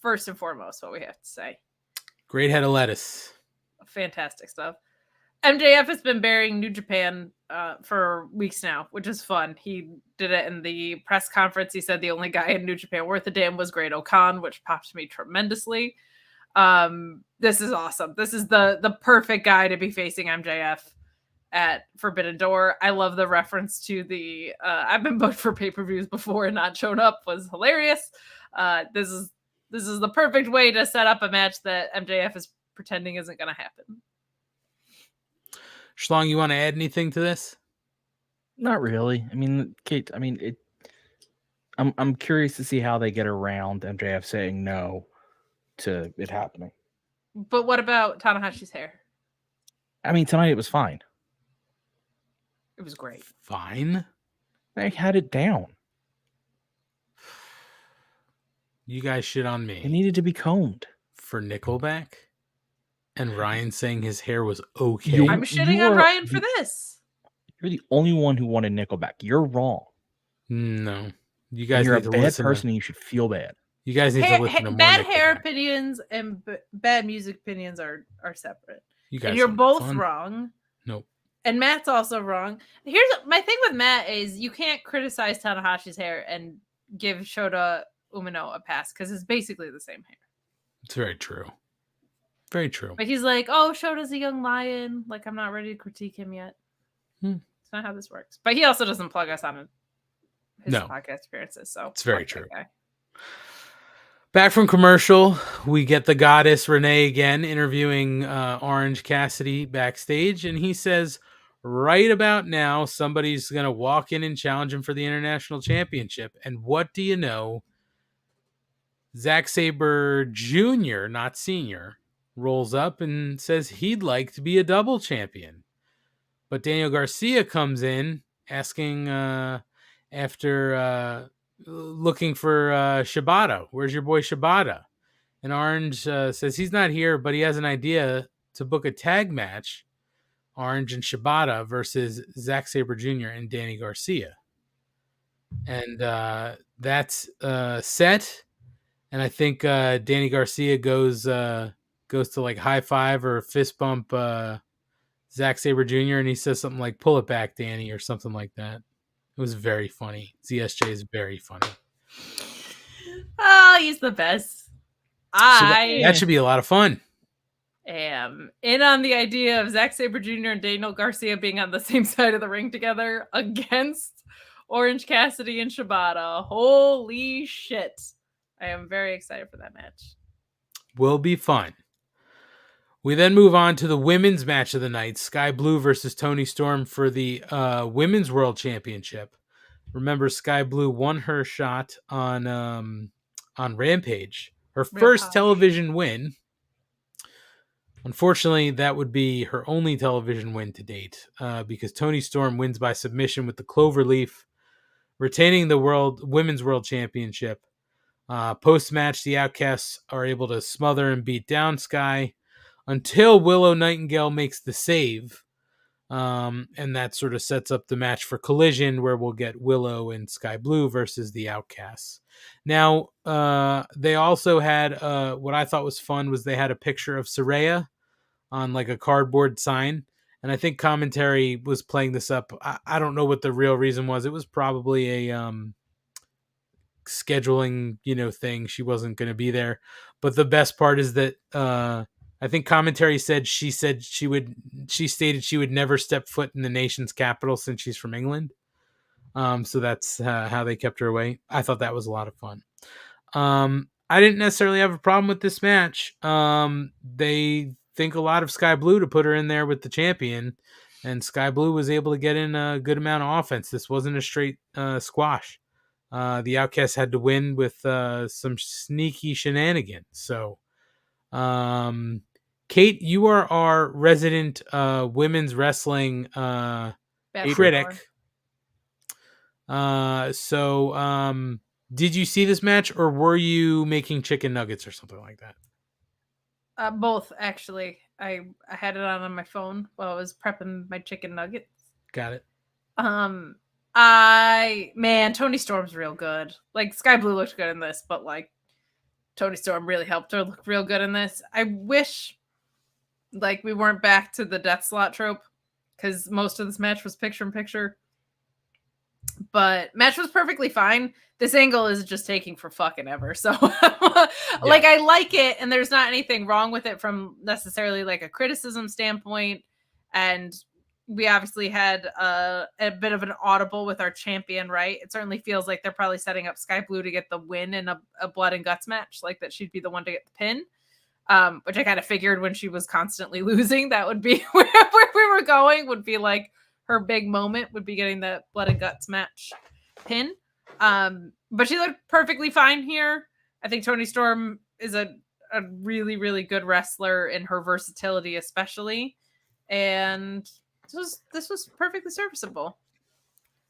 first and foremost what we have to say. Great head of lettuce. Fantastic stuff. MJF has been burying New Japan for weeks now, which is fun. He did it in the press conference. He said the only guy in New Japan worth a damn was Great O'Khan, which popped me tremendously. This is awesome. This is the perfect guy to be facing MJF at Forbidden Door. I love the reference to the I've been booked for pay-per-views before and not shown up was hilarious. This is the perfect way to set up a match that MJF is pretending isn't going to happen. Schlong, you want to add anything to this? Not really. I mean, Kate. I mean, I'm curious to see how they get around MJF saying no to it happening. But what about Tanahashi's hair? I mean, tonight it was fine. It was great. Fine. They had it down. You guys shit on me. It needed to be combed. For Nickelback? And Ryan saying his hair was okay. I'm shitting on Ryan for this. You're the only one who wanted Nickelback. You're wrong. No. You guys You're need a to bad listen person and you should feel bad. You guys need to listen to more bad Nickelback. hair opinions and bad music opinions are separate. You guys and you're are both fun. wrong. Nope. And Matt's also wrong. Here's my thing with Matt is you can't criticize Tanahashi's hair and give Shota Umino a pass because it's basically the same hair. It's very true. Very true. But he's like, oh, Shota's a young lion. Like, I'm not ready to critique him yet. It's not how this works. But he also doesn't plug us on his podcast appearances. So it's very true. Back from commercial, we get the goddess Renee again interviewing Orange Cassidy backstage. And he says, right about now, somebody's going to walk in and challenge him for the International Championship. And what do you know? Zack Sabre Jr., not Senior, rolls up and says he'd like to be a double champion. But Daniel Garcia comes in asking after looking for Shibata. Where's your boy Shibata? And Orange says he's not here, but he has an idea to book a tag match, Orange and Shibata versus Zack Sabre Jr. and Danny Garcia. And that's set. And I think Danny Garcia goes to like high five or fist bump Zack Sabre Jr. and he says something like, pull it back, Danny, or something like that. It was very funny. ZSJ is very funny. Oh, he's the best. That should be a lot of fun. Am in on the idea of Zack Sabre Jr. and Daniel Garcia being on the same side of the ring together against Orange Cassidy and Shibata. Holy shit. I am very excited for that match. Will be fun. We then move on to the women's match of the night, Sky Blue versus Toni Storm for the Women's World Championship. Remember, Sky Blue won her shot on Rampage, her first television win. Unfortunately, that would be her only television win to date because Toni Storm wins by submission with the Cloverleaf, retaining the Women's World Championship. Post-match, the Outcasts are able to smother and beat down Sky until Willow Nightingale makes the save. And that sort of sets up the match for Collision, where we'll get Willow and Sky Blue versus the Outcasts. Now, they also had what I thought was fun was they had a picture of Saraya on like a cardboard sign. And I think commentary was playing this up. I don't know what the real reason was. It was probably a scheduling, thing. She wasn't going to be there. But the best part is that I think commentary said she stated she would never step foot in the nation's capital since she's from England. So that's how they kept her away. I thought that was a lot of fun. I didn't necessarily have a problem with this match. They think a lot of Sky Blue to put her in there with the champion, and Sky Blue was able to get in a good amount of offense. This wasn't a straight squash. The Outcasts had to win with some sneaky shenanigans. So, Kate, you are our resident women's wrestling critic. Did you see this match, or were you making chicken nuggets or something like that? Both, actually. I had it on my phone while I was prepping my chicken nuggets. Got it. Toni Storm's real good. Like, Sky Blue looked good in this, but like Toni Storm really helped her look real good in this. I wish Like we weren't back to the death slot trope because most of this match was picture in picture. But match was perfectly fine. This angle is just taking for fucking ever. So like I like it, and there's not anything wrong with it from necessarily like a criticism standpoint. And we obviously had a bit of an audible with our champion, right? It certainly feels like they're probably setting up Sky Blue to get the win in a blood and guts match, like that she'd be the one to get the pin. Which I kind of figured when she was constantly losing, that would be where we were going, would be like her big moment would be getting the blood and guts match pin. But she looked perfectly fine here. I think Toni Storm is a really, really good wrestler in her versatility, especially. And this was perfectly serviceable.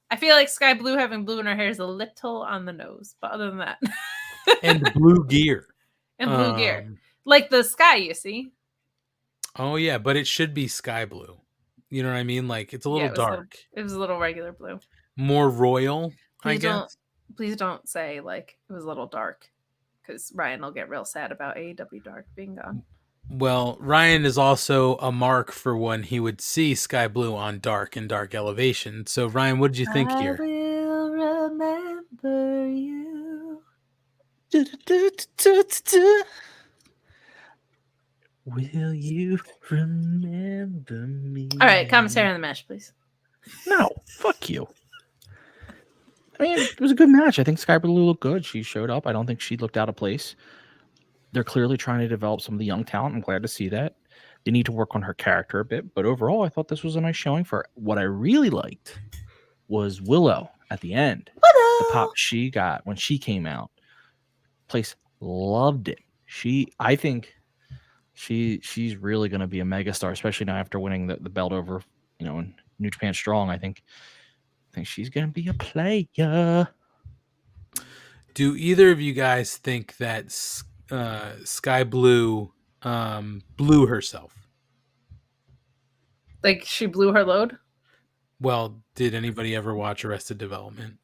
I feel like Sky Blue having blue in her hair is a little on the nose, but other than that. And blue gear. And blue gear. Like the sky, you see. Oh, yeah, but it should be sky blue. You know what I mean? Like, it's a little dark. It was a little regular blue. More royal, I guess. Please don't say, like, it was a little dark. Because Ryan will get real sad about AEW Dark being gone. Well, Ryan is also a mark for when he would see sky blue on dark and dark elevation. So, Ryan, what did you think here? I will remember you. Will you remember me? All right, commentary on the match, please. No, fuck you. I mean, it was a good match. I think Sky Blue looked good. She showed up. I don't think she looked out of place. They're clearly trying to develop some of the young talent. I'm glad to see that. They need to work on her character a bit. But overall, I thought this was a nice showing for her. What I really liked was Willow at the end. Willow! The pop she got when she came out. Place loved it. I think she's really going to be a megastar, especially now after winning the belt over, in New Japan Strong. I think she's going to be a player. Do either of you guys think that Sky Blue blew herself? Like she blew her load? Well, did anybody ever watch Arrested Development?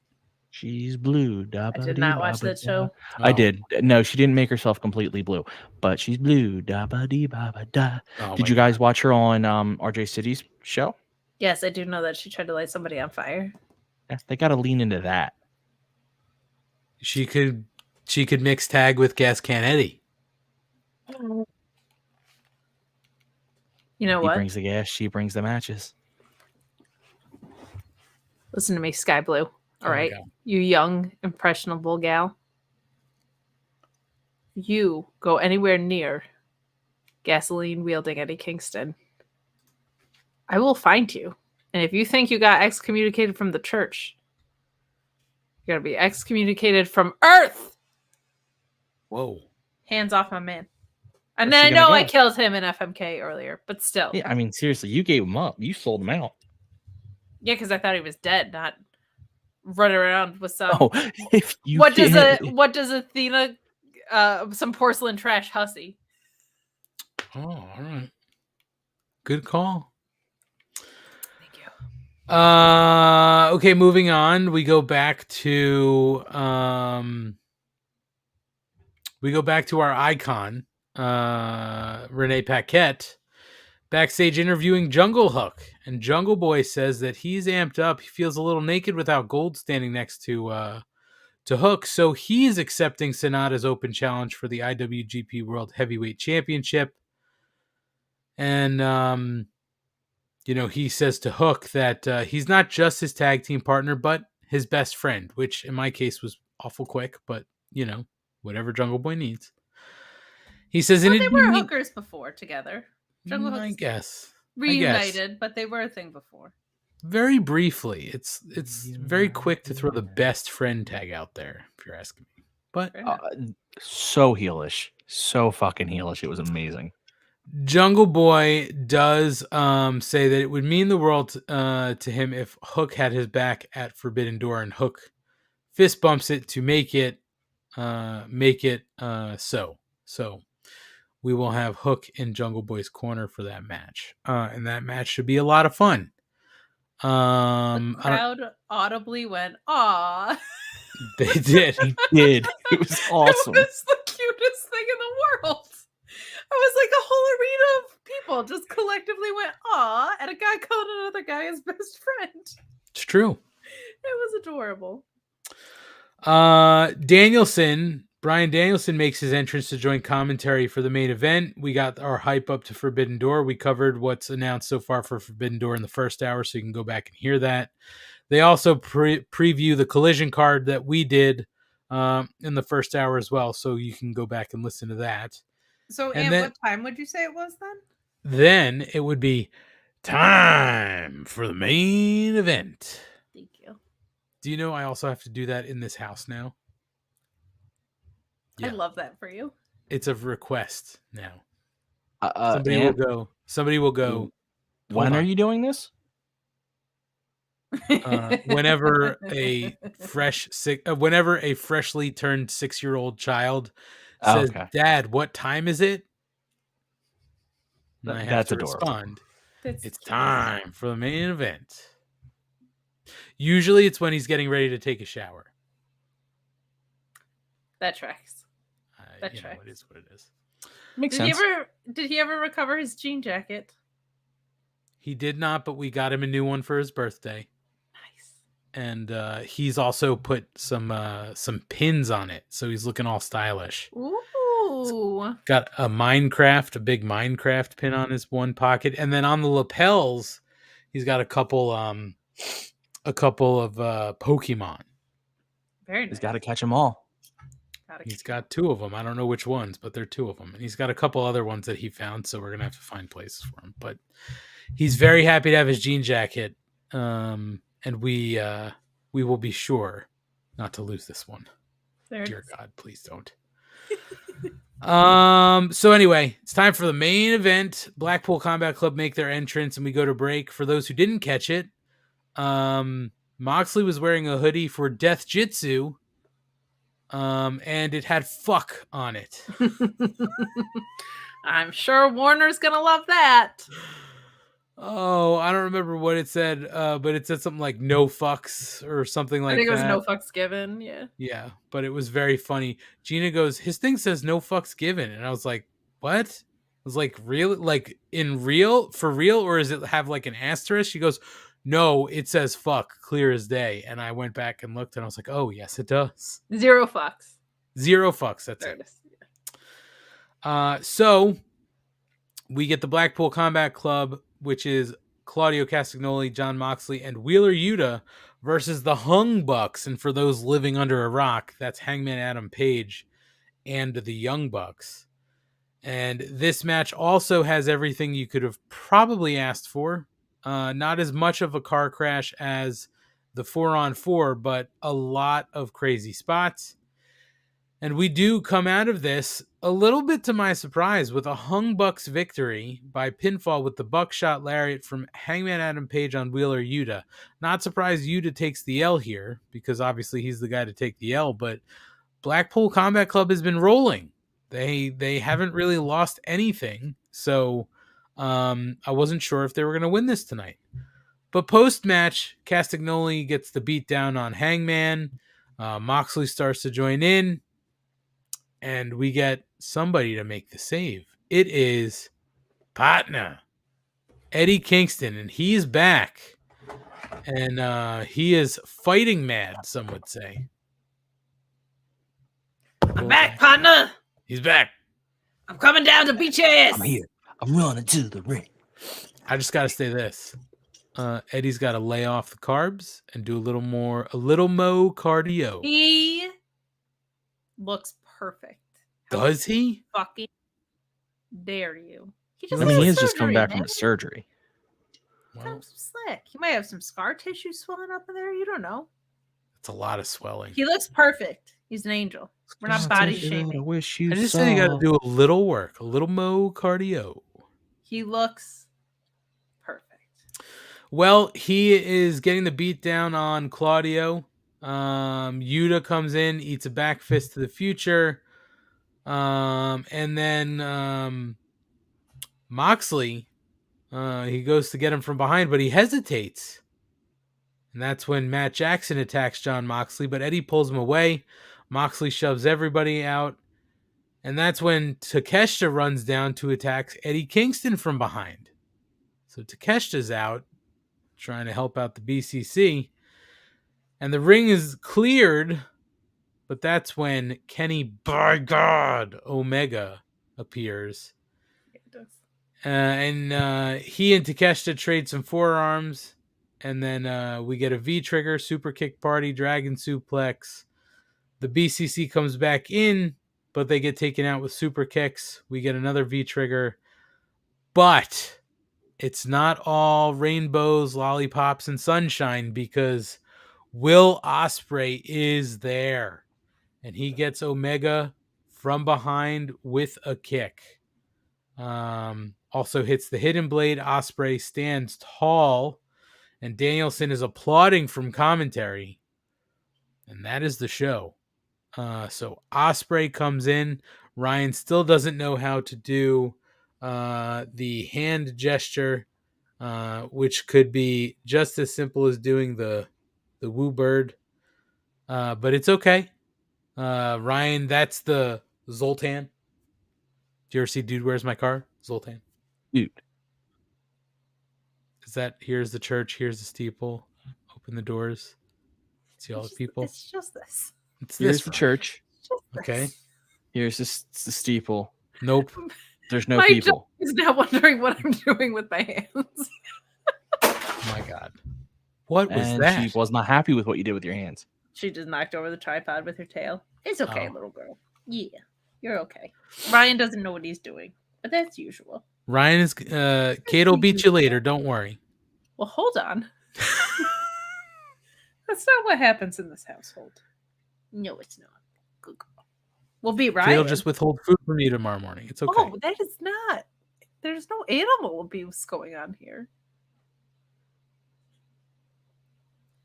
She's blue. I did not watch that show. I did. No, she didn't make herself completely blue, but she's blue. Da ba dee ba ba da. Did you guys watch her on RJ City's show? Yes, I do know that she tried to light somebody on fire. Yeah, they got to lean into that. She could mix tag with Gas Can Eddie. You know what? He brings the gas. She brings the matches. Listen to me, Sky Blue. All right, you young, impressionable gal. You go anywhere near gasoline-wielding Eddie Kingston, I will find you. And if you think you got excommunicated from the church, you're going to be excommunicated from Earth. Whoa. Hands off my man. And then I know I killed him in FMK earlier, but still. Yeah, I mean, seriously, you gave him up. You sold him out. Yeah, because I thought he was dead, not running around with some. Oh, if you what does Athena? Some porcelain trash hussy. Oh, all right. Good call. Thank you. Okay, moving on. We go back to our icon, Renee Paquette, backstage interviewing Jungle Hook, and Jungle Boy says that he's amped up. He feels a little naked without Gold standing next to Hook, so he's accepting Sonata's open challenge for the IWGP World Heavyweight Championship. And he says to Hook that he's not just his tag team partner, but his best friend, which in my case was awful quick, but whatever Jungle Boy needs. He says, they were hookers before together. Jungle I Hook's guess reunited, but they were a thing before. Very briefly. It's very quick to throw the best friend tag out there, if you're asking me. But so heelish, so fucking heelish. It was amazing. Jungle Boy does say that it would mean the world to him if Hook had his back at Forbidden Door, and Hook fist bumps it to make it so. So we will have Hook in Jungle Boy's corner for that match, and that match should be a lot of fun. The crowd audibly went, "Aw!" They did. He did. It was awesome. It was the cutest thing in the world. was like a whole arena of people just collectively went, aw, and a guy called another guy his best friend. It's true. It was adorable. Brian Danielson makes his entrance to join commentary for the main event. We got our hype up to Forbidden Door. We covered what's announced so far for Forbidden Door in the first hour, so you can go back and hear that. They also preview the Collision card that we did in the first hour as well, so you can go back and listen to that. So, And Ant, then- what time would you say it was then? Then it would be time for the main event. Thank you. Do you know I also have to do that in this house now? I love that for you. It's a request now. Ant, Somebody will go. When are you doing this? Whenever a freshly turned 6-year-old child says, okay. "Dad, what time is it?" And I have That's to adorable. respond, "It's time for the main event." Usually, it's when he's getting ready to take a shower. That tracks. That You know, tracks. it is what it is. Makes Did sense. Did he ever recover his jean jacket? He did not, but we got him a new one for his birthday. Nice. And he's also put some pins on it, so he's looking all stylish. Ooh. Got a big Minecraft pin on his one pocket, and then on the lapels, he's got a couple of Pokemon. Very nice. He's got to catch them all. He's got 2 of them. I don't know which ones, but they're 2 of them. And he's got a couple other ones that he found, so we're going to have to find places for him. But he's very happy to have his jean jacket, and we will be sure not to lose this one. Dear God, please don't. So anyway, it's time for the main event. Blackpool Combat Club make their entrance, and we go to break. For those who didn't catch it, Moxley was wearing a hoodie for Death Jitsu, and it had fuck on it. I'm sure Warner's gonna love that. Oh, I don't remember what it said, but it said something like "no fucks" or something like that. I think it was no fucks given. Yeah. Yeah, but it was very funny. Gina goes, "His thing says no fucks given," and I was like, "What?" I was like, "Real? Like for real, or is it have like an asterisk?" She goes, "No, it says fuck, clear as day." And I went back and looked, and I was like, "Oh, yes, it does. 0 fucks. 0 fucks. That's There it." it is. So we get the Blackpool Combat Club, which is Claudio Castagnoli, John Moxley, and Wheeler Yuta versus the Hung Bucks. And for those living under a rock, that's Hangman Adam Page and the Young Bucks. And this match also has everything you could have probably asked for. Not as much of a car crash as the 4-on-4, but a lot of crazy spots. And we do come out of this a little bit to my surprise with a Hung Bucks victory by pinfall with the buckshot lariat from Hangman Adam Page on Wheeler Yuta. Not surprised Yuta takes the L here because obviously he's the guy to take the L, but Blackpool Combat Club has been rolling. They haven't really lost anything, so I wasn't sure if they were going to win this tonight. But post-match, Castagnoli gets the beat down on Hangman. Moxley starts to join in. And we get somebody to make the save. It is partner Eddie Kingston, and he's back. And he is fighting mad, some would say. I'm back, partner. He's back. I'm coming down to beat your ass. I'm here. I'm running to the ring. I just got to say this. Eddie's got to lay off the carbs and do a little mo cardio. He looks perfect. Does he? Fucking dare you? He I mean, he has just come surgery, back man. from a surgery. Cut him some slack. He might have some scar tissue swelling up in there. You don't know. It's a lot of swelling. He looks perfect. He's an angel. We're not body shaming. I just said you got to do a little work, a little mo cardio. He looks perfect. Well, he is getting the beat down on Claudio. Yuta comes in, eats a back fist to the future. And then Moxley, he goes to get him from behind, but he hesitates. And that's when Matt Jackson attacks John Moxley, but Eddie pulls him away. Moxley shoves everybody out. And that's when Takeshita runs down to attack Eddie Kingston from behind. So Takeshita's out trying to help out the BCC. And the ring is cleared, but that's when Kenny, by God, Omega appears. And he and Takeshita trade some forearms. And then we get a V-trigger, super kick party, dragon suplex. The BCC comes back in, but they get taken out with super kicks. We get another V-trigger. But it's not all rainbows, lollipops, and sunshine because Will Ospreay is there. And he gets Omega from behind with a kick. Also hits the hidden blade. Ospreay stands tall. And Danielson is applauding from commentary. And that is the show. So Ospreay comes in. Ryan still doesn't know how to do the hand gesture, which could be just as simple as doing the woo bird. But it's okay. Ryan, that's the Zoltan. Do you ever see Dude, Where's My Car? Zoltan. Dude. Is that, here's the church, here's the steeple. Open the doors. See all the people. It's just this. It's Here's this, the Ryan. church. Okay. Here's the steeple. Nope. There's no My people. Is now wondering what I'm doing with my hands. Oh my God. What was And that? she was not happy with what you did with your hands. She just knocked over the tripod with her tail. It's okay, Oh. little girl. Yeah, you're okay. Ryan doesn't know what he's doing, but that's usual. Ryan is Kate will beat you later, don't worry. Well, hold on. That's not what happens in this household. No, it's not. Good girl. We'll beat Ryan. Kate will just withhold food from you tomorrow morning. It's okay. Oh, that is not. There's no animal abuse going on here.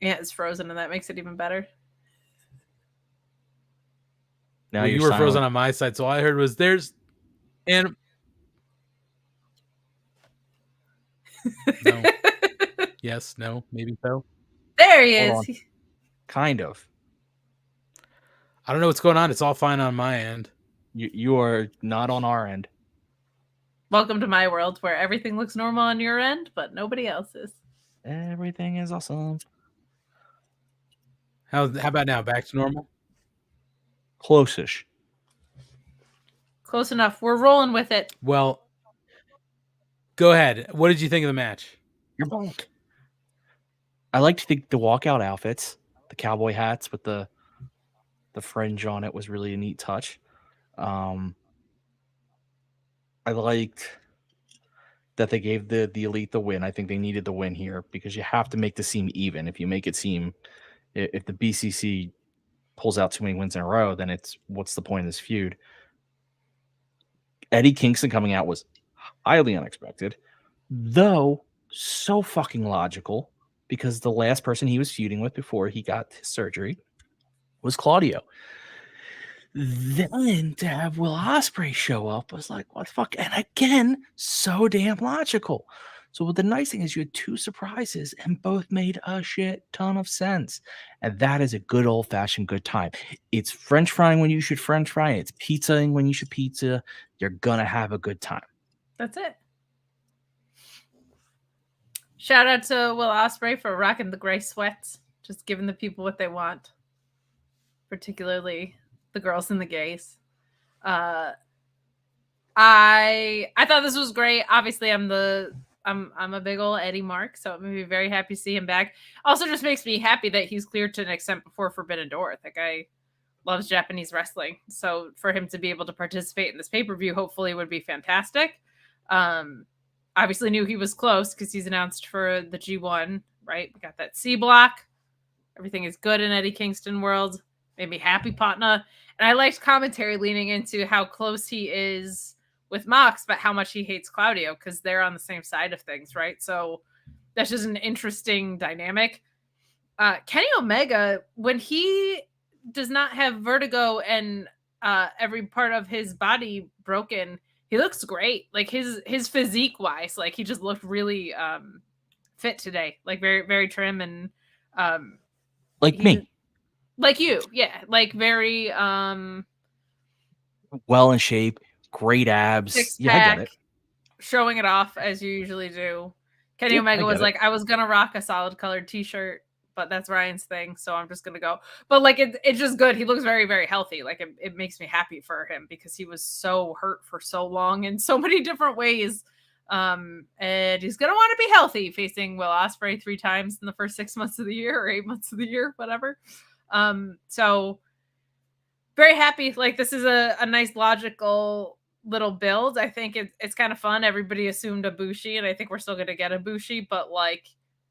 Yeah, it's frozen, and that makes it even better. Now Well, you you're were silent. frozen on my side, so all I heard was there's and no. Yes, no, maybe so. There he Hold is. on. Kind of. I don't know what's going on. It's all fine on my end. You are not on our end. Welcome to my world where everything looks normal on your end, but nobody else's. Everything is awesome. How about now? Back to normal? Close-ish. Close enough. We're rolling with it. Well, go ahead. What did you think of the match? You're back. I liked the walkout outfits, the cowboy hats with the fringe on it was really a neat touch. I liked that they gave the Elite the win. I think they needed the win here because you have to make the seem even. If you make it seem, if the BCC pulls out too many wins in a row, then it's what's the point of this feud? Eddie Kingston coming out was highly unexpected, though so fucking logical because the last person he was feuding with before he got his surgery was Claudio. Then to have Will Ospreay show up was like, what the fuck? And again, so damn logical. So the nice thing is you had two surprises and both made a shit ton of sense. And that is a good old-fashioned good time. It's French frying when you should French fry. It's pizzaing when you should pizza. You're going to have a good time. That's it. Shout out to Will Ospreay for rocking the gray sweats. Just giving the people what they want. Particularly the girls and the gays. I thought this was great. Obviously, I'm a big old Eddie Mark, so I'm gonna be very happy to see him back. Also, just makes me happy that he's cleared to an extent before Forbidden Door. That guy loves Japanese wrestling, so for him to be able to participate in this pay-per-view, hopefully, would be fantastic. Obviously, knew he was close because he's announced for the G1. Right, we got that C block. Everything is good in Eddie Kingston world. Made me happy, Patna. And I liked commentary leaning into how close he is with Mox, but how much he hates Claudio because they're on the same side of things, right? So that's just an interesting dynamic. Kenny Omega, when he does not have vertigo and every part of his body broken, he looks great. Like his physique wise, like he just looked really fit today, like very, very trim and like me. Like you, yeah. Like very well in shape, great abs. Six Yeah, I get pack, it. showing it off as you usually do. Kenny Yeah, Omega I was get it. like, I was gonna rock a solid colored t-shirt, but that's Ryan's thing, so I'm just gonna go. But like it's just good. He looks very, very healthy. Like it makes me happy for him because he was so hurt for so long in so many different ways. And he's gonna want to be healthy facing Will Ospreay 3 times in the first 6 months of the year or 8 months of the year, whatever. So very happy. Like this is a nice logical little build. I think it's kind of fun. Everybody assumed Ibushi, and I think we're still going to get Ibushi, but like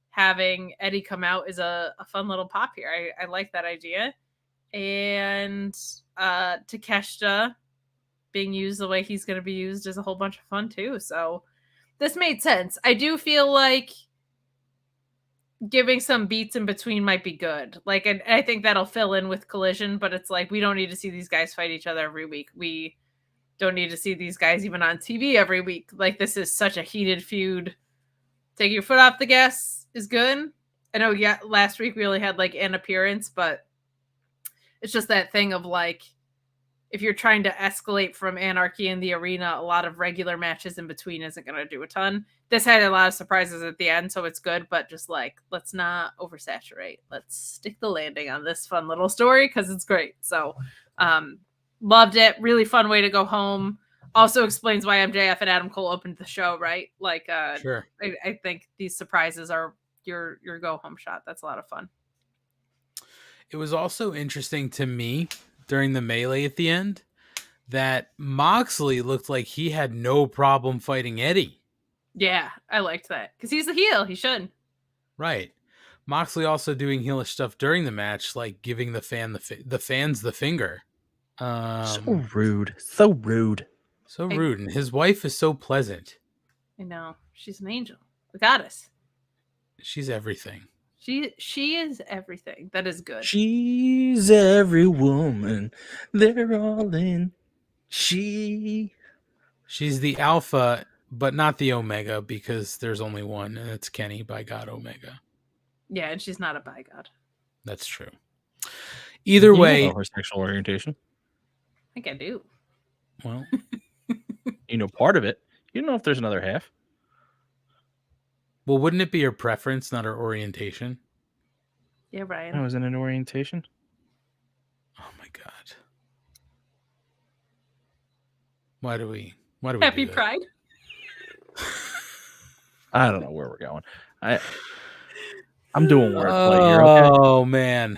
having Eddie come out is a fun little pop here. I like that idea. And Takeshita being used the way he's going to be used is a whole bunch of fun too. So this made sense. I do feel like giving some beats in between might be good. Like, and I think that'll fill in with Collision, but it's like, we don't need to see these guys fight each other every week. We don't need to see these guys even on TV every week. Like, this is such a heated feud. Take your foot off the gas is good. I know, yeah, last week we only had like an appearance, but it's just that thing of like, if you're trying to escalate from anarchy in the arena, a lot of regular matches in between isn't going to do a ton. This had a lot of surprises at the end, so it's good, but just like, let's not oversaturate. Let's stick the landing on this fun little story because it's great. So, loved it. Really fun way to go home. Also explains why MJF and Adam Cole opened the show, right? Like, Sure. I think these surprises are your go home shot. That's a lot of fun. It was also interesting to me during the melee at the end that Moxley looked like he had no problem fighting Eddie. Yeah, I liked that because he's a heel. He should. Right. Moxley also doing heelish stuff during the match, like giving the fans the finger. So rude. So rude. So rude. And his wife is so pleasant. I know. She's an angel. The goddess. She's everything. She is everything. That is good. She's every woman. They're all in. She's the alpha, but not the omega, because there's only one, and it's Kenny by God Omega. Yeah, and she's not a by God. That's true. Either way, you know her sexual orientation. I think I do. Well, you know part of it. You don't know if there's another half. Well, wouldn't it be her preference, not her orientation? Yeah, Ryan. Oh, is it an orientation? Oh my God. Why do we Happy do that? Pride? I don't know where we're going. I'm doing wordplay here. Okay? Oh man.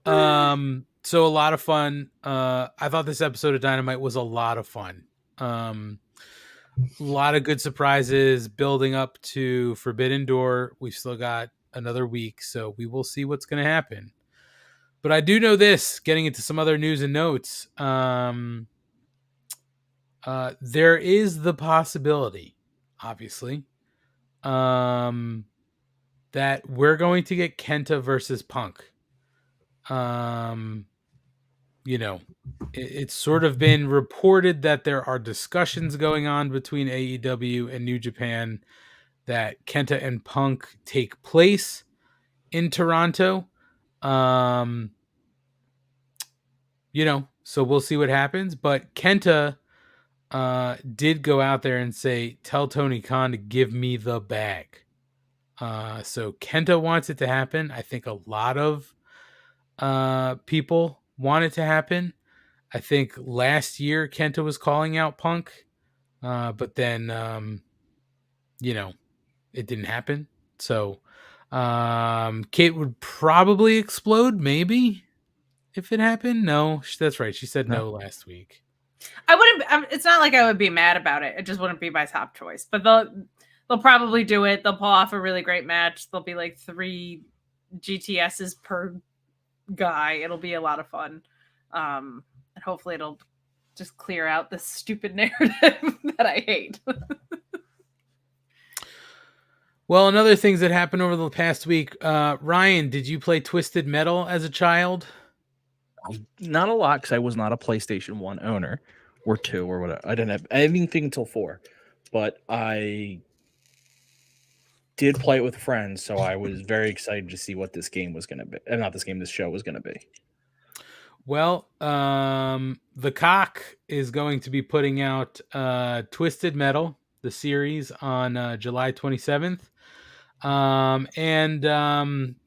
So a lot of fun. I thought this episode of Dynamite was a lot of fun. A lot of good surprises building up to Forbidden Door. We've still got another week, so we will see what's going to happen. But I do know this, getting into some other news and notes. There is the possibility, obviously, that we're going to get Kenta versus Punk. It's sort of been reported that there are discussions going on between AEW and New Japan that Kenta and Punk take place in Toronto. So we'll see what happens. But Kenta did go out there and say, tell Tony Khan to give me the bag. So Kenta wants it to happen. I think a lot of people want it to happen. I think last year Kenta was calling out Punk, but then, it didn't happen. So Kate would probably explode, maybe, if it happened. No, that's right. She said no last week. I wouldn't. It's not like I would be mad about it. It just wouldn't be my top choice. But they'll probably do it. They'll pull off a really great match. There'll be like 3 GTSs per guy. It'll be a lot of fun. And hopefully it'll just clear out this stupid narrative that I hate. Well, and other things that happened over the past week. Ryan, did you play Twisted Metal as a child? Not a lot, because I was not a PlayStation 1 owner or 2 or whatever. I didn't have anything until 4, but I did play it with friends, so I was very excited to see what this game was going to be. Not this game, this show was going to be. Well, the Cock is going to be putting out Twisted Metal, the series, on July 27th.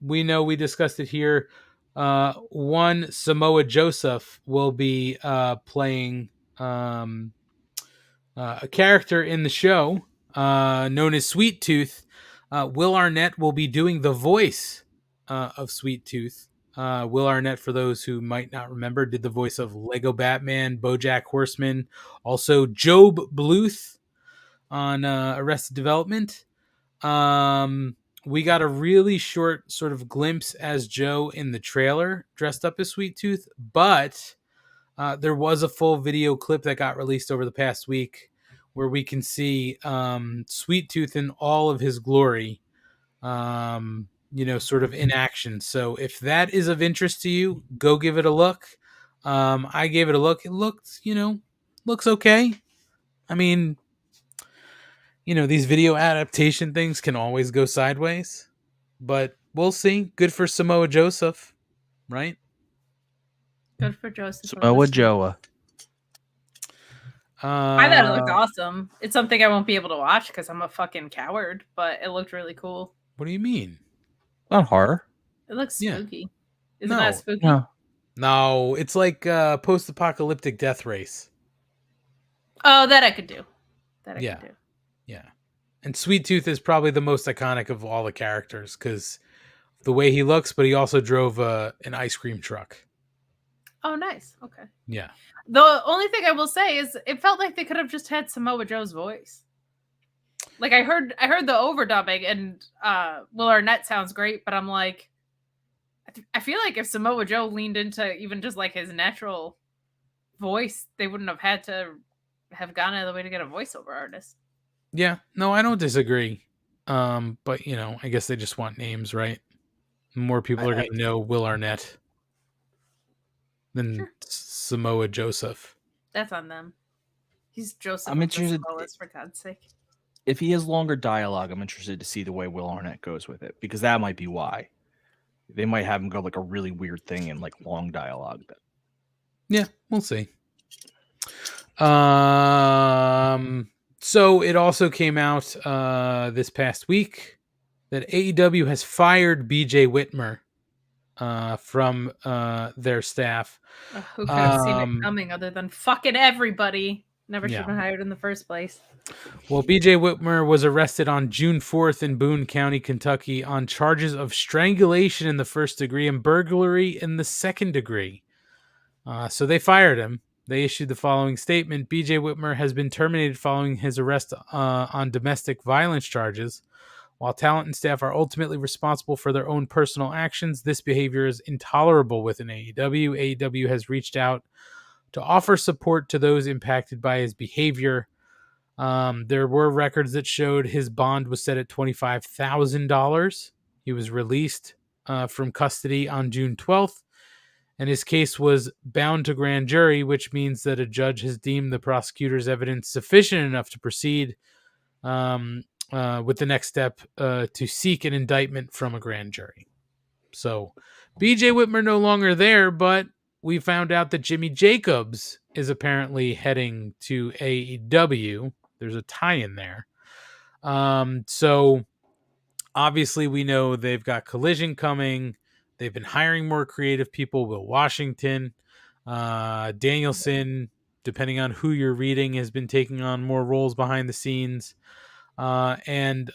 We know we discussed it here. One Samoa Joseph will be playing a character in the show known as Sweet Tooth. Will Arnett will be doing the voice of Sweet Tooth. Will Arnett, for those who might not remember, did the voice of Lego Batman, BoJack Horseman, also Job Bluth on Arrested Development. We got a really short sort of glimpse as Joe in the trailer, dressed up as Sweet Tooth, but there was a full video clip that got released over the past week where we can see Sweet Tooth in all of his glory, sort of in action. So if that is of interest to you, go give it a look. I gave it a look. It looks okay. I mean, these video adaptation things can always go sideways, but we'll see. Good for Samoa Joseph, right? Good for Joseph. Samoa Joa. I thought it looked awesome. It's something I won't be able to watch because I'm a fucking coward, but it looked really cool. What do you mean? Not horror. It looks spooky. Yeah. Isn't that spooky? No, it's like post-apocalyptic death race. Oh, that I could do. Could do. Yeah. And Sweet Tooth is probably the most iconic of all the characters because the way he looks, but he also drove an ice cream truck. Oh, nice. Okay. Yeah. The only thing I will say is it felt like they could have just had Samoa Joe's voice. Like I heard the overdubbing and Will Arnett sounds great, but I'm like, I feel like if Samoa Joe leaned into even just like his natural voice, they wouldn't have had to have gone out of the way to get a voiceover artist. Yeah, no, I don't disagree. But I guess they just want names, right? More people are going to know Will Arnett than Samoa Joseph. That's on them. He's Joseph. I'm interested, for God's sake. If he has longer dialogue, I'm interested to see the way Will Arnett goes with it, because that might be why. They might have him go like a really weird thing in like long dialogue. Yeah, we'll see. So it also came out this past week that AEW has fired BJ Whitmer from their staff. Who could have seen it coming other than fucking everybody? Never should have been hired in the first place. Well, BJ Whitmer was arrested on June 4th in Boone County, Kentucky on charges of strangulation in the first degree and burglary in the second degree. So they fired him. They issued the following statement. BJ Whitmer has been terminated following his arrest on domestic violence charges. While talent and staff are ultimately responsible for their own personal actions, this behavior is intolerable within AEW. AEW has reached out to offer support to those impacted by his behavior. There were records that showed his bond was set at $25,000. He was released from custody on June 12th, and his case was bound to grand jury, which means that a judge has deemed the prosecutor's evidence sufficient enough to proceed with the next step to seek an indictment from a grand jury. So BJ Whitmer no longer there, but we found out that Jimmy Jacobs is apparently heading to AEW. There's a tie-in there. So obviously we know they've got Collision coming. They've been hiring more creative people. Will Washington, Danielson, depending on who you're reading, has been taking on more roles behind the scenes. And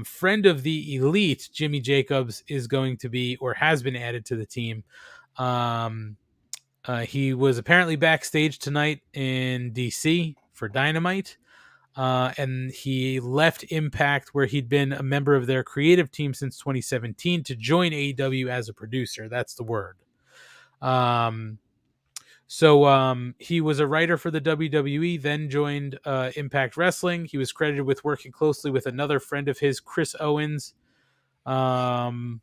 friend of the Elite, Jimmy Jacobs, is going to be, or has been added to the team. He was apparently backstage tonight in DC for Dynamite. And he left Impact, where he'd been a member of their creative team since 2017, to join AEW as a producer. That's the word. So he was a writer for the WWE, then joined Impact Wrestling. He was credited with working closely with another friend of his, Chris Owens, on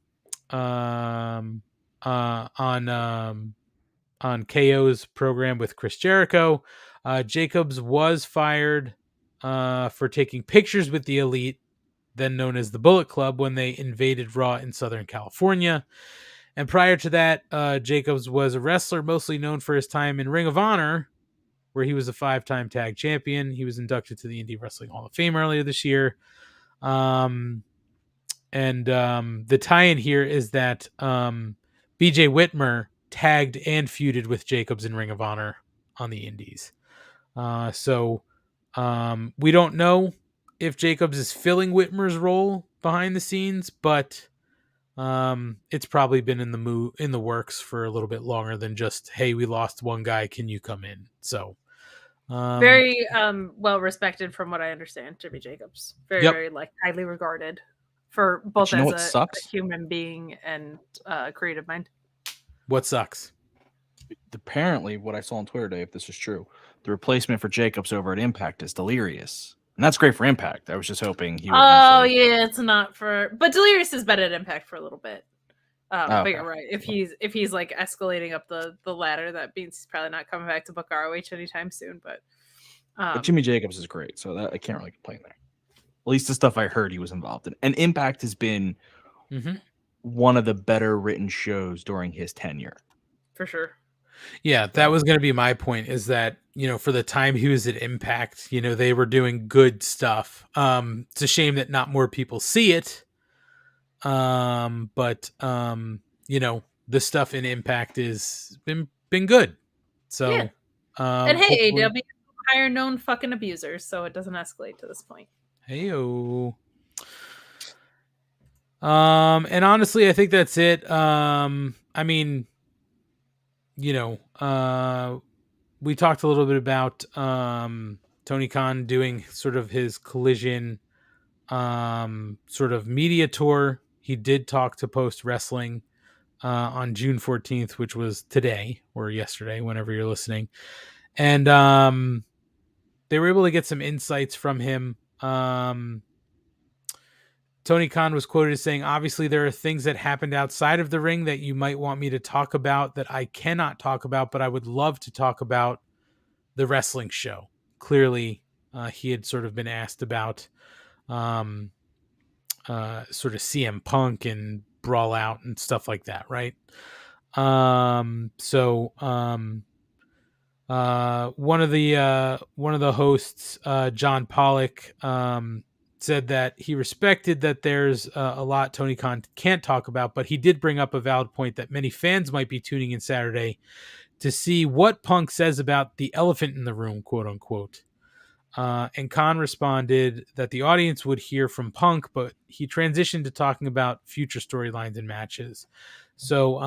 KO's program with Chris Jericho. Jacobs was fired for taking pictures with the Elite, then known as the Bullet Club, when they invaded Raw in Southern California. And prior to that, Jacobs was a wrestler mostly known for his time in Ring of Honor, where he was a 5-time tag champion. He was inducted to the Indie Wrestling Hall of Fame earlier this year. The tie-in here is that BJ Whitmer tagged and feuded with Jacobs in Ring of Honor on the Indies. So we don't know if Jacobs is filling Whitmer's role behind the scenes, but it's probably been in the works for a little bit longer than just, hey, we lost one guy, can you come in? So very well respected from what I understand, Jimmy Jacobs. Very, very like highly regarded for both as a human being and creative mind. What sucks? Apparently, what I saw on Twitter today, if this is true, the replacement for Jacobs over at Impact is Delirious. And that's great for Impact. I was just hoping he would yeah, it's not for, but Delirious has been at Impact for a little bit. But you're right. If he's like escalating up the ladder, that means he's probably not coming back to book ROH anytime soon. But Jimmy Jacobs is great, so that I can't really complain there. At least the stuff I heard he was involved in. And Impact has been one of the better written shows during his tenure. For sure. Yeah, that was going to be my point, is that, for the time he was at Impact, they were doing good stuff. It's a shame that not more people see it. But the stuff in Impact is been good. So, yeah. And hey, AEW hire known fucking abusers, so it doesn't escalate to this point. Heyo. And honestly, I think that's it. I mean, we talked a little bit about Tony Khan doing sort of his Collision sort of media tour. He did talk to Post Wrestling on June 14th, which was today or yesterday, whenever you're listening. And they were able to get some insights from him. Tony Khan was quoted as saying, obviously there are things that happened outside of the ring that you might want me to talk about that I cannot talk about, but I would love to talk about the wrestling show. Clearly, he had sort of been asked about sort of CM Punk and Brawl Out and stuff like that, right? One of the hosts, John Pollock, said that he respected that there's a lot Tony Khan can't talk about, but he did bring up a valid point that many fans might be tuning in Saturday to see what Punk says about the elephant in the room, quote unquote. And Khan responded that the audience would hear from Punk, but he transitioned to talking about future storylines and matches. So,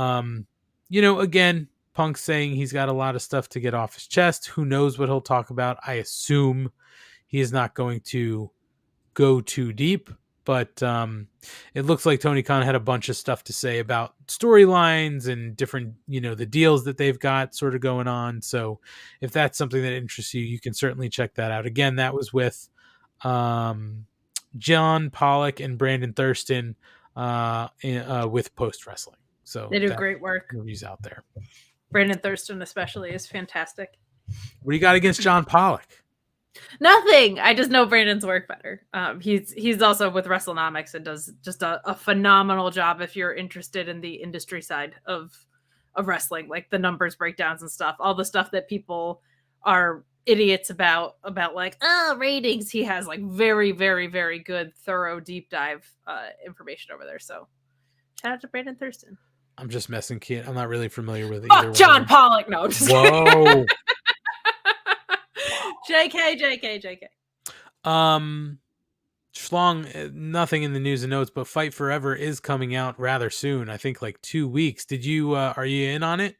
again, Punk's saying he's got a lot of stuff to get off his chest. Who knows what he'll talk about? I assume he is not going to go too deep, but it looks like Tony Khan had a bunch of stuff to say about storylines and different, the deals that they've got sort of going on. So if that's something that interests you, you can certainly check that out. Again, that was with John Pollock and Brandon Thurston with Post Wrestling. So they do great work. Movies out there. Brandon Thurston especially is fantastic. What do you got against John Pollock? Nothing. I just know Brandon's work better. He's also with WrestleNomics and does just a phenomenal job if you're interested in the industry side of wrestling, like the numbers breakdowns and stuff, all the stuff that people are idiots about like ratings. He has like very, very, very good, thorough, deep dive information over there. So shout out to Brandon Thurston. I'm just messing, kid. I'm not really familiar with it. Fuck John Pollock. No. Whoa. JK. Schlong, nothing in the news and notes, but Fight Forever is coming out rather soon. I think like 2 weeks. Did you, are you in on it?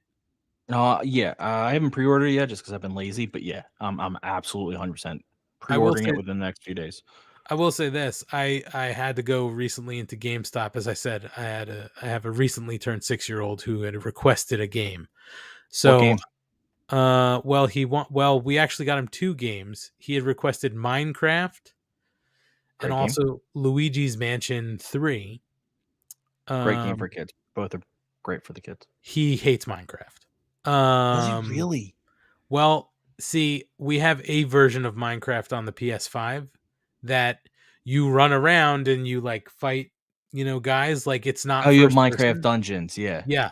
Yeah. I haven't pre-ordered yet just because I've been lazy, but yeah, I'm absolutely 100% pre-ordering it within the next few days. I will say this. I had to go recently into GameStop. As I said, I have a recently turned 6-year-old who had requested a game. So, what game? We actually got him 2 games. He had requested Minecraft and also Luigi's Mansion 3. Great game for kids. Both are great for the kids. He hates Minecraft. Does he really? Well, see, we have a version of Minecraft on the PS5 that you run around and you like fight, guys, like it's not Oh, you have first Minecraft person. Dungeons, yeah. Yeah.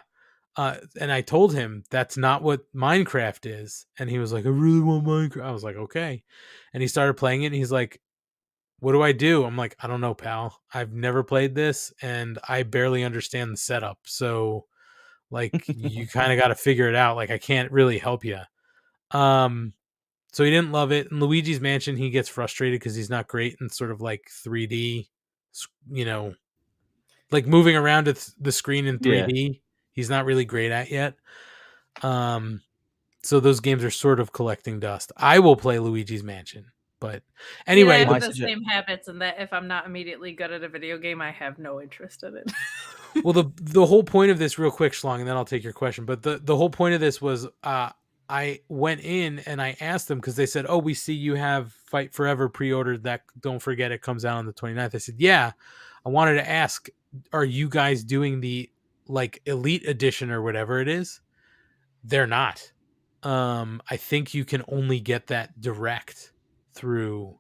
And I told him that's not what Minecraft is. And he was like, I really want Minecraft. I was like, okay. And he started playing it and he's like, what do I do? I'm like, I don't know, pal. I've never played this and I barely understand the setup. So like you kind of got to figure it out. Like I can't really help you. So he didn't love it. In Luigi's Mansion, he gets frustrated because he's not great in sort of like 3D, like moving around the screen in 3D. He's not really great at yet. So those games are sort of collecting dust. I will play Luigi's Mansion, but anyway, I have the same habits, and that if I'm not immediately good at a video game, I have no interest in it. Well, the whole point of this, real quick, Schlong, and then I'll take your question. But the whole point of this was, I went in and I asked them because they said, "Oh, we see you have Fight Forever pre-ordered. That don't forget it comes out on the 29th." I said, "Yeah." I wanted to ask, are you guys doing the like Elite Edition or whatever it is? They're not. I think you can only get that direct through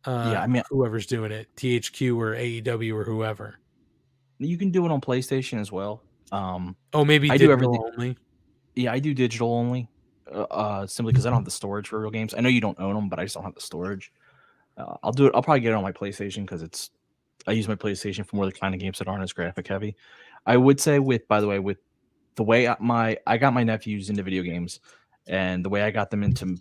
whoever's doing it, THQ or AEW or whoever. You can do it on PlayStation as well. Maybe I digital do everything only. Yeah, I do digital only. Simply because I don't have the storage for real games. I know you don't own them, but I just don't have the storage. I'll do it. I'll probably get it on my PlayStation because I use my PlayStation for more the kind of games that aren't as graphic heavy. I would say with the way I got my nephews into video games, and the way I got them into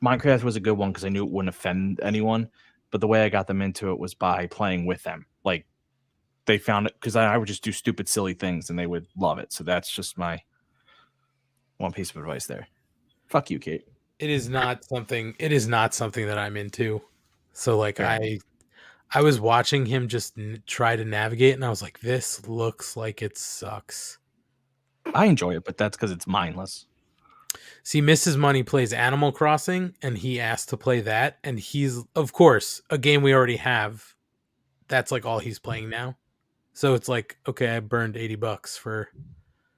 Minecraft was a good one because I knew it wouldn't offend anyone. But the way I got them into it was by playing with them. Like they found it because I would just do stupid, silly things and they would love it. So that's just my one piece of advice there. Fuck you, Kate. It is not something that I'm into. So like I was watching him just try to navigate and I was like, this looks like it sucks. I enjoy it, but that's because it's mindless. See, Mrs. Money plays Animal Crossing and he asked to play that. And he's, of course, a game we already have. That's like all he's playing now. So it's like, okay, I burned $80 for.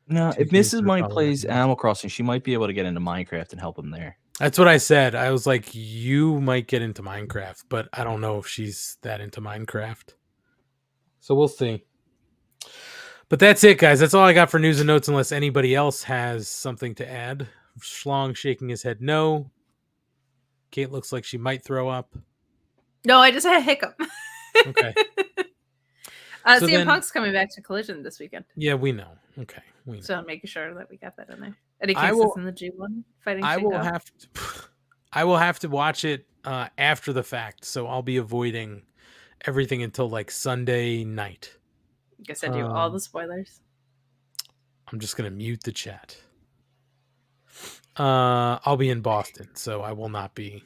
No, if Mrs. Money plays Animal Crossing, she might be able to get into Minecraft and help him there. That's what I said. I was like, you might get into Minecraft, but I don't know if she's that into Minecraft. So we'll see. But that's it, guys. That's all I got for news and notes, unless anybody else has something to add. Schlong shaking his head no. Kate looks like she might throw up. No, I just had a hiccup. Okay. So CM Punk's coming back to Collision this weekend. Yeah, we know. Okay. We know. So I'm making sure that we got that in there. Eddie Kingston's in the G1 fighting Shingo. I will have to watch it after the fact, so I'll be avoiding everything until like Sunday night. I guess I do all the spoilers. I'm just gonna mute the chat. I'll be in Boston, so I will not be.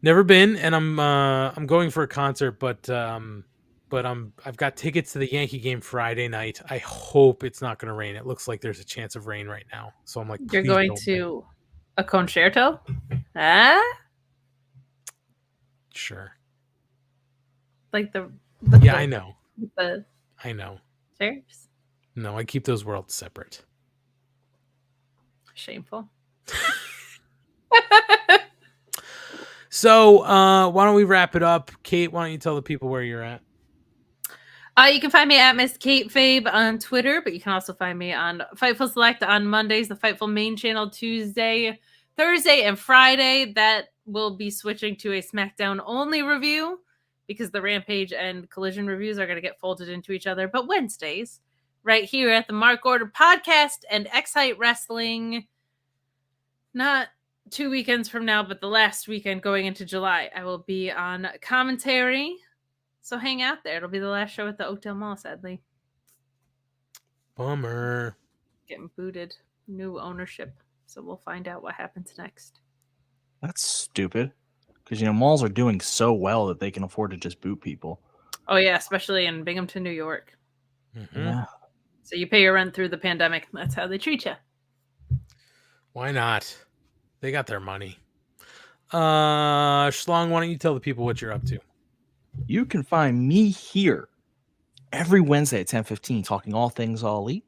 Never been, and I'm going for a concert, but I've got tickets to the Yankee game Friday night. I hope it's not going to rain. It looks like there's a chance of rain right now, so I'm like, you're going to a concerto? Ah, sure. Like I know. I know. Chairs? No, I keep those worlds separate. Shameful. So, why don't we wrap it up? Kate, why don't you tell the people where you're at? You can find me at Miss Kate Fabe on Twitter, but you can also find me on Fightful Select on Mondays, the Fightful main channel Tuesday, Thursday, and Friday. That will be switching to a SmackDown only review because the Rampage and Collision reviews are going to get folded into each other. But Wednesdays, right here at the Mark Order Podcast and X-Height Wrestling, not 2 weekends from now, but the last weekend going into July, I will be on commentary. So hang out there. It'll be the last show at the Oakdale Mall, sadly. Bummer. Getting booted. New ownership. So we'll find out what happens next. That's stupid. Because, malls are doing so well that they can afford to just boot people. Oh, yeah, especially in Binghamton, New York. Mm-hmm. Yeah. So you pay your rent through the pandemic. That's how they treat you. Why not? They got their money. Schlong, why don't you tell the people what you're up to? You can find me here every Wednesday at 10:15 talking all things All Elite.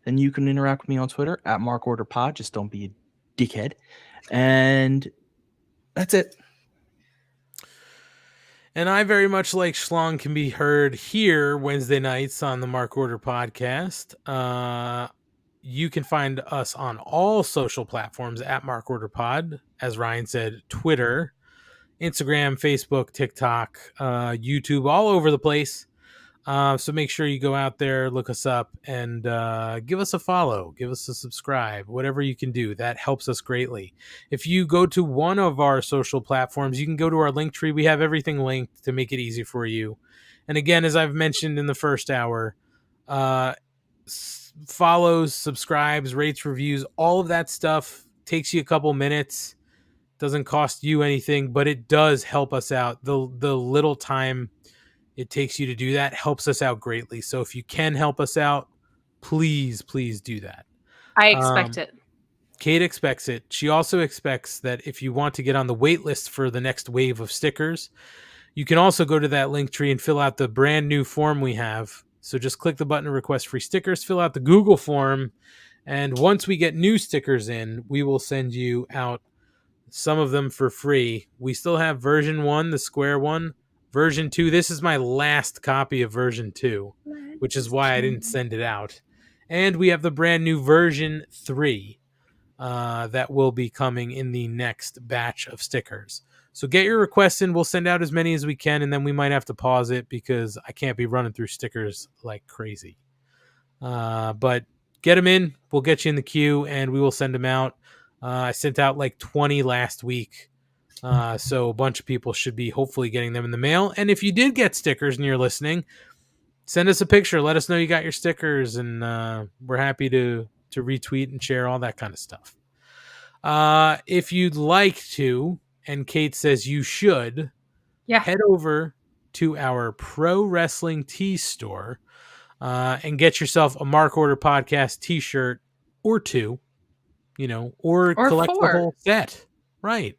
Then you can interact with me on Twitter at MarkOrderPod. Just don't be a dickhead. And that's it. And I very much like Schlong can be heard here Wednesday nights on the Mark Order podcast. You can find us on all social platforms at Mark Order Pod. As Ryan said, Twitter, Instagram, Facebook, TikTok, YouTube, all over the place. So make sure you go out there, look us up, and give us a follow, give us a subscribe, whatever you can do. That helps us greatly. If you go to one of our social platforms, you can go to our link tree. We have everything linked to make it easy for you. And again, as I've mentioned in the first hour, follows, subscribes, rates, reviews, all of that stuff takes you a couple minutes. Doesn't cost you anything, but it does help us out. The little time it takes you to do that helps us out greatly. So if you can help us out, please do that. I expect it. Kate expects it. She also expects that if you want to get on the wait list for the next wave of stickers, you can also go to that link tree and fill out the brand new form we have. So just click the button to request free stickers, fill out the Google form, and once we get new stickers in, we will send you out some of them for free. We still have version 1, the square one. Version 2, this is my last copy of version 2, which is why I didn't send it out. And we have the brand new version 3 that will be coming in the next batch of stickers. So get your requests in. We'll send out as many as we can, and then we might have to pause it because I can't be running through stickers like crazy. But get them in. We'll get you in the queue, and we will send them out. I sent out like 20 last week. So a bunch of people should be hopefully getting them in the mail. And if you did get stickers and you're listening, send us a picture. Let us know you got your stickers, and we're happy to retweet and share all that kind of stuff. If you'd like to, and Kate says you should, head over to our Pro Wrestling Tee store and get yourself a Mark Order Podcast t-shirt or 2, or collect 4. the whole set. Right.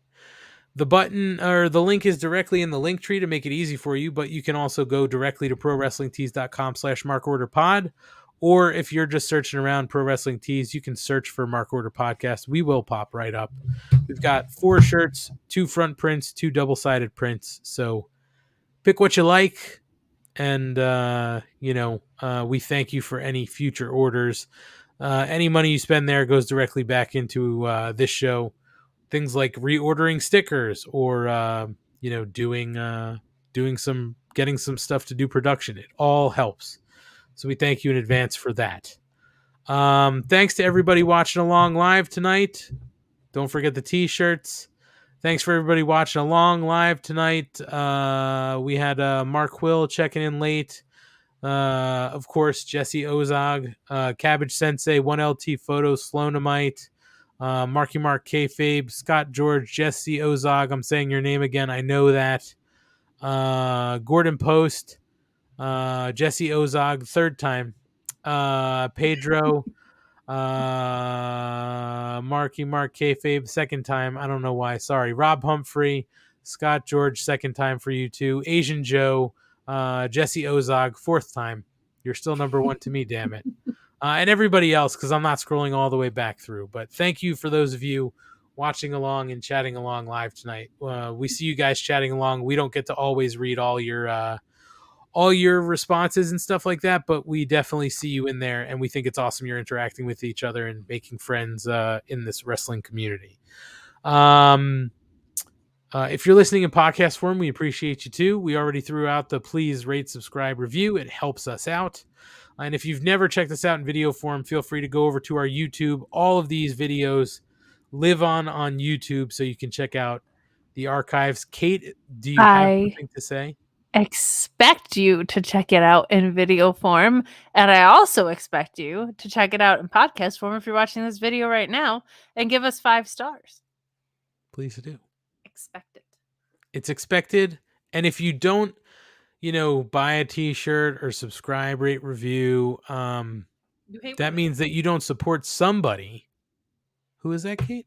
The button or the link is directly in the link tree to make it easy for you, but you can also go directly to prowrestlingtees.com/markorderpod. Or if you're just searching around Pro Wrestling Tees, you can search for Mark Order Podcast. We will pop right up. We've got 4 shirts, 2 front prints, 2 double-sided prints. So pick what you like. And, we thank you for any future orders. Any money you spend there goes directly back into this show. Things like reordering stickers or getting some stuff to do production. It all helps. So we thank you in advance for that. Thanks to everybody watching along live tonight. Don't forget the t-shirts. Thanks for everybody watching along live tonight. We had Mark Quill checking in late. Of course, Jesse Ozog, Cabbage Sensei, 1LT Photo, Sloanamite, Marky Mark Kayfabe, Scott George, Jesse Ozog. I'm saying your name again. I know that. Gordon Post, Jesse Ozog, 3rd time. Pedro, Marky Mark Kayfabe, 2nd time. I don't know why. Sorry. Rob Humphrey, Scott George, 2nd time for you too. Asian Joe, Jesse Ozog, 4th time. You're still number 1 to me, damn it. And everybody else, because I'm not scrolling all the way back through. But thank you for those of you watching along and chatting along live tonight. We see you guys chatting along. We don't get to always read all your responses and stuff like that, but we definitely see you in there, and we think it's awesome you're interacting with each other and making friends in this wrestling community. If you're listening in podcast form, we appreciate you too. We already threw out the please rate, subscribe, review. It helps us out. And if you've never checked us out in video form, feel free to go over to our YouTube. All of these videos live on YouTube, so you can check out the archives. Kate, do you have something to say? Expect you to check it out in video form, and I also expect you to check it out in podcast form if you're watching this video right now, and give us 5 stars. Please do. Expect it. It's expected. And if you don't, buy a t-shirt or subscribe, rate, review, that means that you don't support somebody. Who is that, Kate?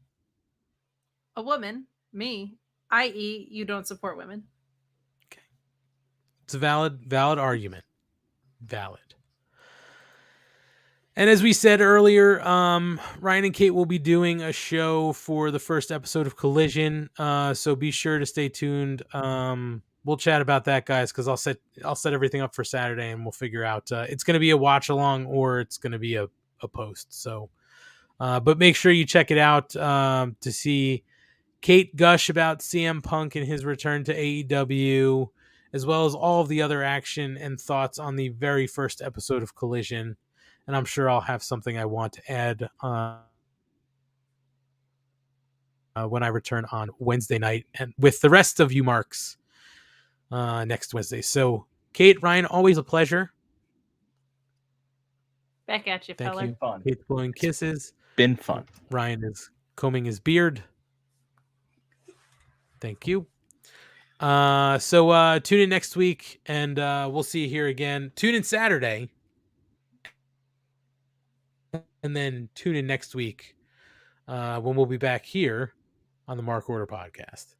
A woman, me, i.e. you don't support women. It's a valid argument. Valid. And as we said earlier, Ryan and Kate will be doing a show for the first episode of Collision. So be sure to stay tuned. we'll chat about that, guys, because I'll set everything up for Saturday, and we'll figure out it's going to be a watch along or it's going to be a post. So, but make sure you check it out to see Kate gush about CM Punk and his return to AEW, as well as all of the other action and thoughts on the very first episode of Collision. And I'm sure I'll have something I want to add when I return on Wednesday night and with the rest of you marks next Wednesday. So, Kate, Ryan, always a pleasure. Back at you, Thank fella. you. Kate's blowing kisses. Been fun. Ryan is combing his beard. Thank you. So tune in next week, and we'll see you here again. Tune in Saturday, and then tune in next week when we'll be back here on the Mark Order Podcast.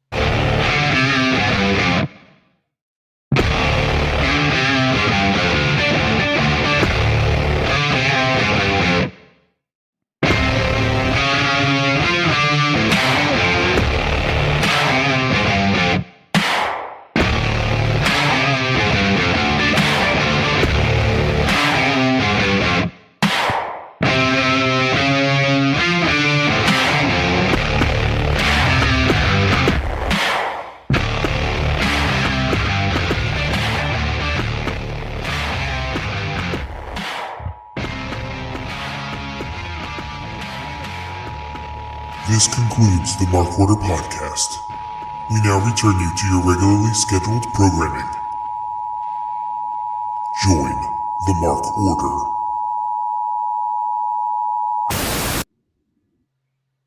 This concludes the Mark Order Podcast. We now return you to your regularly scheduled programming. Join the Mark Order.